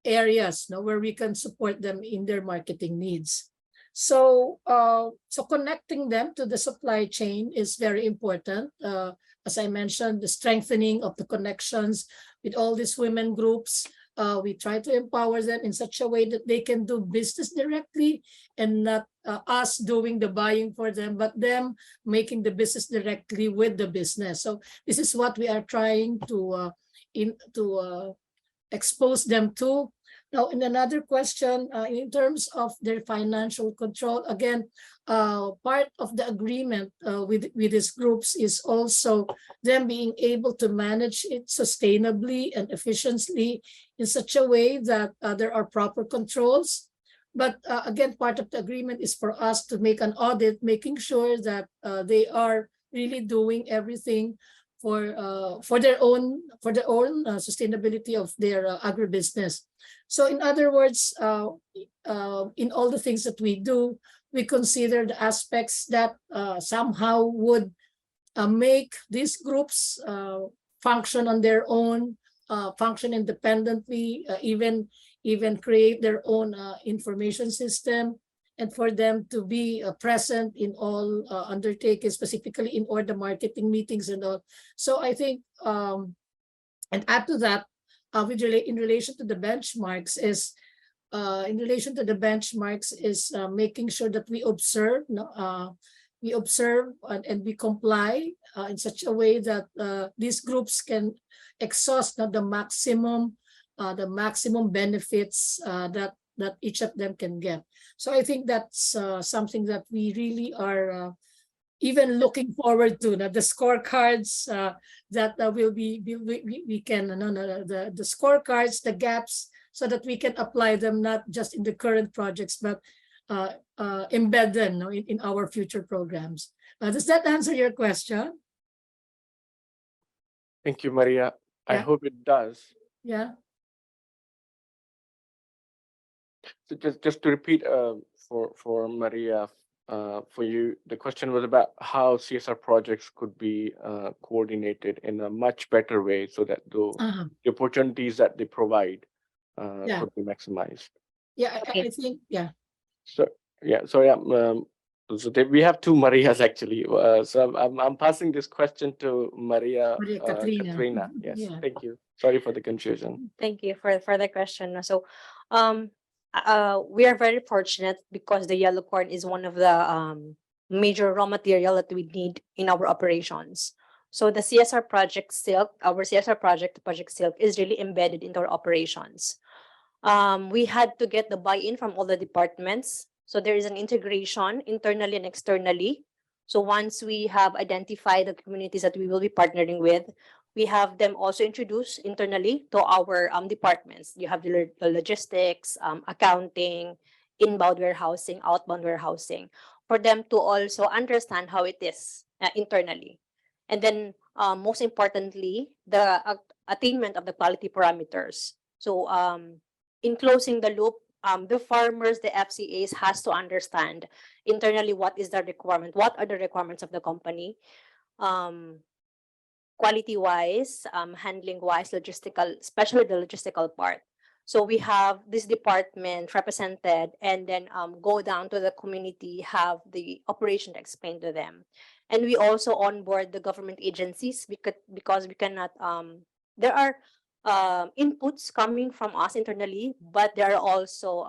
areas where we can support them in their marketing needs. So, so connecting them to the supply chain is very important. As I mentioned, the strengthening of the connections with all these women groups. We try to empower them in such a way that they can do business directly and not us doing the buying for them, but them making the business directly with the business. So this is what we are trying to expose them to. Now, in another question, in terms of their financial control, again, part of the agreement with these groups is also them being able to manage it sustainably and efficiently in such a way that there are proper controls. But again, part of the agreement is for us to make an audit, making sure that they are really doing everything for their own sustainability of their agribusiness. So in other words, in all the things that we do, we consider the aspects that somehow would make these groups function on their own, function independently, even create their own information system, and for them to be present in all undertakings, specifically in all the marketing meetings and all. So I think, and add to that, in relation to the benchmarks is making sure that we observe and we comply in such a way that these groups can exhaust the maximum benefits that each of them can get. So I think that's something that we really are even looking forward to. The scorecards that will be we can the scorecards, the gaps, so that we can apply them not just in the current projects, but embed them in our future programs. Does that answer your question? Thank you, Maria. I Yeah. hope it does. Yeah. So just to repeat for Maria, for you, the question was about how CSR projects could be coordinated in a much better way so that the opportunities that they provide Yeah. could be maximized. Yeah, Okay. I think, yeah. So we have two Marias actually. So I'm passing this question to Maria Katrina. Katrina. Yes, Yeah. thank you. Sorry for the confusion. Thank you for the question. So, we are very fortunate because the yellow corn is one of the major raw material that we need in our operations. So the CSR project Silk, our CSR project, Project Silk, is really embedded into our operations. We had to get the buy-in from all the departments. So there is an integration internally and externally. So once we have identified the communities that we will be partnering with, we have them also introduced internally to our departments. You have the logistics, accounting, inbound warehousing, outbound warehousing, for them to also understand how it is internally. And then most importantly, the attainment of the quality parameters. So in closing the loop, the farmers, the FCAs has to understand internally what is the requirement, what are the requirements of the company, quality-wise, handling-wise, logistical, especially the logistical part. So we have this department represented, and then go down to the community, have the operation explained to them. And we also onboard the government agencies because we cannot, there are inputs coming from us internally, but there are also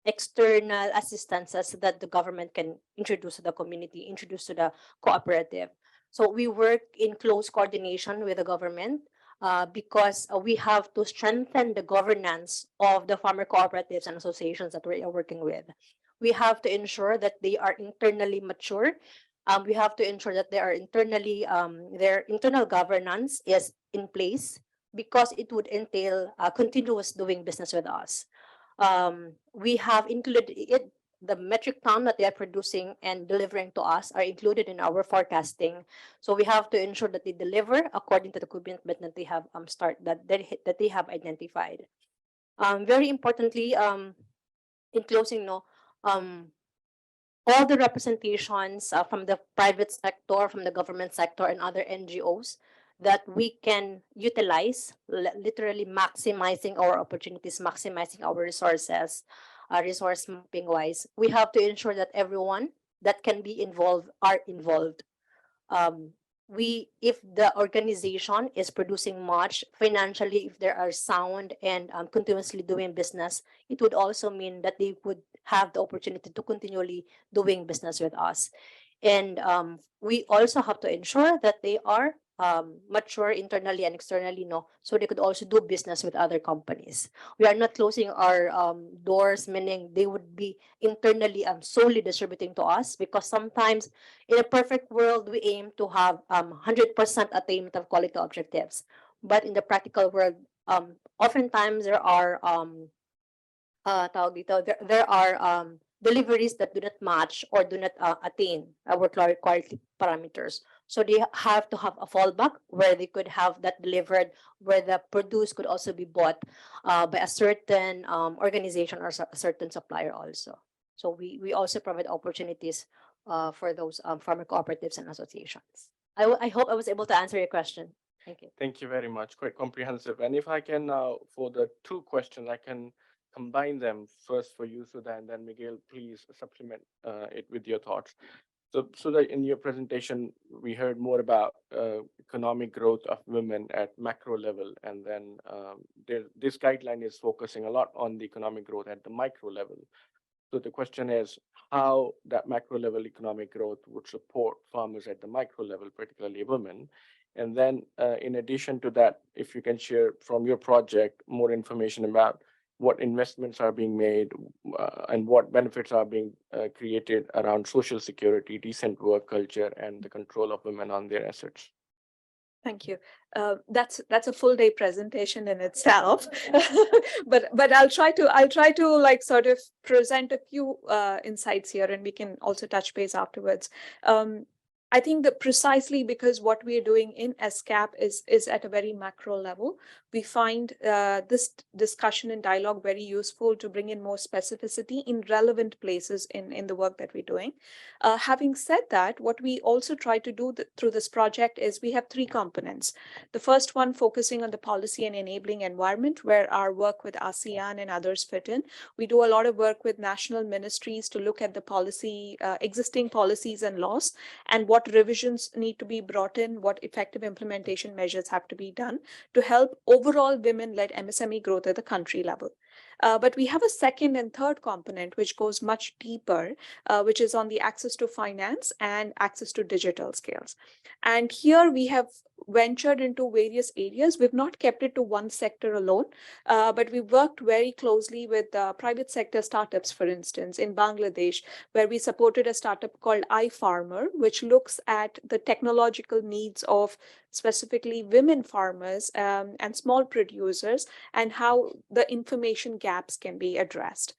external assistances that the government can introduce to the community, introduce to the cooperative. So we work in close coordination with the government because we have to strengthen the governance of the farmer cooperatives and associations that we are working with. We have to ensure that they are internally mature. We have to ensure that they are internally, their internal governance is in place, because it would entail continuous doing business with us. We have included it, the metric ton that they are producing and delivering to us are included in our forecasting. So we have to ensure that they deliver according to the commitment that they have that they have identified. Very importantly, in closing, all the representations from the private sector, from the government sector, and other NGOs that we can utilize, literally maximizing our opportunities, maximizing our resources, resource mapping wise. We have to ensure that everyone that can be involved are involved. If the organization is producing much financially, if they are sound and continuously doing business, it would also mean that they would have the opportunity to continually doing business with us. And we also have to ensure that they are mature internally and externally, so they could also do business with other companies. We are not closing our doors, meaning they would be internally solely distributing to us, because sometimes in a perfect world, we aim to have 100% attainment of quality objectives. But in the practical world, oftentimes there are there are deliveries that do not match or do not attain our quality parameters. So they have to have a fallback where they could have that delivered, where the produce could also be bought by a certain organization or a certain supplier also. So we also provide opportunities for those farmer cooperatives and associations. I hope I was able to answer your question. Thank you. Thank you very much. Quite comprehensive. And if I can now, for the two questions, I can combine them first for you, Sudha, and then Miguel, please supplement it with your thoughts. So, Sudha, in your presentation, we heard more about economic growth of women at macro level, and then this guideline is focusing a lot on the economic growth at the micro level. So the question is how that macro level economic growth would support farmers at the micro level, particularly women. And then in addition to that, if you can share from your project more information about what investments are being made and what benefits are being created around social security, decent work culture, and the control of women on their assets. Thank you. That's a full day presentation in itself, but I'll try to like sort of present a few insights here, and we can also touch base afterwards. I think that precisely because what we are doing in SCAP is at a very macro level, we find this discussion and dialogue very useful to bring in more specificity in relevant places in the work that we're doing. Having said that, what we also try to do through this project is we have three components. The first one focusing on the policy and enabling environment, where our work with ASEAN and others fit in. We do a lot of work with national ministries to look at the policy, existing policies and laws, and what revisions need to be brought in, what effective implementation measures have to be done to help overall women-led MSME growth at the country level. But we have a second and third component, which goes much deeper, which is on the access to finance and access to digital skills. And here we have ventured into various areas. We've not kept it to one sector alone, but we worked very closely with private sector startups, for instance, in Bangladesh, where we supported a startup called iFarmer, which looks at the technological needs of specifically women farmers and small producers, and how the information gaps can be addressed.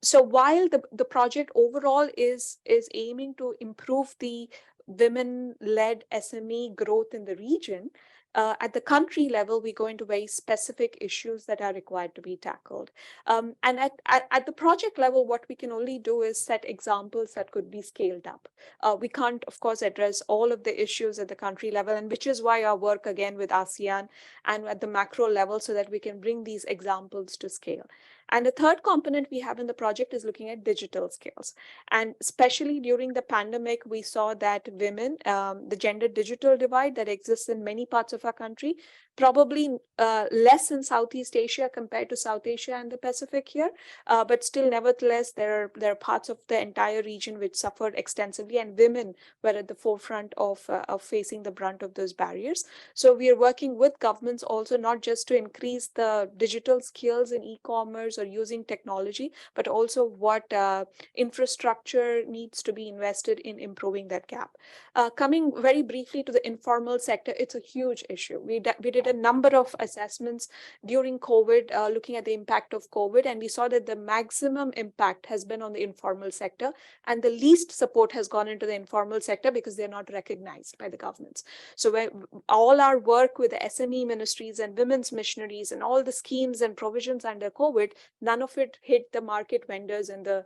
So while the project overall is aiming to improve the women-led SME growth in the region, at the country level, we go into very specific issues that are required to be tackled. And at the project level, what we can only do is set examples that could be scaled up. We can't, of course, address all of the issues at the country level, and which is why our work again with ASEAN and at the macro level, so that we can bring these examples to scale. And the third component we have in the project is looking at digital skills. And especially during the pandemic, we saw that women, the gender digital divide that exists in many parts of our country, probably less in Southeast Asia compared to South Asia and the Pacific here, but still nevertheless, there are parts of the entire region which suffered extensively, and women were at the forefront of facing the brunt of those barriers. So we are working with governments also, not just to increase the digital skills in e-commerce or using technology, but also what infrastructure needs to be invested in improving that gap. Coming very briefly to the informal sector, it's a huge issue. We did a number of assessments during COVID, looking at the impact of COVID, and we saw that the maximum impact has been on the informal sector, and the least support has gone into the informal sector because they're not recognized by the governments. So when all our work with the SME ministries and women's missionaries and all the schemes and provisions under COVID, none of it hit the market vendors and the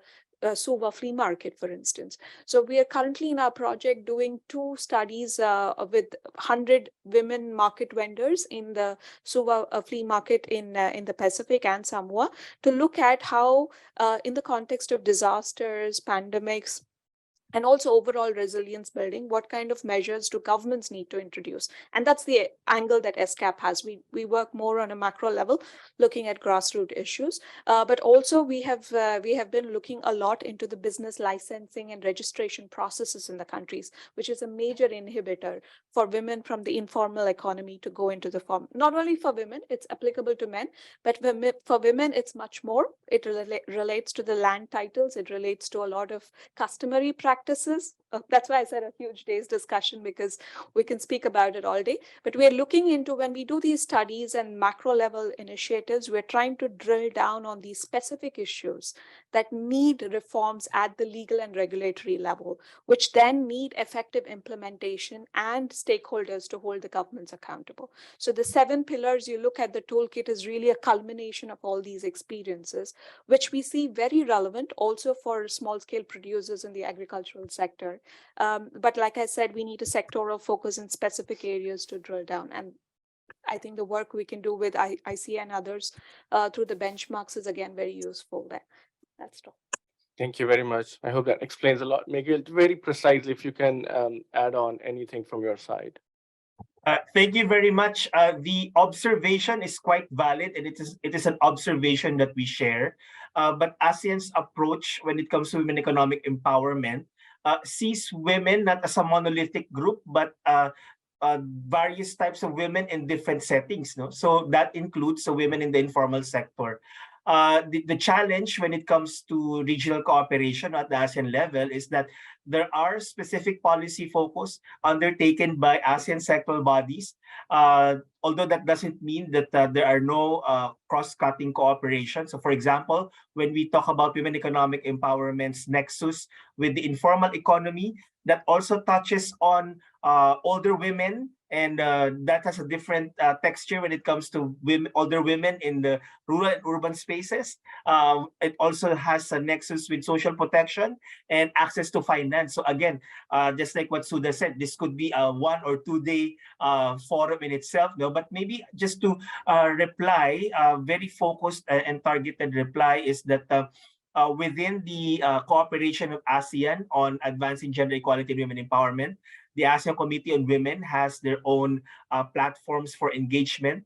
Suva flea market, for instance. So we are currently in our project doing 2 studies with 100 women market vendors in the Suva flea market in the Pacific and Samoa, to look at how in the context of disasters, pandemics, and also overall resilience building, what kind of measures do governments need to introduce? And that's the angle that SCAP has. We work more on a macro level, looking at grassroots issues, but also we have been looking a lot into the business licensing and registration processes in the countries, which is a major inhibitor for women from the informal economy to go into the form. Not only for women, it's applicable to men, but for women, it's much more. It relates to the land titles. It relates to a lot of customary practices. That's why I said a huge day's discussion, because we can speak about it all day. But we're looking into, when we do these studies and macro level initiatives, we're trying to drill down on these specific issues that need reforms at the legal and regulatory level, which then need effective implementation and stakeholders to hold the governments accountable. So the 7 pillars, you look at the toolkit, is really a culmination of all these experiences, which we see very relevant also for small scale producers in the agricultural sector. But like I said, we need a sectoral focus in specific areas to drill down. And I think the work we can do with ICA and others through the benchmarks is again very useful there. That's all. Thank you very much. I hope that explains a lot. Miguel, very precisely, if you can add on anything from your side. Thank you very much. The observation is quite valid, and it is an observation that we share. But ASEAN's approach when it comes to women economic empowerment sees women not as a monolithic group, but various types of women in different settings. No? So that includes the women in the informal sector. The challenge when it comes to regional cooperation at the ASEAN level is that there are specific policy focus undertaken by ASEAN sectoral bodies, although that doesn't mean that there are no cross-cutting cooperation. So for example, when we talk about women economic empowerment's nexus with the informal economy, that also touches on older women, and that has a different texture when it comes to older women in the rural and urban spaces. It also has a nexus with social protection and access to finance. So again, just like what Sudha said, this could be a 1 or 2 day forum in itself, no? But maybe just to reply, very focused and targeted reply is that within the cooperation of ASEAN on advancing gender equality and women empowerment, the ASEAN Committee on Women has their own platforms for engagement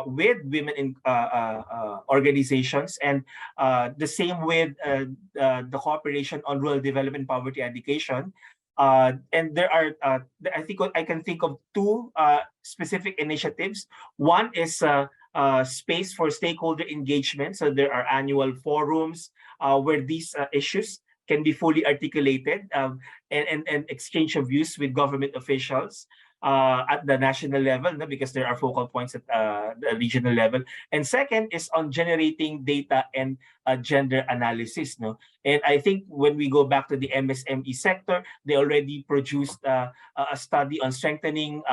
with women in organizations, and the same with the cooperation on rural development, poverty education. And there are, I think I can think of 2 specific initiatives. One is space for stakeholder engagement. So there are annual forums where these issues can be fully articulated and exchange of views with government officials at the national level, no? Because there are focal points at the regional level. And second is on generating data and gender analysis. No? And I think when we go back to the MSME sector, they already produced a study on strengthening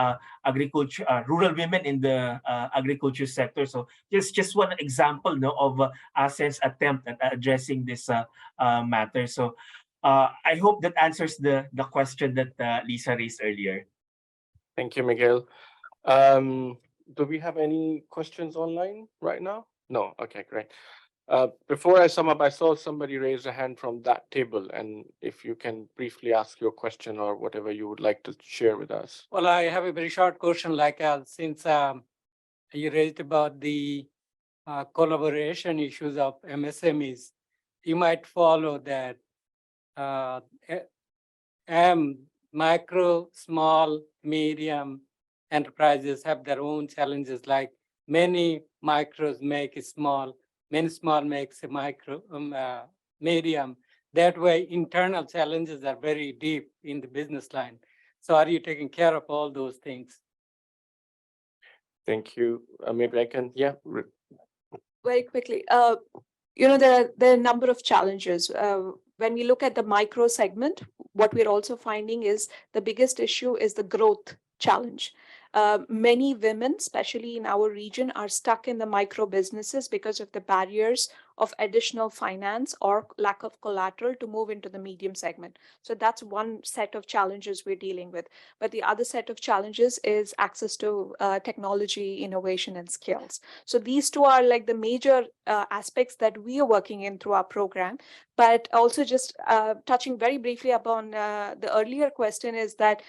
agriculture, rural women in the agriculture sector. So just one example, no, of ASEAN's attempt at addressing this matter. So I hope that answers the question that Lisa raised earlier. Thank you, Miguel. Do we have any questions online right now? No. Okay, great. Before I sum up, I saw somebody raise a hand from that table, and if you can briefly ask your question or whatever you would like to share with us. Well, I have a very short question, like since you raised about the collaboration issues of MSMEs, you might follow that micro, small, medium enterprises have their own challenges, like many micros make a small, many small makes a micro, medium. That way, internal challenges are very deep in the business line. So are you taking care of all those things? Thank you. Maybe I can, yeah. Very quickly, you know, there are a number of challenges. When we look at the micro segment, what we're also finding is the biggest issue is the growth challenge. Many women, especially in our region, are stuck in the micro businesses because of the barriers of additional finance or lack of collateral to move into the medium segment. So that's one set of challenges we're dealing with. But the other set of challenges is access to technology, innovation, and skills. So these two are like the major aspects that we are working in through our program. But also just touching very briefly upon the earlier question is that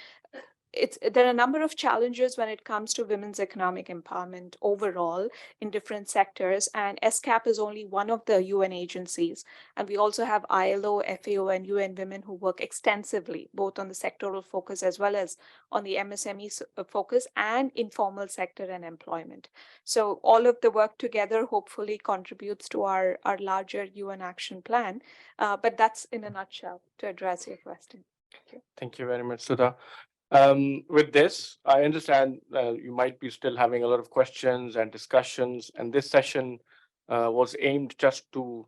there are a number of challenges when it comes to women's economic empowerment overall in different sectors, and SCAP is only one of the UN agencies. And we also have ILO, FAO, and UN Women who work extensively, both on the sectoral focus as well as on the MSME focus and informal sector and employment. So all of the work together hopefully contributes to our larger UN action plan. But that's in a nutshell to address your question. Thank you. Thank you very much, Sudha. With this, I understand you might be still having a lot of questions and discussions, and this session was aimed just to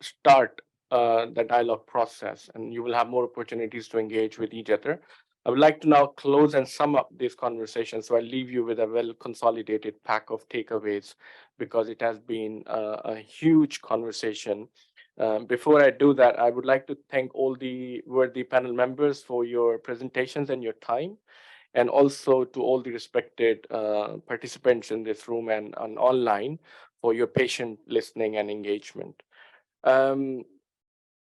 start the dialogue process, and you will have more opportunities to engage with each other. I would like to now close and sum up this conversation, so I'll leave you with a well-consolidated pack of takeaways, because it has been a huge conversation. Before I do that, I would like to thank all the worthy panel members for your presentations and your time, and also to all the respected participants in this room and online for your patient listening and engagement.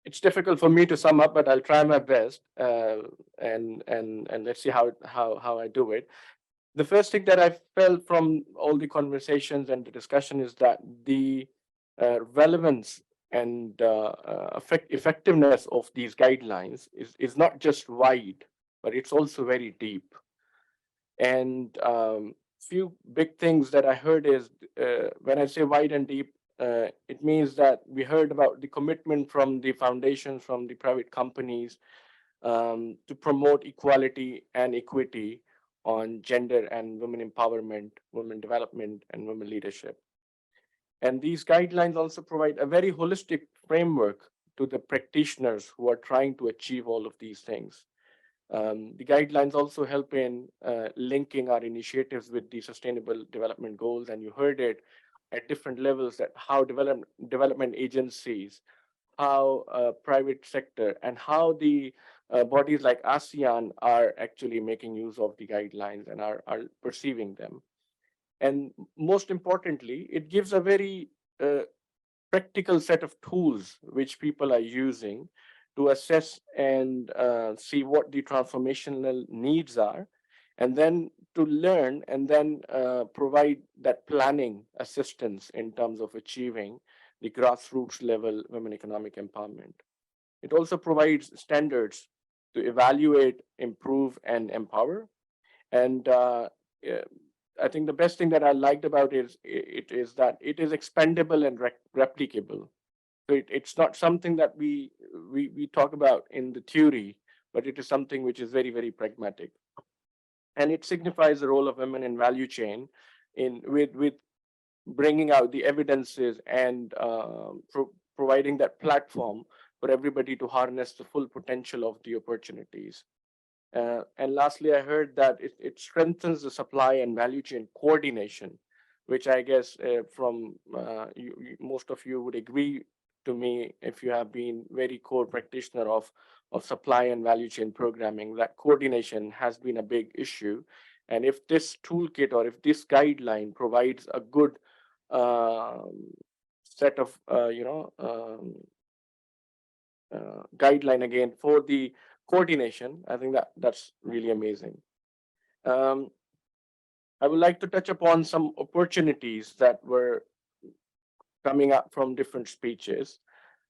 It's difficult for me to sum up, but I'll try my best, and let's see how I do it. The first thing that I felt from all the conversations and the discussion is that the relevance and effectiveness of these guidelines is not just wide, but it's also very deep. And few big things that I heard is, when I say wide and deep, it means that we heard about the commitment from the foundations, from the private companies, to promote equality and equity on gender and women empowerment, women development, and women leadership. And these guidelines also provide a very holistic framework to the practitioners who are trying to achieve all of these things. The guidelines also help in linking our initiatives with the Sustainable Development Goals, and you heard it at different levels, that how development agencies, how private sector, and how the bodies like ASEAN are actually making use of the guidelines and are perceiving them. And most importantly, it gives a very practical set of tools which people are using to assess and see what the transformational needs are, and then to learn and then provide that planning assistance in terms of achieving the grassroots level women economic empowerment. It also provides standards to evaluate, improve, and empower. And I think the best thing that I liked about it is that it is expandable and replicable. So it's not something that we talk about in the theory, but it is something which is very, very pragmatic. And it signifies the role of women in value chain with bringing out the evidences and providing that platform for everybody to harness the full potential of the opportunities. And lastly, I heard that it strengthens the supply and value chain coordination, which I guess from most of you would agree to me, if you have been very core practitioner of supply and value chain programming, that coordination has been a big issue. And if this toolkit or if this guideline provides a good set of guideline again for the coordination, I think that's really amazing. I would like to touch upon some opportunities that were coming up from different speeches.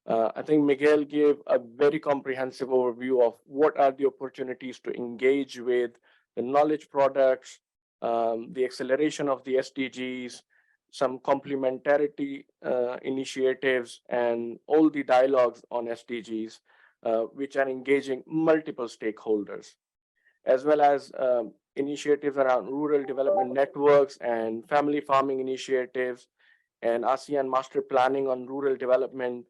I think Miguel gave a very comprehensive overview of what are the opportunities to engage with the knowledge products, the acceleration of the SDGs, some complementarity initiatives, and all the dialogues on SDGs, which are engaging multiple stakeholders, as well as initiatives around rural development networks and family farming initiatives, and ASEAN master planning on rural development,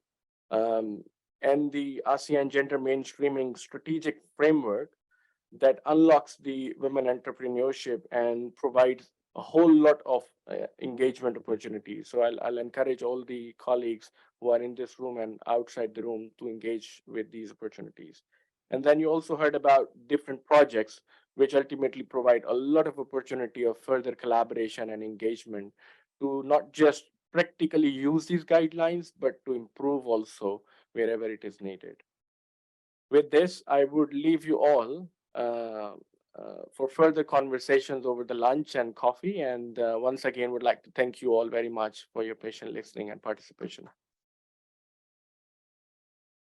and the ASEAN gender mainstreaming strategic framework that unlocks the women entrepreneurship and provides a whole lot of engagement opportunities. So I'll encourage all the colleagues who are in this room and outside the room to engage with these opportunities. And then you also heard about different projects, which ultimately provide a lot of opportunity of further collaboration and engagement to not just practically use these guidelines, but to improve also wherever it is needed. With this, I would leave you all for further conversations over the lunch and coffee. And once again, would like to thank you all very much for your patient listening and participation.